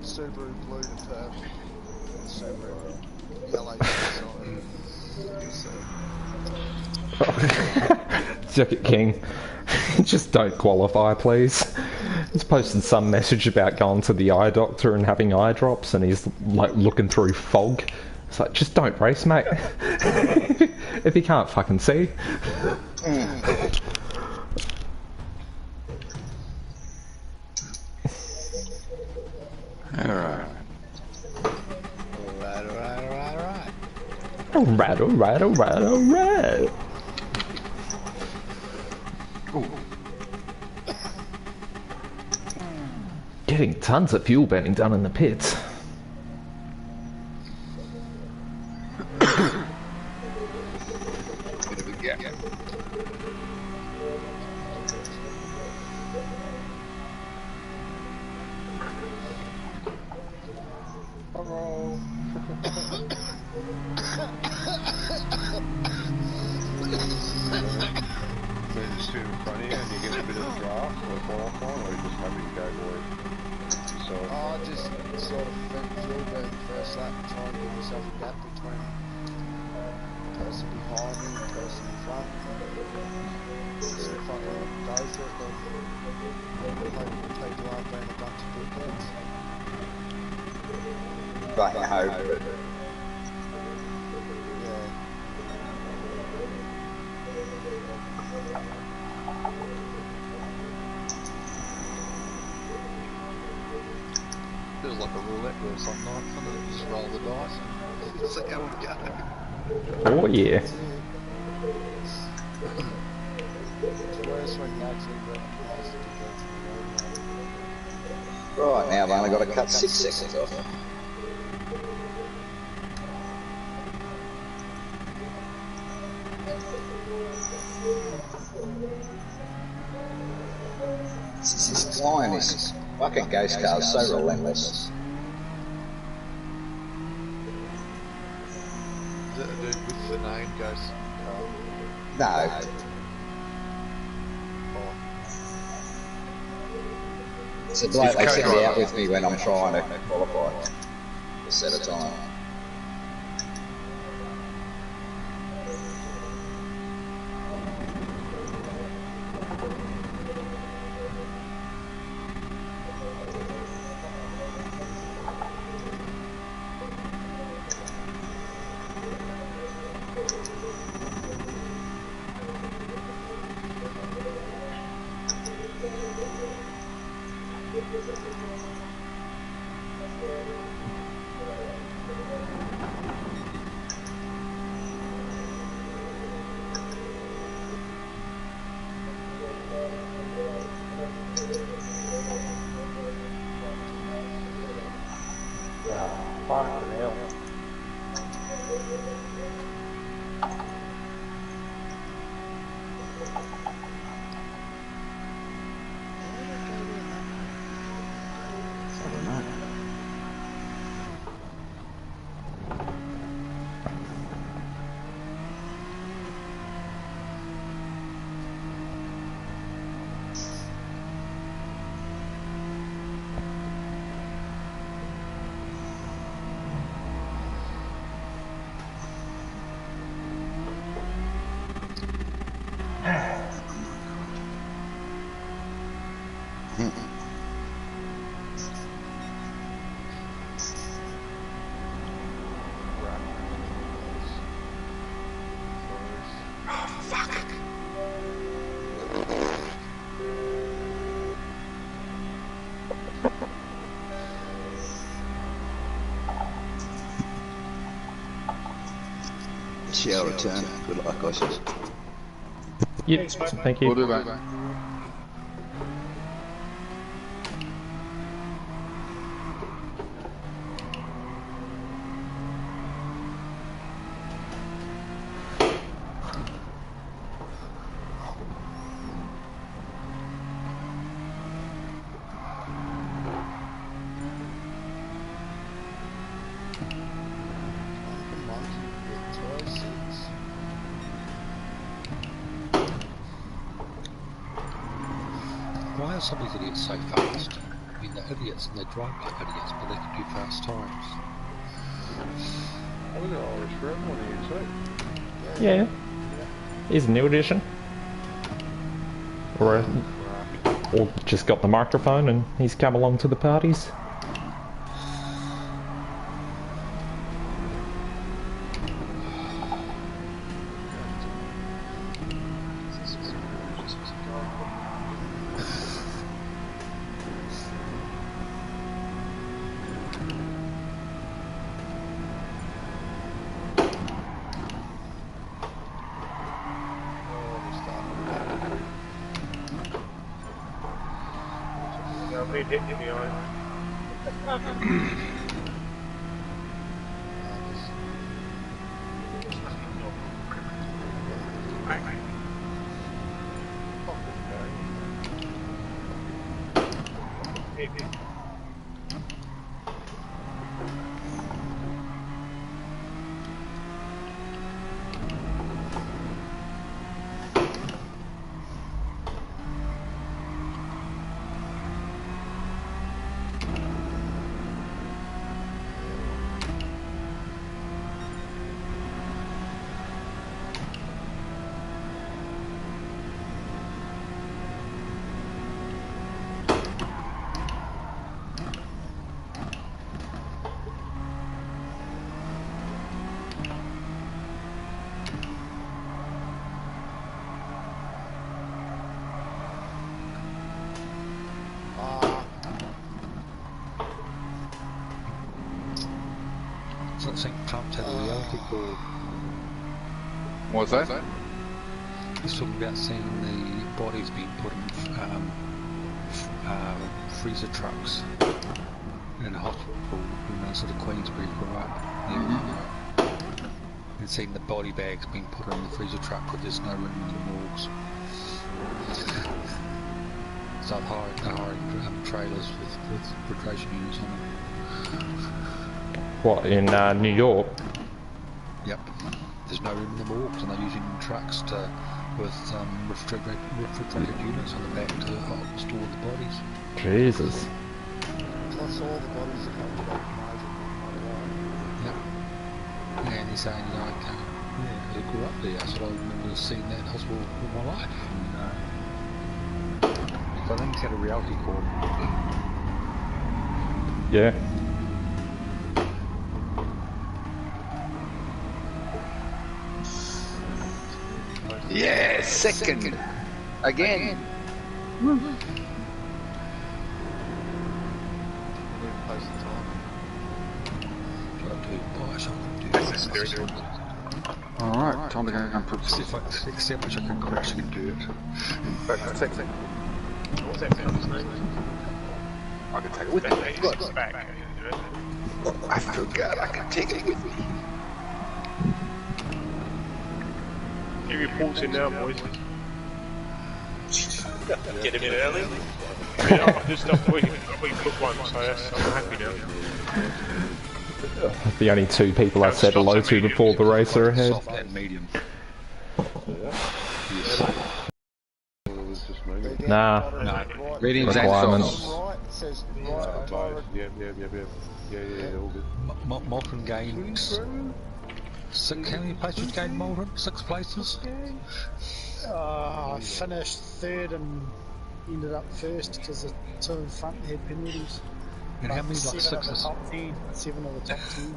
Subaru blue to purple. Subaru yellow Jacket King, just don't qualify, please. He's posted some message about going to the eye doctor and having eye drops, and he's like looking through fog. It's like, just don't race, mate. If you can't fucking see. Alright. Alright. Getting tons of fuel burning done in the pits. Bit of a gap. Then just in front of you and you get a bit of a draft or qualifying, or you just happy to go boy. So I just sort of fuel burn first lap and try and give myself a gap between the person behind me and the person in front. So if I can go for it, then people aren't being a bunch of dickheads. Right, I hope. Yeah. Feels like a roulette wheel some nights, and then just roll the dice and see how we go. Oh yeah. It's worse when you actually got nice to go to the road. Right, now I've only got to cut 6 seconds off. This client is fucking ghost cars so relentless. Is it a dude with the name Ghost Car? No. It's a bloke they send me out with me when I'm trying to qualify a set of time. Fucking hell. shall return. Good luck, I said. Yep, thank you. Will do, mate. Why are some of these idiots so fast? I mean, they're idiots and they drive like idiots, but they can do fast times. Oh, we got Irish for everyone here too. Yeah. He's a new addition. Or just got the microphone and he's come along to the parties. Something pumped out of the reality call. What's that? He's talking about seeing the bodies being put in freezer trucks in a hospital in sort of Queensbury, right? And seeing the body bags being put in the freezer truck, but there's no room in the morgues. So I've hired trailers with refrigeration units on them. What, in New York? Yep. There's no room in the morgues, and they're using trucks with refrigerated units on the back to store the bodies. Jesus. Plus all the bodies are coming back from Yep. Yeah, and he's saying, like, I grew up there, so I remember seeing that hospital all my life. So I think he's had a reality call. Yeah. Yeah, second. Again. Alright, time to go and put Except which I can crash and do it. What's that film's name? I can take it with me. It's back. I forgot I can take it with me. Few reports in now, boys. Get a bit early. Yeah, this stuff we cooked one, so I'm happy now. The only two people I said hello to before the race are ahead. Soft and medium. Nah. No. Readings and Requirements. Right, it says right, Yeah, all good. Molten games. How many places did you gain, Molten? 6 places? I finished third and ended up first because the two in front had penalties. And how many, like, 7 of the 6s? top 10. 7 of the top 10.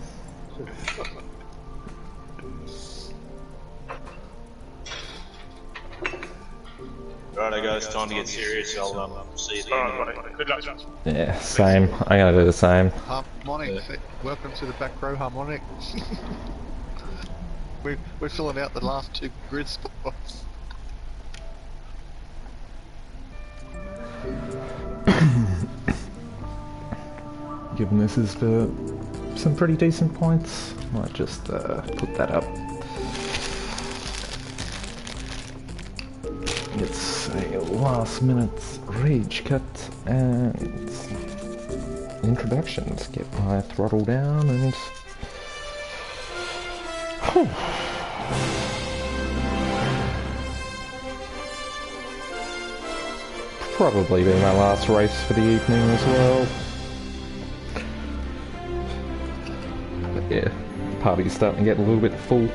Righto guys, time to get serious. I'll see you at the end. Alright, good luck. Yeah, same. I gotta do the same. Harmonic, welcome to the back row, Harmonic. We're filling out the last 2 grid spots. Given this is for some pretty decent points, might just put that up. It's a last minute rage cut and introductions. Get my throttle down and probably be my last race for the evening as well. But yeah, the party's starting to get a little bit full.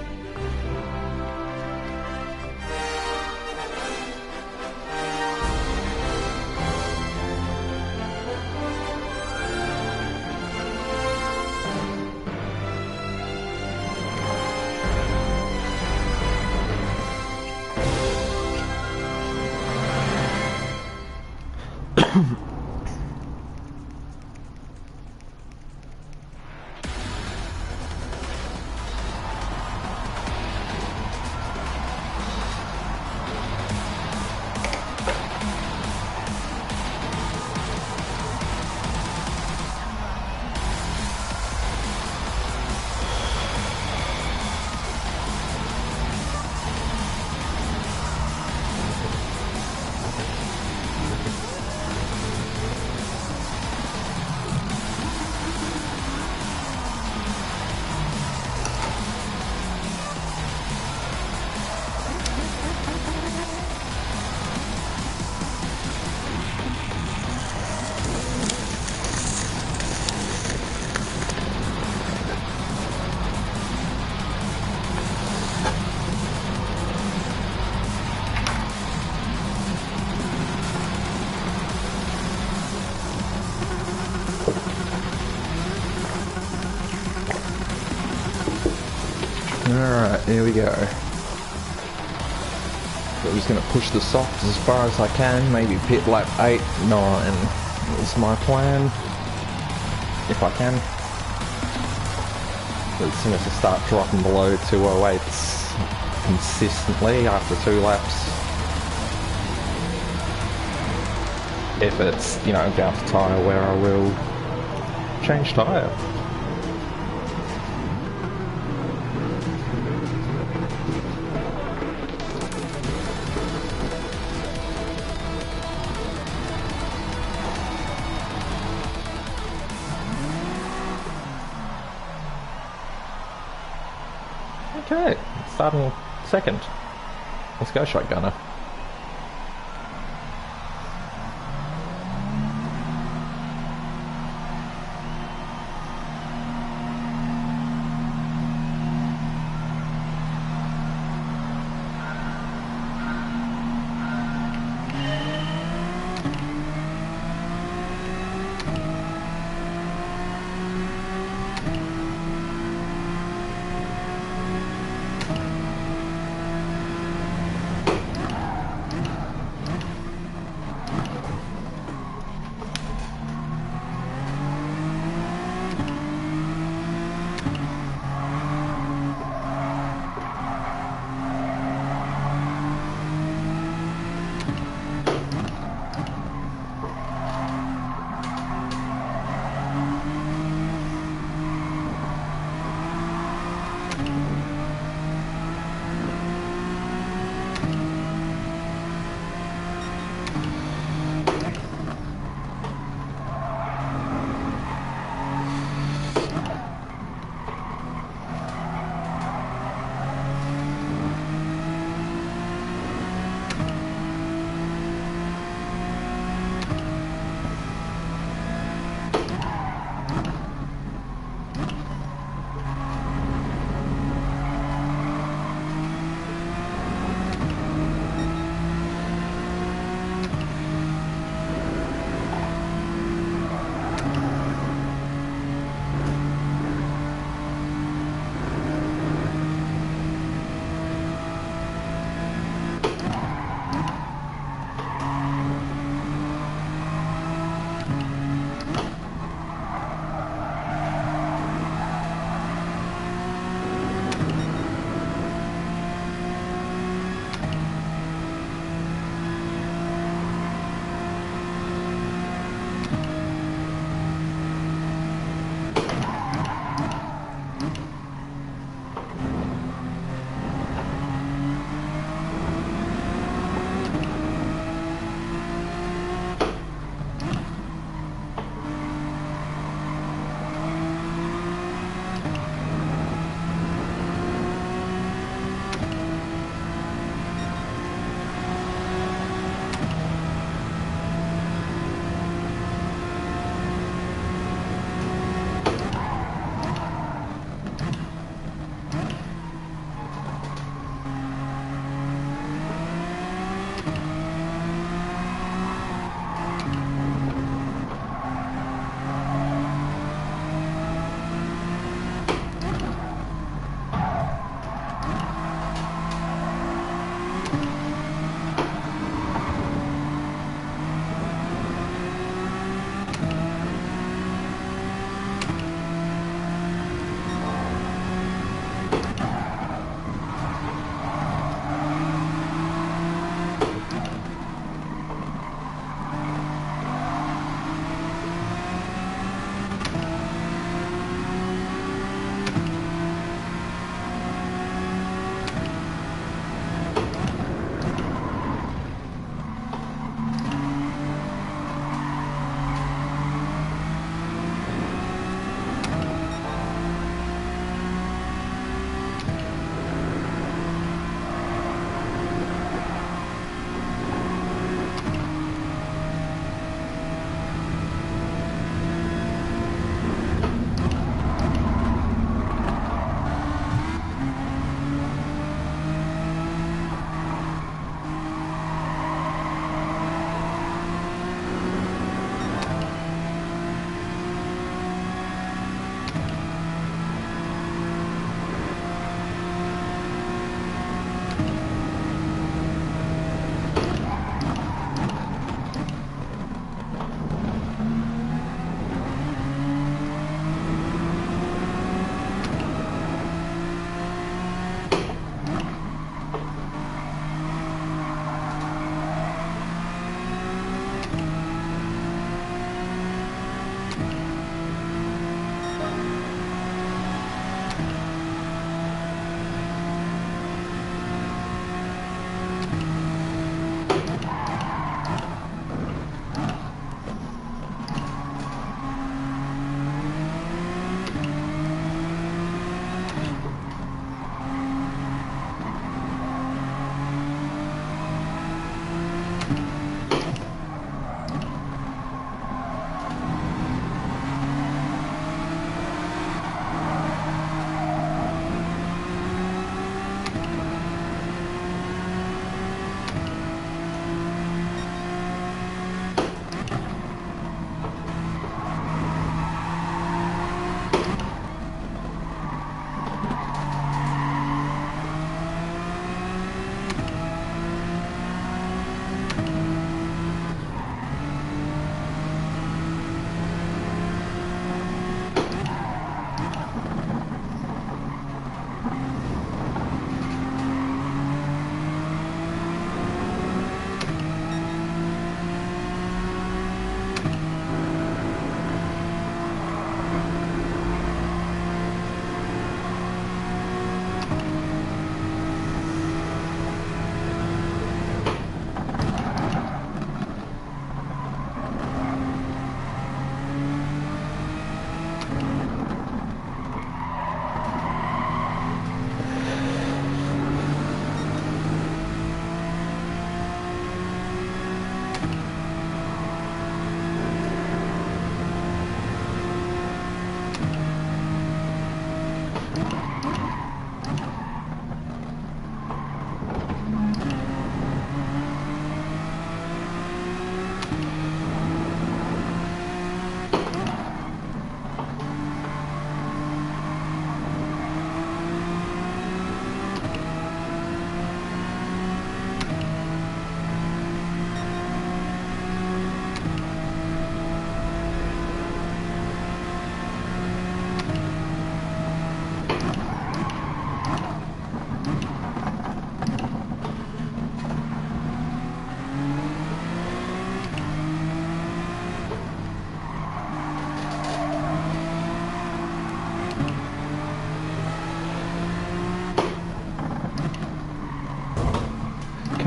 Alright, here we go. So I'm just going to push the softs as far as I can, maybe pit lap 8, 9 is my plan, if I can. But as soon as I start dropping below 208s consistently after 2 laps, if it's, you know, down to tyre where I will change tyre. Okay, starting second. Let's go, shotgunner.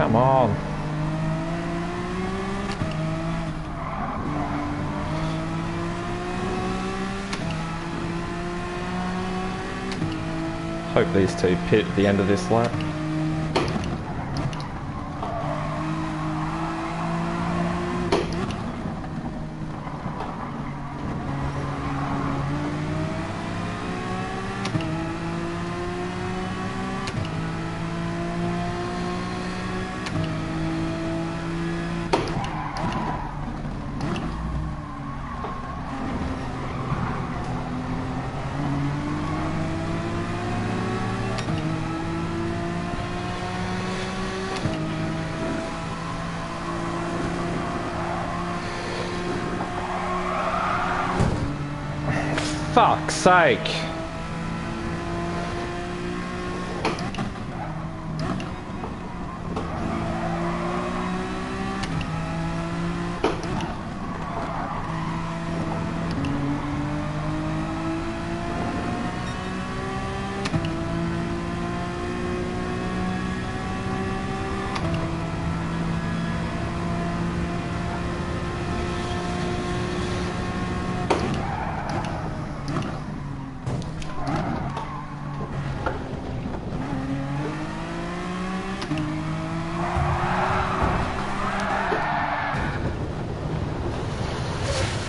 Come on. Hope these two pit at the end of this lap. Fuck's sake!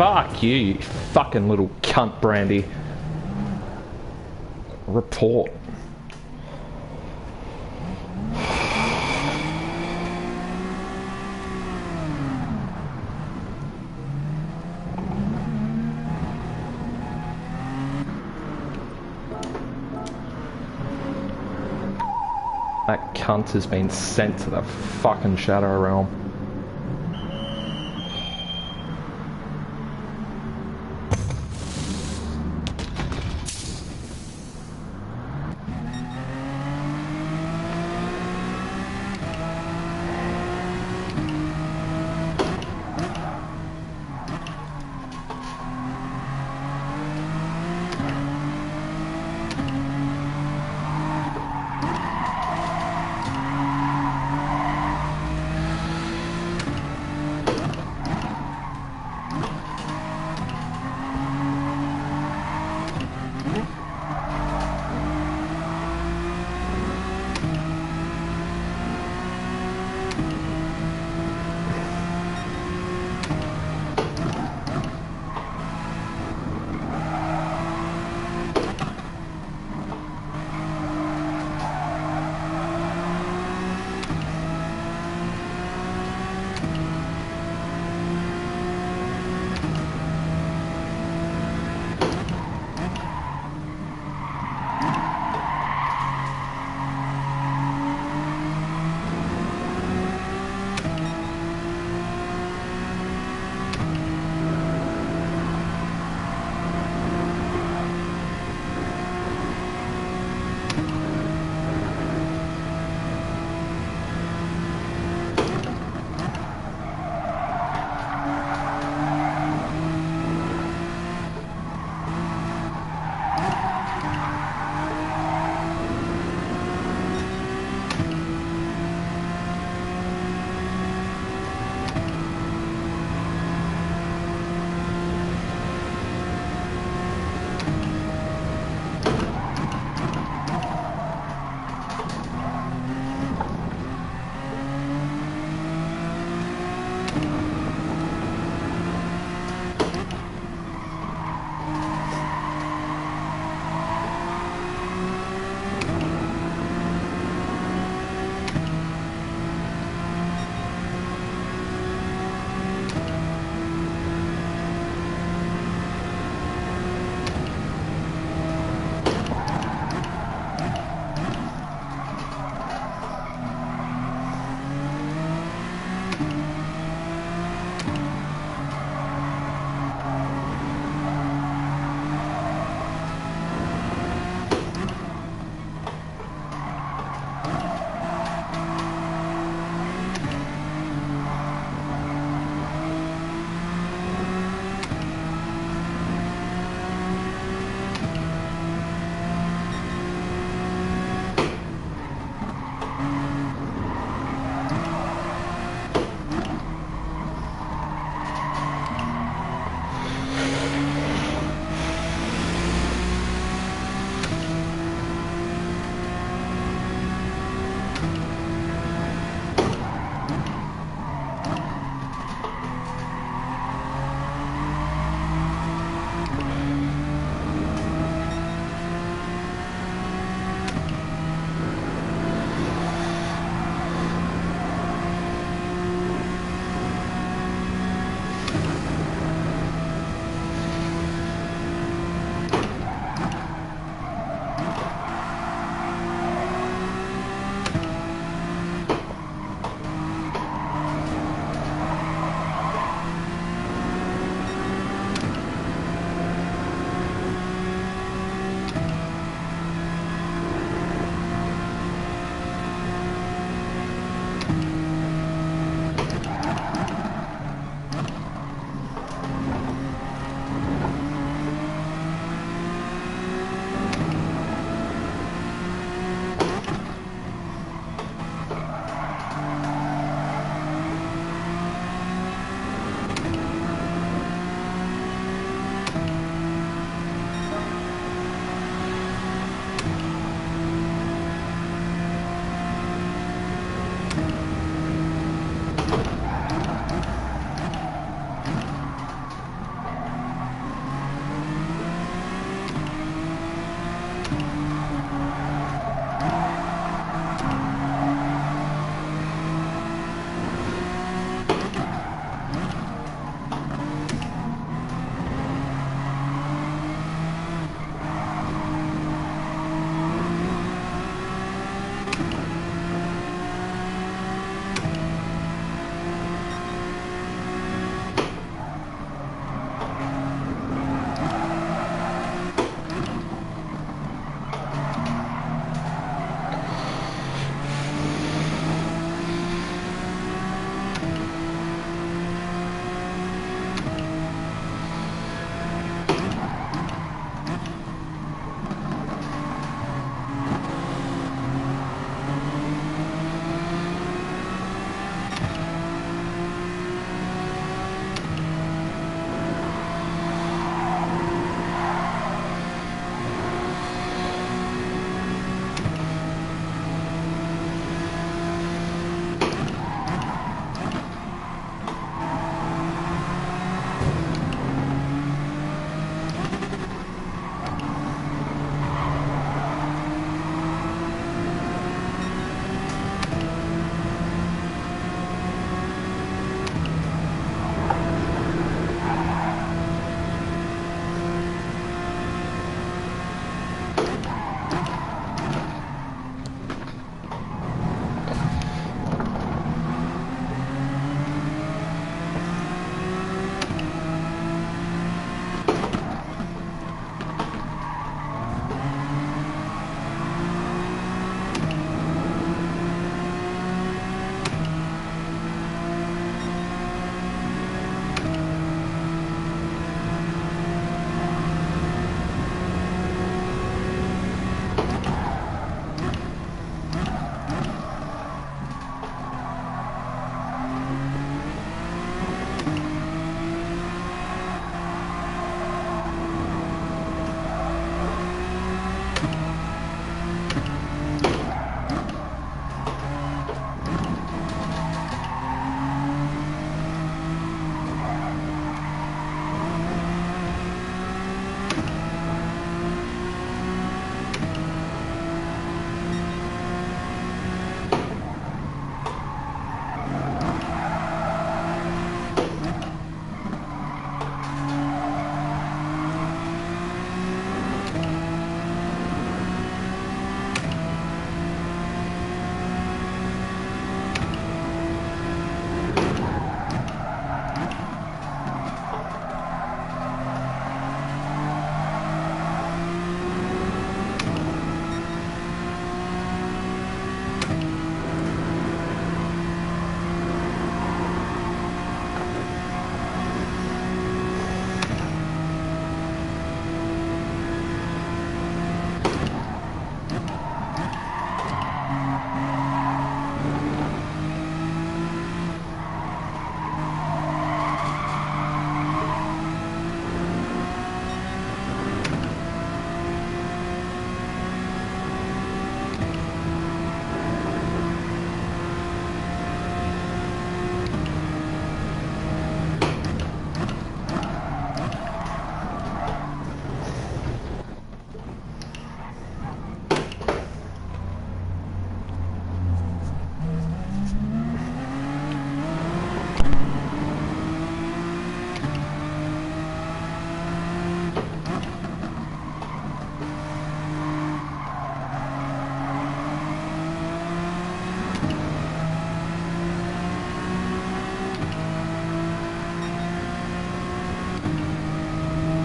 Fuck you, you fucking little cunt, Brandy. Report. That cunt has been sent to the fucking Shadow Realm.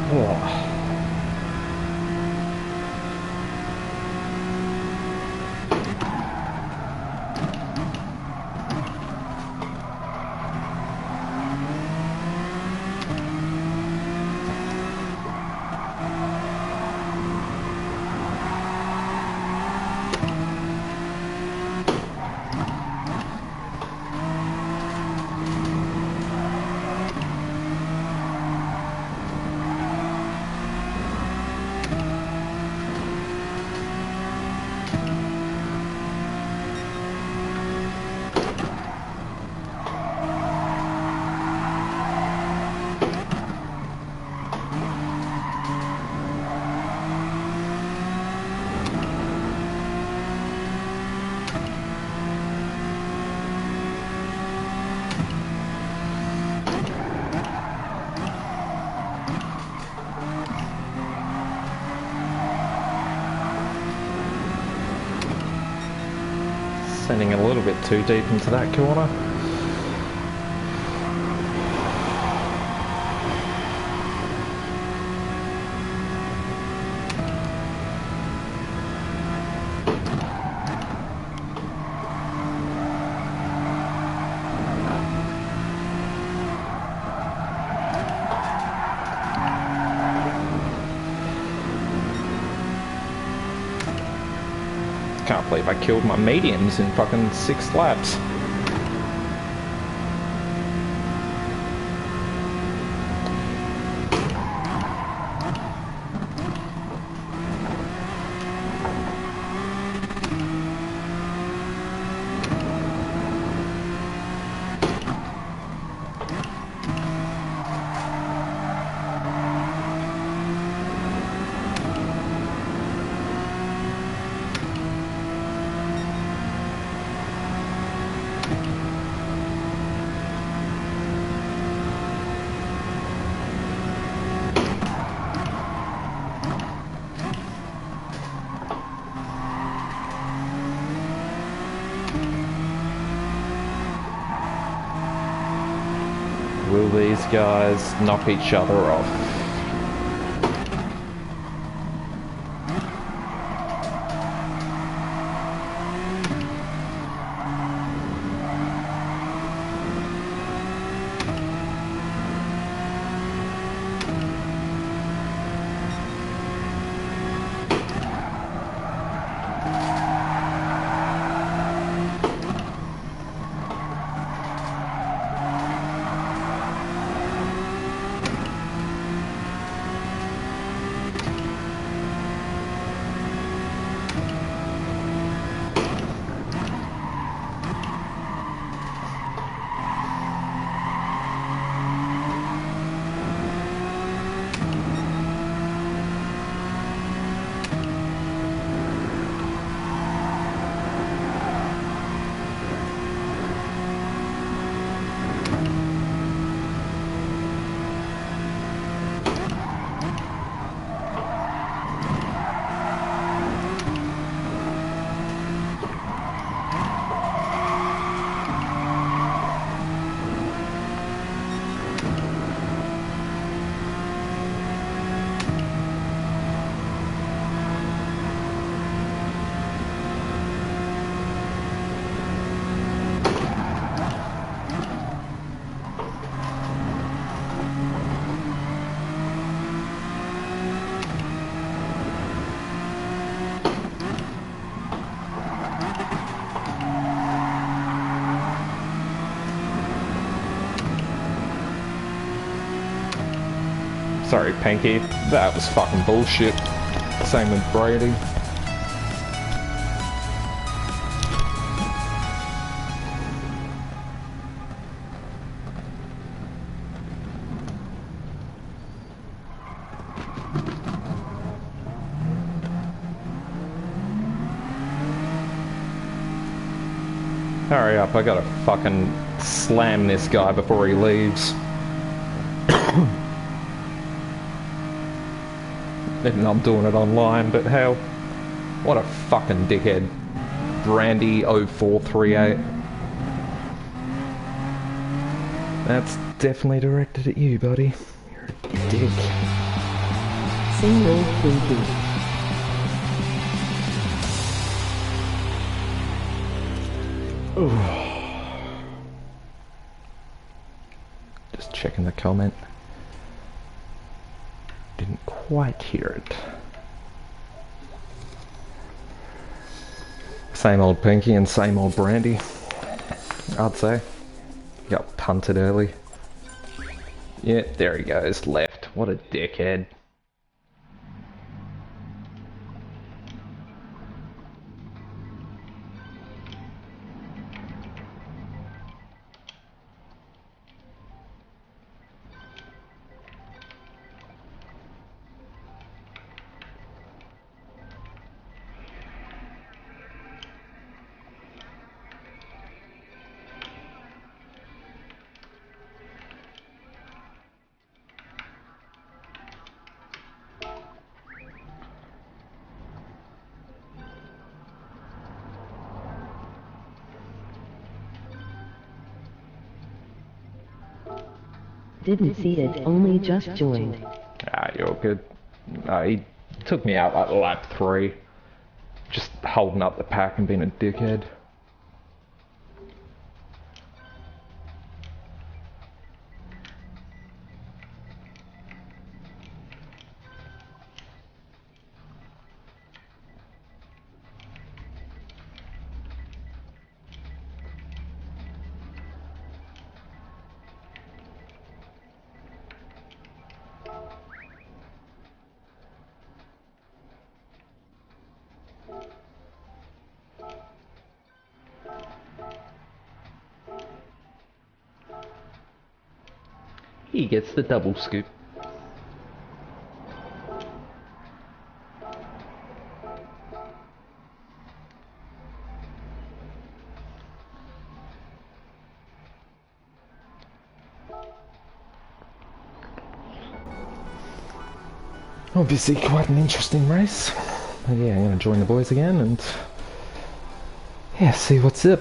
Oh. Sending a little bit too deep into that corner. Can't believe I killed my mediums in fucking 6 laps. Will these guys knock each other off? Sorry, Pinky. That was fucking bullshit. Same with Brady. Hurry up, I gotta fucking slam this guy before he leaves. Even though I'm doing it online, but hell, what a fucking dickhead. Brandy0438. That's definitely directed at you, buddy. You're a dick. Same old Twinkie. Just checking the comment. Didn't quite hear it. Same old Pinky and same old Brandy, I'd say. Got punted early. Yeah, there he goes, left. What a dickhead. Didn't see it, only just joined. Ah, you're good. No, he took me out like lap 3. Just holding up the pack and being a dickhead. He gets the double scoop. Obviously quite an interesting race. But yeah, I'm going to join the boys again and yeah, see what's up.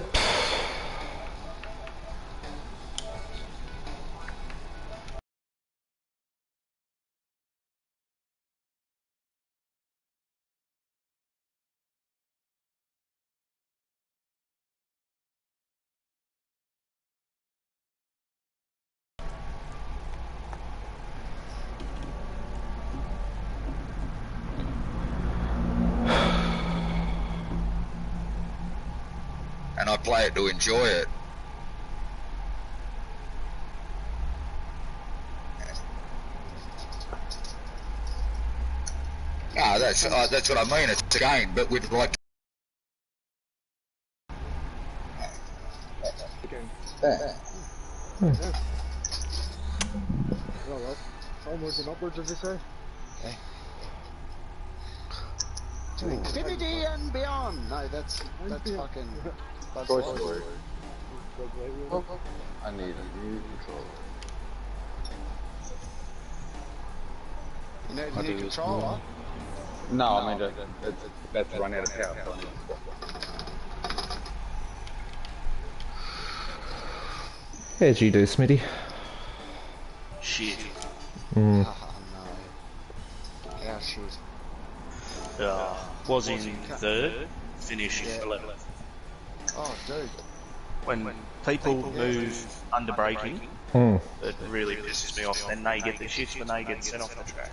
And I play it to enjoy it. No, that's what I mean. It's a game, but with like. Yeah. Well, onwards and upwards, as they say. To infinity and beyond. No, that's fucking. That's Story. I need a new controller. You need a new controller? No, I mean, that's run out of power. So I need to swap. How'd you do, Smitty? Shit. Mm. Oh, no. How shit. Was in 3rd, finished 11th. Oh, dude. When people move under braking, it really pisses me off. Then they get the shit when they get sent off the track.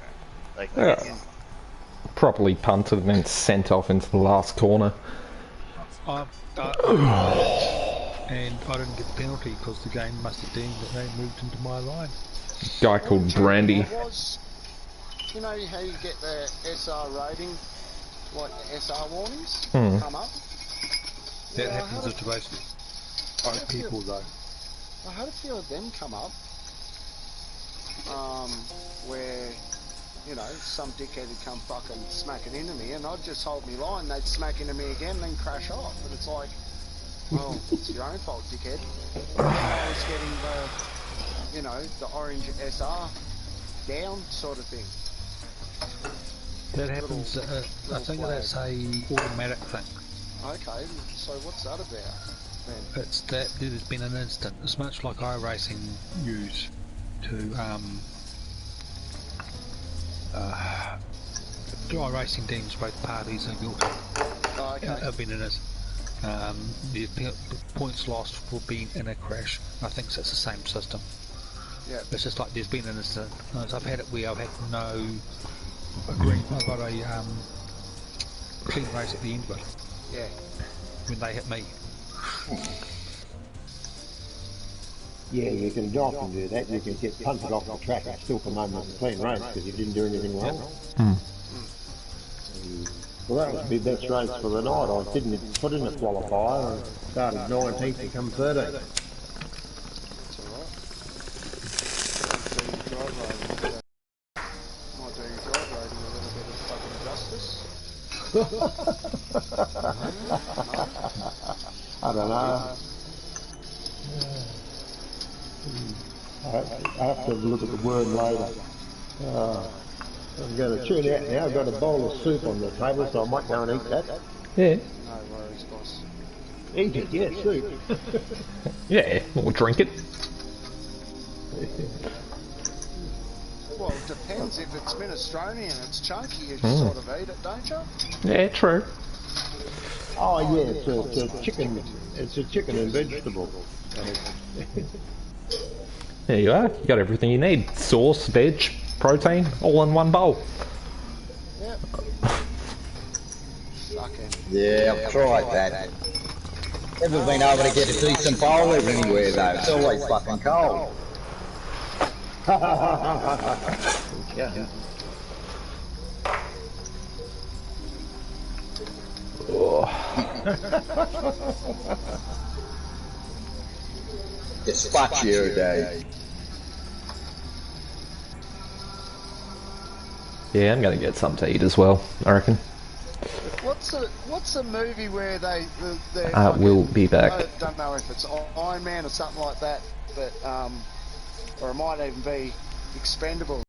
Properly punted and then sent off into the last corner. And I didn't get the penalty because the game must have deemed that they moved into my line. Guy called Brandy. You know how you get the SR rating, like the SR warnings come up? That happens at basically both people though. I had a few of them come up, where, you know, some dickhead would come fucking smacking into me and I'd just hold me line, they'd smack into me again and then crash off. And it's like, well, it's your own fault, dickhead. I was getting the, you know, the orange SR down sort of thing. That happens, I think that's a automatic thing. Okay, so what's that about then? It's that there's been an instant. It's much like iRacing use to dry racing teams, both parties and built. Oh, okay. Have been in it. The points lost for being in a crash. I think that's the same system. Yeah. It's just like there's been an incident. I've had it where I've had no agreement. I've got a clean race at the end of it. Yeah. When they hit me. Yeah, you can often do that. You can get punted off the track and still come home with a clean race because you didn't do anything wrong. Well, that was my best race for the night. I didn't put in a qualifier and started 19th to come 13th. That's alright. Might do your drive rating a little bit of fucking justice. I don't know. I have to look at the word later. I'm going to tune out now. I've got a bowl of soup on the table, so I might go and eat that. Yeah. No worries, boss. Eat it, yeah, soup. Yeah, or drink it. Well, it depends. If it's minestrone and it's chunky, you sort of eat it, don't you? Yeah, true. Oh yeah, it's a chicken. It's a chicken and vegetable. There you are. You got everything you need. Sauce, veg, protein, all in one bowl. Yep. Yeah, I've tried that. Never been able to get a decent bowl anywhere though. It's always fucking cold. Yeah. It's spatchier day. Yeah, I'm gonna get something to eat as well, I reckon. What's the movie where they We'll be back. I don't know if it's Iron Man or something like that, but or it might even be Expendable.